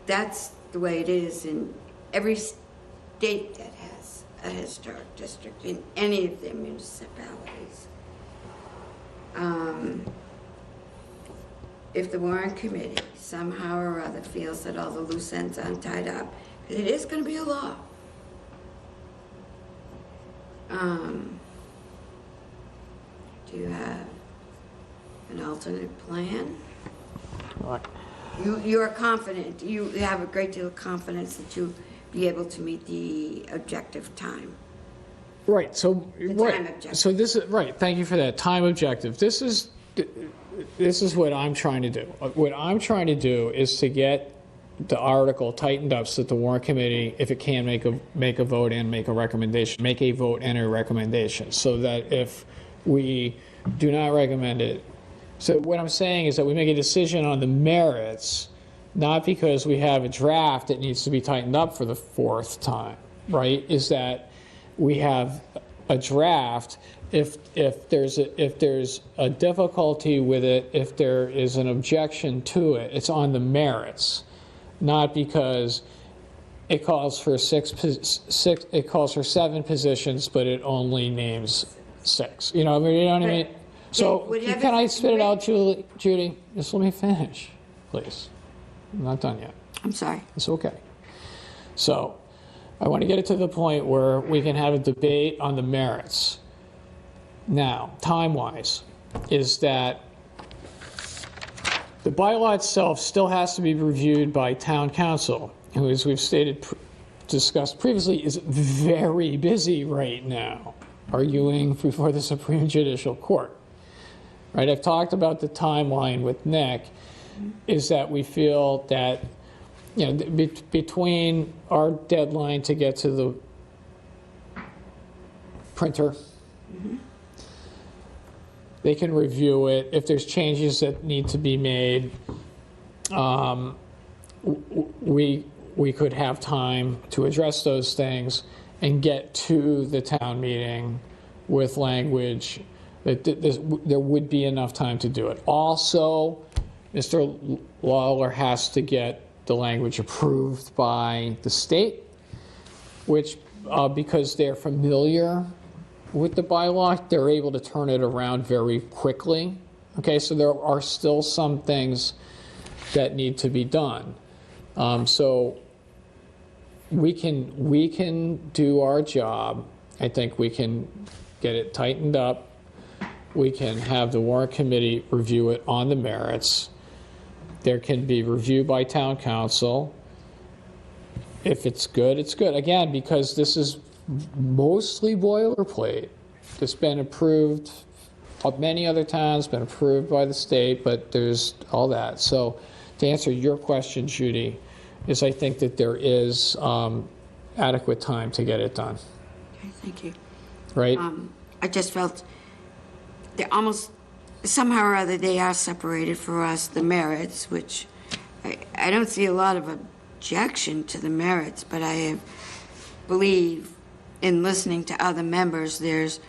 that's the way it is in every state that has a historic district, in any of their municipalities. If the Warrant Committee somehow or other feels that all the loose ends aren't tied up, it is going to be a law. Do you have an alternate plan? You are confident, you have a great deal of confidence that you'll be able to meet the objective time. Right. So time objective. So this is right. Thank you for that time objective. This is what I'm trying to do. What I'm trying to do is to get the article tightened up so that the Warrant Committee, if it can, make a vote and make a recommendation, make a vote and a recommendation, so that if we do not recommend it. So what I'm saying is that we make a decision on the merits, not because we have a draft that needs to be tightened up for the fourth time, right? Is that we have a draft. If there's a difficulty with it, if there is an objection to it, it's on the merits, not because it calls for it calls for 7 positions, but it only names 6. You know what I mean? So can I spit it out, Judy? Just let me finish, please. I'm not done yet. I'm sorry. It's okay. So I want to get it to the point where we can have a debate on the merits. Now, time-wise, is that the bylaw itself still has to be reviewed by town council, who, as we've discussed previously, is very busy right now, arguing before the Supreme Judicial Court. Right? I've talked about the timeline with Nick, is that we feel that, you know, between our deadline to get to the printer, they can review it. If there's changes that need to be made, we could have time to address those things and get to the town meeting with language that there would be enough time to do it. Also, Mr. Lawler has to get the language approved by the state, which, because they're familiar with the bylaw, they're able to turn it around very quickly. Okay, so there are still some things that need to be done. So we can do our job. I think we can get it tightened up. We can have the Warrant Committee review it on the merits. There can be review by town council. If it's good, it's good. Again, because this is mostly boilerplate. It's been approved many other times, been approved by the state, but there's all that. So to answer your question, Judy, is I think that there is adequate time to get it done. Okay, thank you. Right? I just felt they're almost, somehow or other, they are separated for us, the merits, which I don't see a lot of objection to the merits, but I believe in listening to other members, there's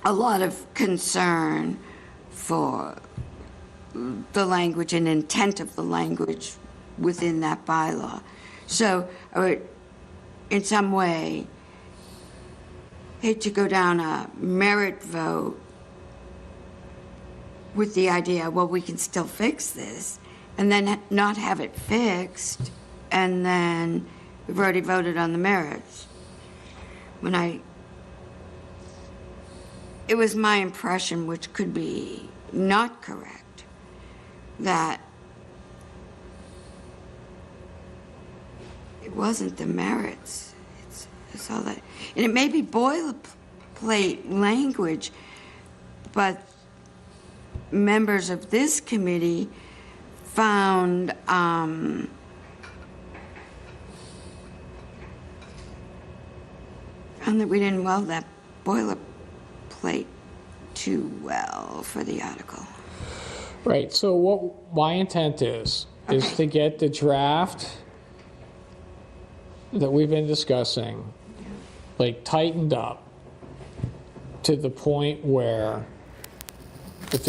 a lot of concern for the language and intent of the language within that bylaw. So I would, in some way, hate to go down a merit vote with the idea, well, we can still fix this, and then not have it fixed, and then we've already voted on the merits. It was my impression, which could be not correct, that it wasn't the merits. It's all that, and it may be boilerplate language, but members of this committee found that we didn't weld that boilerplate too well for the article. Right. So what my intent is to get the draft that we've been discussing, like, tightened up to the point where if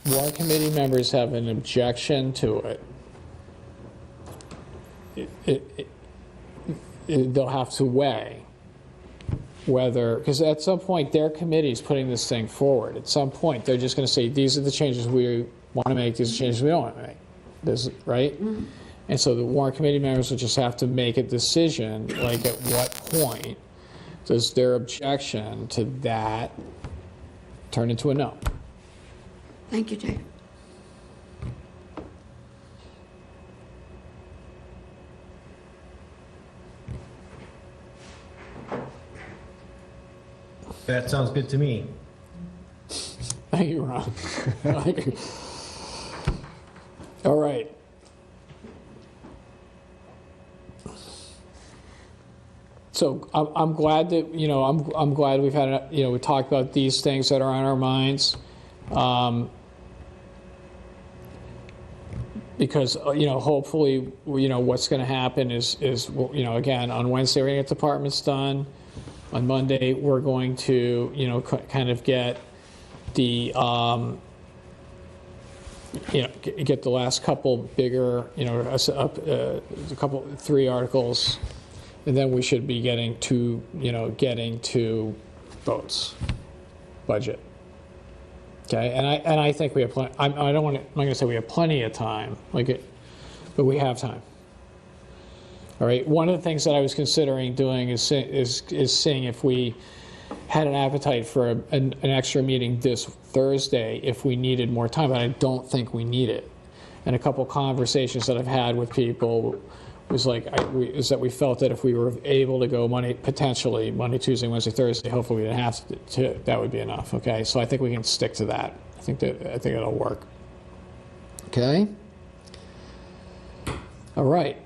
warrant committee members have an objection to it, they'll have to weigh whether, because at some point their committee is putting this thing forward. At some point they're just going to say, these are the changes we want to make, these are the changes we don't want to make. This, right? Mm-hmm. And so the warrant committee members will just have to make a decision, like at what point does their objection to that turn into a no? Thank you, Dave. That sounds good to me. Thank you, Ron. All right. So I'm glad that, I'm glad we've had, we talked about these things that are on our minds. Because, hopefully, what's going to happen is, again, on Wednesday, we're going to get departments done. On Monday, we're going to, kind of get the, get the last couple bigger, a couple, 3 articles, and then we should be getting to votes, budget. Okay, and I think we have plenty. I'm not going to say we have plenty of time, but we have time. All right. One of the things that I was considering doing is seeing if we had an appetite for an extra meeting this Thursday if we needed more time, but I don't think we need it. And a couple conversations that I've had with people was is that we felt that if we were able to go potentially Monday, Tuesday, Wednesday, Thursday, hopefully we didn't have to, that would be enough. Okay, so I think we can stick to that. I think it'll work. Okay. All right.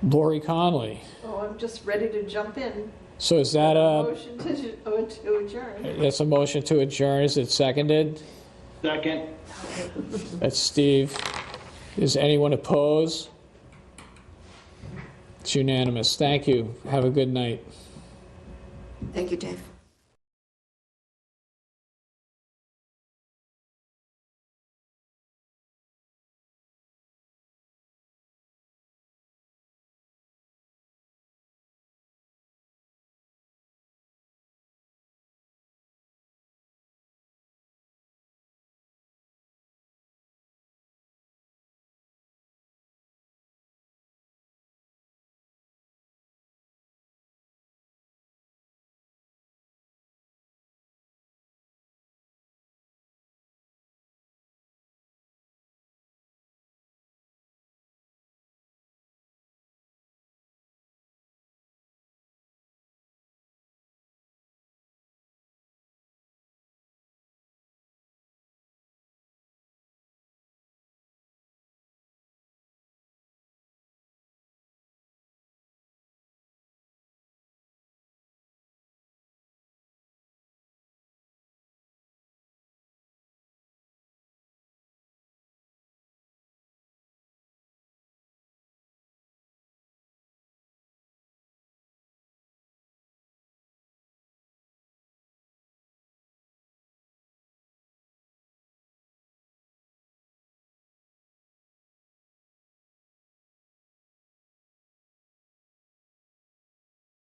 Lori Conley. Oh, I'm just ready to jump in. So is that a motion to adjourn? That's a motion to adjourn. Is it seconded? Second. That's Steve. Is anyone opposed? It's unanimous. Thank you. Have a good night. Thank you, Dave.